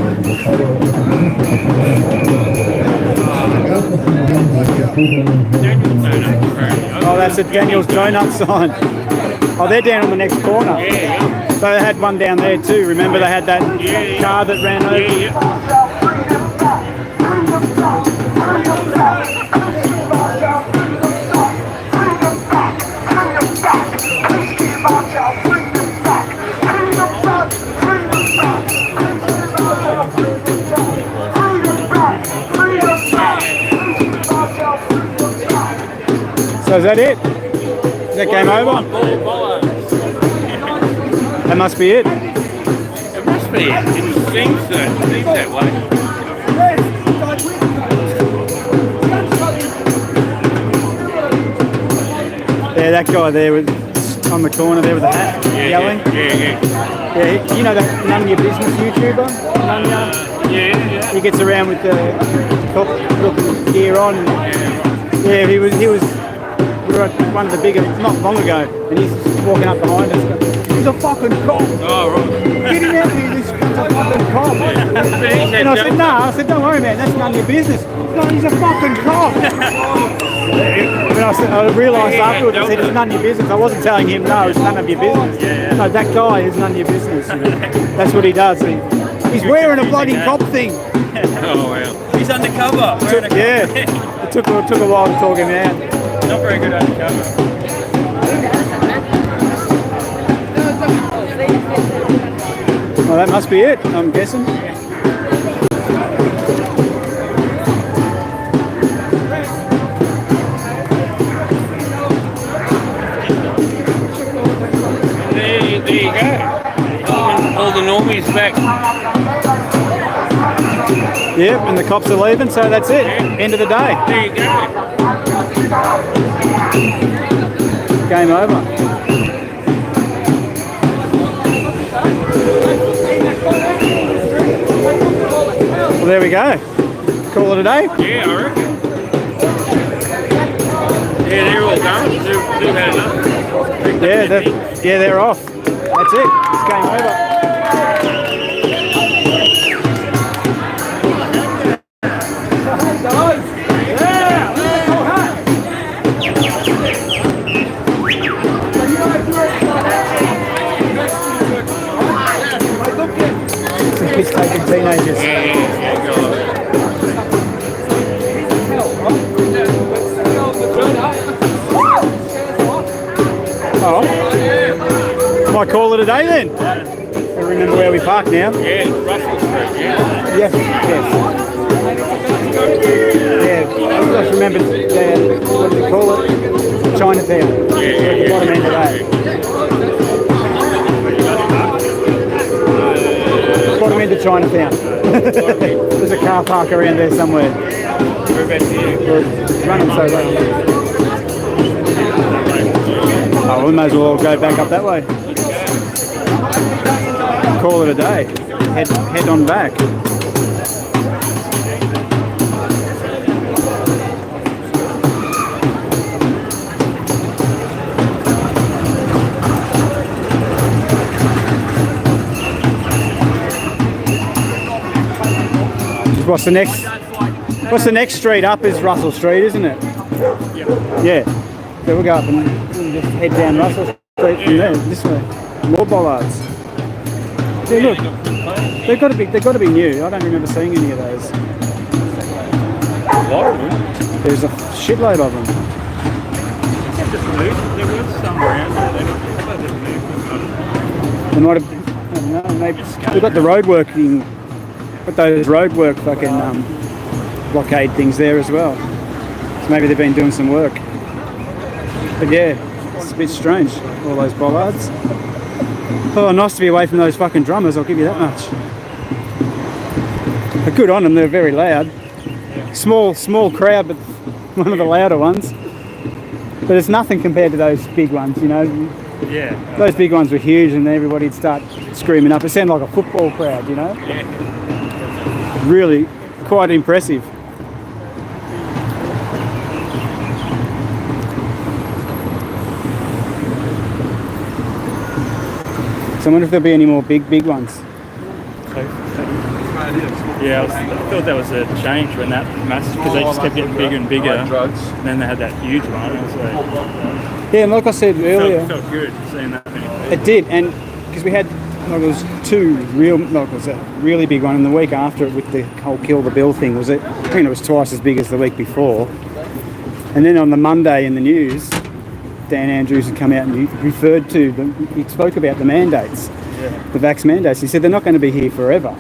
Daniel's donuts. Oh, that's a Daniel's Donut sign. Oh, they're down on the next corner. Yeah. So they had one down there too. Remember they had that car that ran over? Yeah. So is that it? Is that game over? That must be it. It must be. It seems that way. Yeah, that guy there with on the corner there with the hat, yelling. Yeah. Yeah, you know that none of your business YouTuber? None of your... Yeah. He gets around with the top looking gear on. Yeah, he was. We were at one of the bigger, not long ago, and he's walking up behind us. He's a fucking cop. Oh, right. Get him out here, this cunt's a fucking cop. And I said, no, don't worry, man, that's none of your business. No, he's a fucking cop. And I realised afterwards, I said, it's none of your business. I wasn't telling him, no, it's none of your business. Yeah. No, that guy is none of your business. You know? That's what he does. He's wearing a bloody cop thing. Oh, wow. He's undercover. Yeah. It took a while to talk him out. Not very good undercover. Well, that must be it, I'm guessing. There you go. All the normies back. Yep, and the cops are leaving, so that's it. End of the day. There you go. Game over. Well, there we go. Call it a day. Yeah, I reckon. Yeah, they're all done. They've had enough. They're off. That's it. It's game over. It's taking teenagers. Oh. Might call it a day then. I remember where we parked now. Yeah, Russell Street, yeah. Yes. Yeah, I just remember what do they call it? Chinatown. Yeah. Bottom end of that. Bottom end of Chinatown. There's a car park around there somewhere. It's running so late. Oh, we may as well go back up that way. Call it a day. Head on back. What's the next street up is Russell Street, isn't it? Yeah. So we'll go up and just head down Russell Street from there, this way. More bollards. Yeah, look. They've got to be new. I don't remember seeing any of those. A lot of them. There's a shitload of them. Just moved. There was some around there. They just moved. They might have. I don't know. Maybe they've got the road working. But those roadwork fucking blockade things there as well. So maybe they've been doing some work. But yeah, it's a bit strange, all those bollards. Oh, nice to be away from those fucking drummers, I'll give you that much. But good on them, they're very loud. Small crowd, but one of the louder ones. But it's nothing compared to those big ones, you know. Yeah. Those big ones were huge and everybody'd start screaming up. It sounded like a football crowd, you know. Yeah. Really quite impressive. So I wonder if there'll be any more big ones. Yeah, I thought that was a change when that massive, because they just kept getting bigger and bigger. And then they had that huge one. I was like, yeah, like I said earlier, felt good seeing that many. It did, and because we had like, there was two it was a really big one, and the week after it with the whole Kill the Bill thing was it. I think it was twice as big as the week before. And then on the Monday in the news, Dan Andrews had come out and he referred to them. He spoke about the mandates, the vax mandates. He said they're not going to be here forever.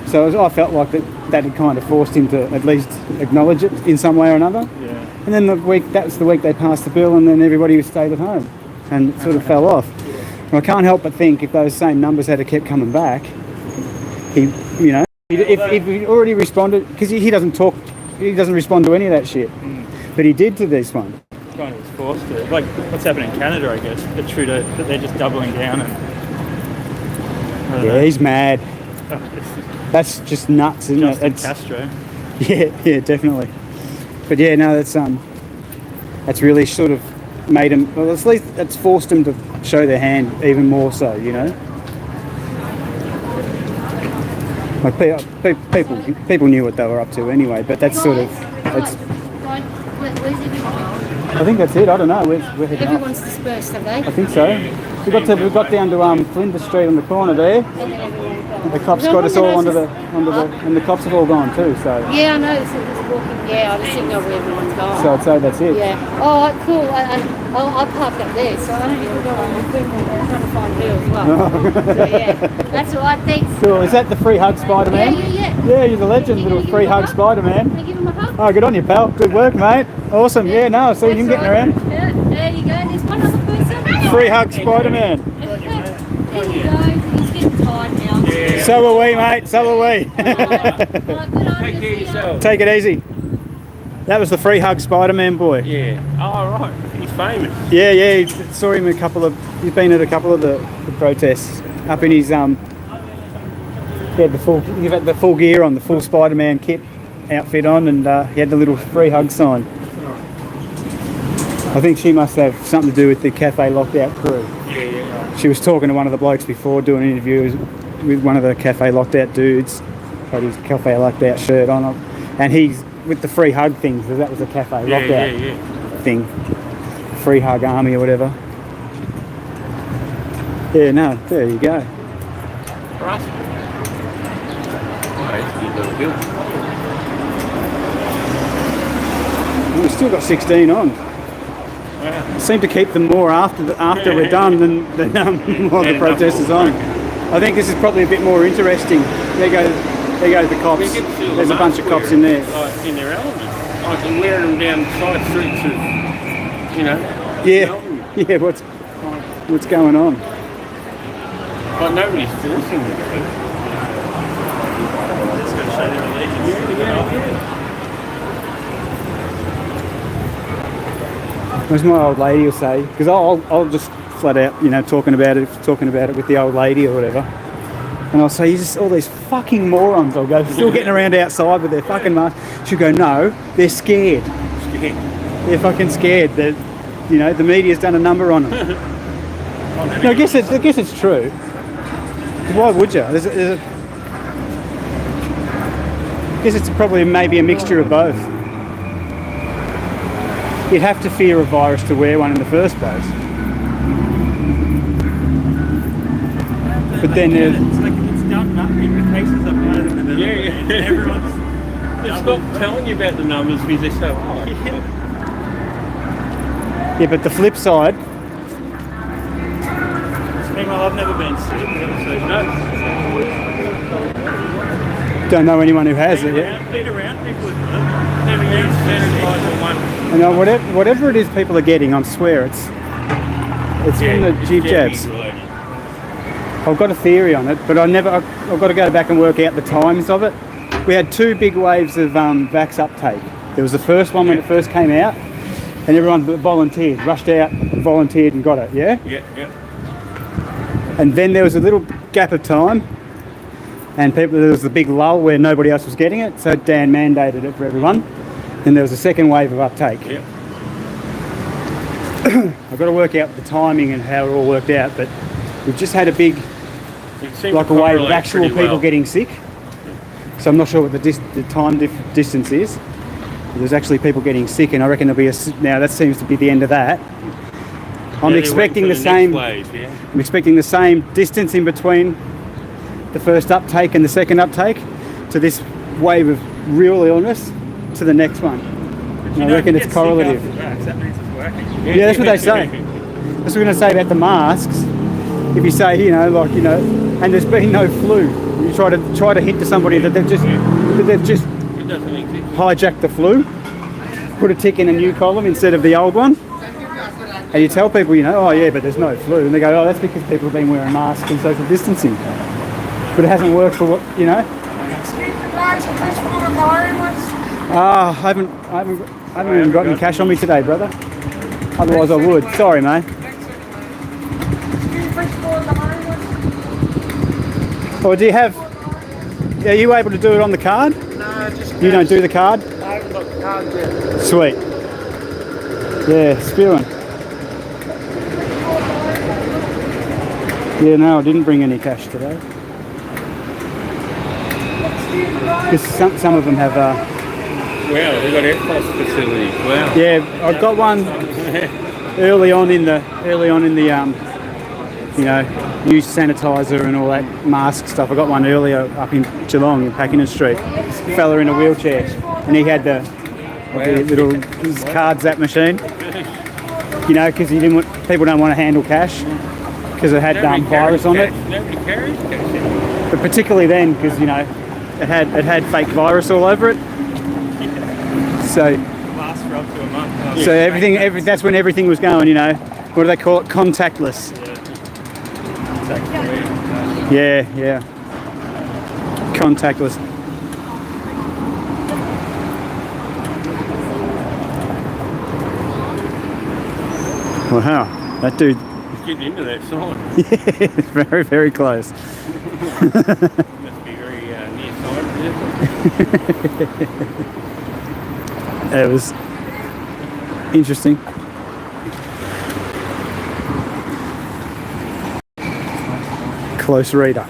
So I felt like that had kind of forced him to at least acknowledge it in some way or another. Yeah. And then that was the week they passed the bill, and then everybody stayed at home, and it sort of fell off. And I can't help but think if those same numbers had kept coming back, if he already responded, because he doesn't respond to any of that shit, but he did to this one. Kind of was forced to. Like what's happening in Canada, I guess. But Trudeau, that they're just doubling down and. Yeah, he's mad. That's just nuts, isn't Justin it? Castro. Yeah, definitely. But yeah, no, that's really sort of made them. Well, at least that's forced them to show their hand even more so, you know. Like people knew what they were up to anyway, but that's sort of. It's, Where's everyone? I think that's it. I don't know. We're heading up. Everyone's dispersed, have they? I think so. We got down to Flinders Street on the corner there. The cops got us all under the and the cops have all gone too. So Yeah, I know. It's walking. Yeah, I just didn't know where everyone's going. so I'd say that's it. Yeah. Oh, right, cool. I parked up there, so I don't even know I'm trying to find you as well. So yeah, that's all right. Thanks. Cool. Is that the free hug Spider-Man? Yeah. Yeah, you're the legend, little free hug Spider-Man. Can I give him a hug? Oh, good on you, pal. Good work, mate. Awesome. Yeah, no, so you getting around. Yeah, there you go. There's one other person. Free hug Spider-Man. There you go. He's getting tired now. Yeah. So are we, mate. So are we. Good on Take care you. of yourself. Take it easy. That was the free hug Spider-Man boy. Yeah. Oh, right. He's famous. Yeah. Saw him he's been at a couple of the protests up in his he had the full gear on, the full Spider-Man kit outfit on, and he had the little free hug sign. I think she must have something to do with the Cafe Locked-Out crew. Yeah. She was talking to one of the blokes before, doing an interview with one of the Cafe Locked-Out dudes. Had his Cafe Locked-Out shirt on, and he's with the free hug things. That was a Cafe Locked-Out thing, free hug army or whatever. Yeah, no, there you go. Right. Nice. Good little bill. We've still got 16 on. Seem to keep them more after we're done than while the protest is on. I think this is probably a bit more interesting. There go the cops. There's a bunch of cops in there. Like in their element. I can wear them down side streets of, you know. Yeah. What's going on? But nobody's forcing them to. It's going to show their allegiance. Yeah. As my old lady will say, because I'll just flat out, you know, talking about it with the old lady or whatever, and I'll say, just all these fucking morons. I'll go, still getting around outside with their fucking mask. She'll go, no, they're scared. They're fucking scared. That, you know, the media's done a number on them. No, I guess it's true. Why would you? I guess it's probably maybe a mixture of both. You'd have to fear a virus to wear one in the first place. But then It's like it's done nothing. The cases are higher than ever. Yeah. Everyone's They stop telling you about the numbers because they're so high. yeah, but the flip side, Meanwhile, I've never been sick. don't know anyone who has it yet. Been around people with Never used sanitizer once. You know, whatever it is people are getting, I swear it's in the jabs. I've got a theory on it, but I've got to go back and work out the times of it. We had two big waves of vax uptake. There was the first one when it first came out, and everyone volunteered, rushed out, volunteered and got it, yeah? Yeah. And then there was a little gap of time, and there was the big lull where nobody else was getting it, so Dan mandated it for everyone. Then there was a second wave of uptake. Yep. I've got to work out the timing and how it all worked out, but we've just had a big, like a wave of actual people getting sick. So I'm not sure what the time distance is. There's actually people getting sick, and I reckon there'll be now that seems to be the end of that. I'm expecting the same. I'm expecting the same distance in between the first uptake and the second uptake to this wave of real illness to the next one. And I reckon it's correlative. That means it's working. Yeah, that's what they say. That's what we're going to say about the masks. If you say, and there's been no flu, you try to hint to somebody that they've just hijacked the flu, put a tick in a new column instead of the old one, and you tell people, oh yeah, but there's no flu, and they go, oh, that's because people have been wearing masks and social distancing, but it hasn't worked for what, I haven't even got any cash on me today, brother. Otherwise I would. Sorry, mate. Or do you have are you able to do it on the card? No, just You don't do the card? I haven't got the card yet. Sweet. Yeah, spewing. Yeah, no, I didn't bring any cash today. Because some of them have. Wow, we've got aircraft facilities. Wow. Yeah, I got one early on in the you know, use sanitizer and all that mask stuff. I got one earlier up in Geelong in Pakenham Street. Fella in a wheelchair, and he had the little card zap machine. You know, because people don't want to handle cash because it had virus on it. Nobody carries cash. But particularly then, because you know, it had fake virus all over it. So Last for up to a month. so that's when everything was going. You know, what do they call it? Contactless. Yeah, yeah. Contactless. Wow, that dude. He's getting into that side. Yeah, very, very close. Must be very near side. It was interesting. Close reader.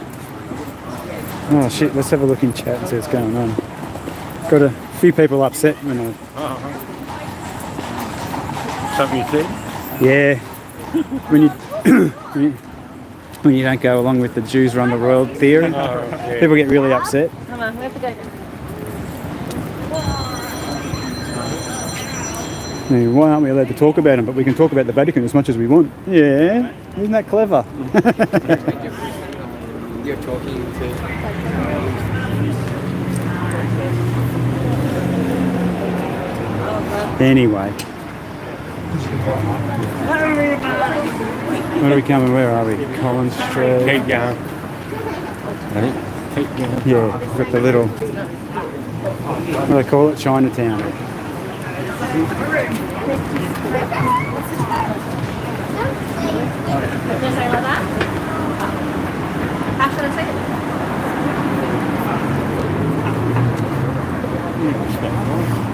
Oh shit, let's have a look in chat and see what's going on. Got a few people upset when I... Something you said? Yeah. when you don't go along with the Jews run the world theory, people get really upset. Come on, we have to go. I mean, why aren't we allowed to talk about them? But we can talk about the Vatican as much as we want. Yeah, isn't that clever? You're talking to... Anyway. Where are we coming? Where are we? Collins Street. Keep going. Keep going. Yeah, we've got the little, what do they call it? Chinatown.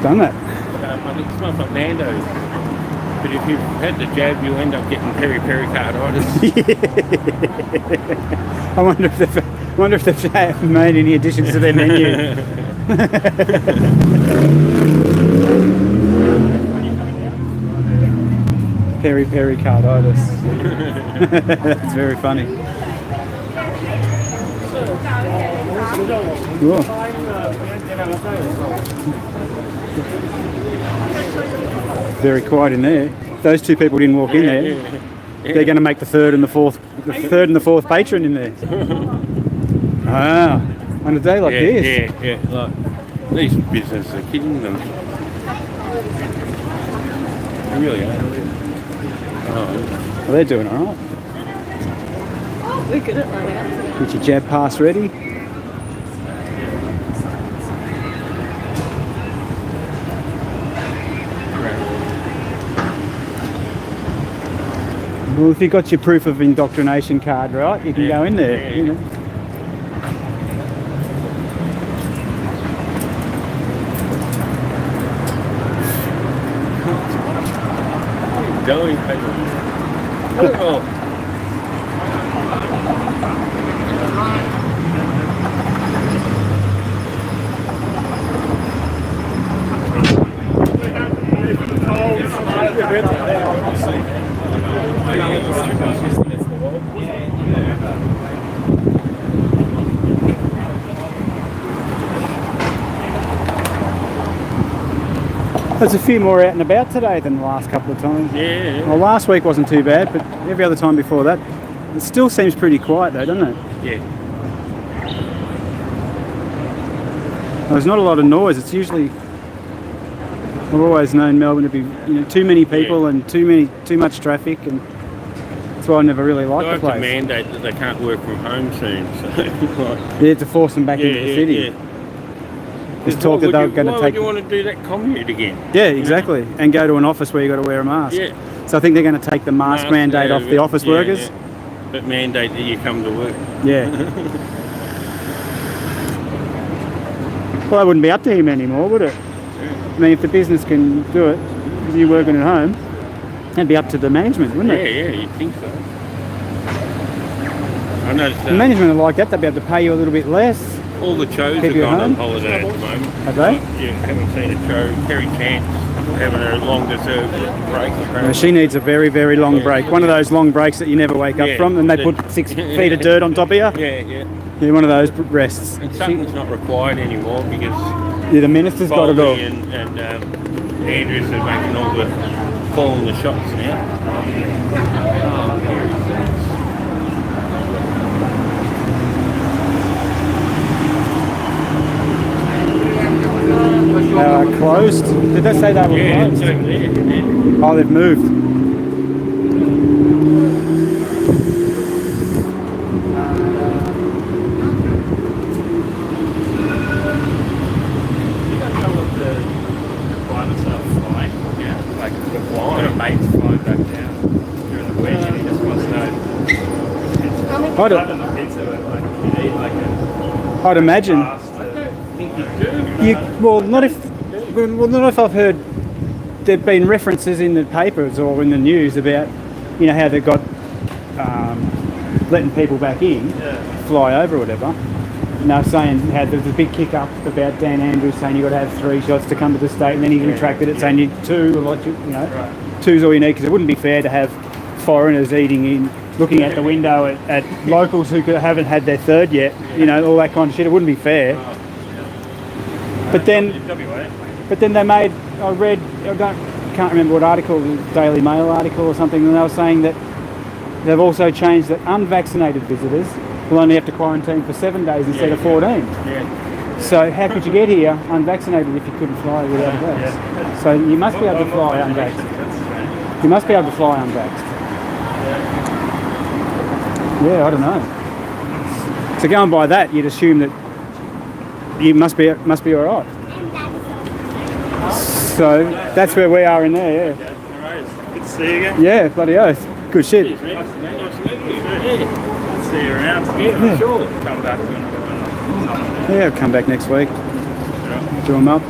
Done that. It smells like Nando's. But if you've had the jab, you end up getting pericarditis. I wonder if they've made any additions to their menu. Pericarditis. That's very funny. Cool. Very quiet in there. Those two people didn't walk in there. They're going to make the third and the fourth patron in there. Ah, on a day like this. Yeah. Like, these businesses are killing them. They really are. Well, they're doing all right. We're good at that. Get your jab pass ready. Well, if you've got your proof of indoctrination card, right, you can go in there. Yeah. You know. Going, people. Oh. There's a few more out and about today than the last couple of times. Yeah. Well, last week wasn't too bad, but every other time before that, it still seems pretty quiet though, doesn't it? Yeah. There's not a lot of noise. It's usually, I've always known Melbourne to be, too many people and too much traffic, and that's why I never really liked the place. I have to mandate that they can't work from home soon. So, yeah, to force them back into the city. Yeah. There's talk that they're going to take. Why would you want to do that commute again? Yeah, exactly, and go to an office where you got to wear a mask. Yeah. So I think they're going to take the mask mandate off the office workers. Yeah. But mandate that you come to work. Yeah. Well, that wouldn't be up to him anymore, would it? I mean, if the business can do it, with you working at home, that'd be up to the management, wouldn't it? Yeah, you'd think so. I noticed The management are like that, they'd be able to pay you a little bit less. all the shows Keep have you gone at on home? holiday at the moment. Have they? You haven't seen a show. Terry Chance having a long deserved break. Well, she needs a very, very long break. One of those long breaks that you never wake up from, and they put 6 feet of dirt on top of you. Yeah. Yeah, one of those rests. And something's not required anymore because Yeah, the minister's got it all. Boldy and Andrews are making all the calling the shots now. Closed? Did they say they were Yeah, closed? it's over there. Yeah. Oh, they've moved. I'd imagine. Not if I've heard there've been references in the papers or in the news about, how they've got letting people back in, fly over or whatever. And they're saying how there's a big kick up about Dan Andrews saying you've got to have 3 shots to come to the state, and then he retracted it saying you need 2, or two's all you need, because it wouldn't be fair to have foreigners eating in, looking at the window at locals who haven't had their 3rd yet, all that kind of shit. It wouldn't be fair. But then they made, can't remember what article, the Daily Mail article or something, and they were saying that they've also changed that unvaccinated visitors will only have to quarantine for 7 days instead of 14. Yeah. So how could you get here unvaccinated if you couldn't fly without a vax? So you must be able to fly unvaxxed. You must be able to fly unvaxxed. Yeah, I don't know. So going by that, you'd assume that you must be all right. So that's where we are in there, yeah. Good to see you again. Yeah, bloody oath. Good shit. See you around. Yeah. Sure. Come back when I'm Yeah, I'll come back next week. Do them up. I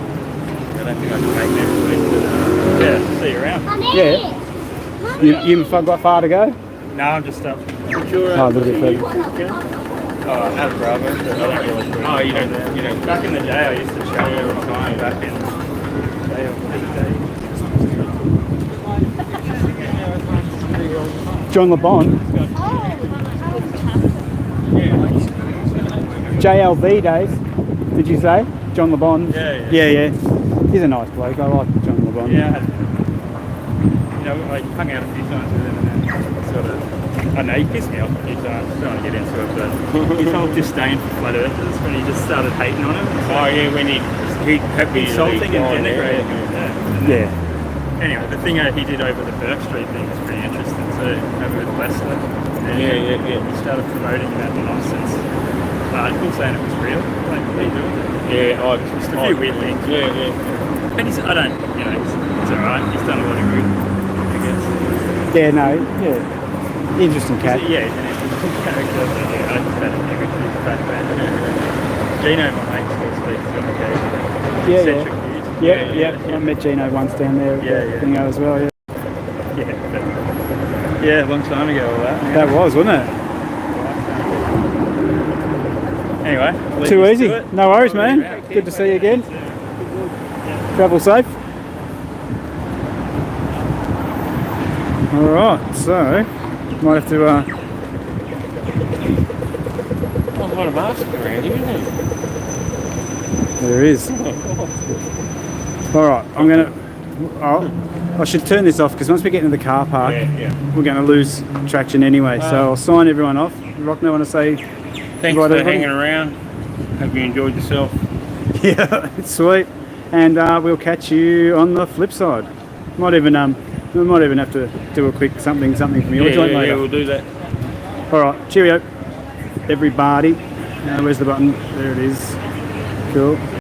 don't think I can make next week, but yeah, see you around. Yeah. You got far to go? No, I'm just up. Oh, a little bit further. Out of Bravo. I don't really. Oh, you don't. Back in the day, I used to show you all the time. Back in the day of John LeBon. JLB days, did you say? John LeBon? Yeah. He's a nice bloke. I like John LeBon. Yeah. I hung out a few times with him and then sort of, I know he pissed me off a few times, I don't want to get into it, but his whole disdain for flat earthers when he just started hating on him. Oh yeah, when he kept insulting and denigrating him. Yeah. Anyway, the thing he did over the Burke Street thing was pretty interesting too, over with Leicester. And Yeah. He started promoting that nonsense. Article saying it was real. Like, what are you doing? Yeah, Just a few weird things. Yeah. And he's, I don't, it's alright. He's done a lot of good, I guess. Yeah, no, yeah. Interesting cat. Yeah, he's an interesting character. Yeah, I just had a negative back then. Gino, my mate, still speaks on occasion. Yeah. I met Gino once down there at Bingo as well, Yeah, a long time ago all that. That was, wasn't it? Anyway. Too easy. No worries, man. Good to see you again. Travel safe. Alright, so might have to Oh, a lot of masks around here, isn't there? there is. Alright, I should turn this off because once we get into the car park, we're going to lose traction anyway. So I'll sign everyone off. Rockno, want to say thanks for hanging around. Hope you enjoyed yourself. Yeah, it's sweet. And we'll catch you on the flip side. We might even have to do a quick something from your joint later. Yeah, we'll do that. Alright, cheerio, everybody. Where's the button? There it is. Cool.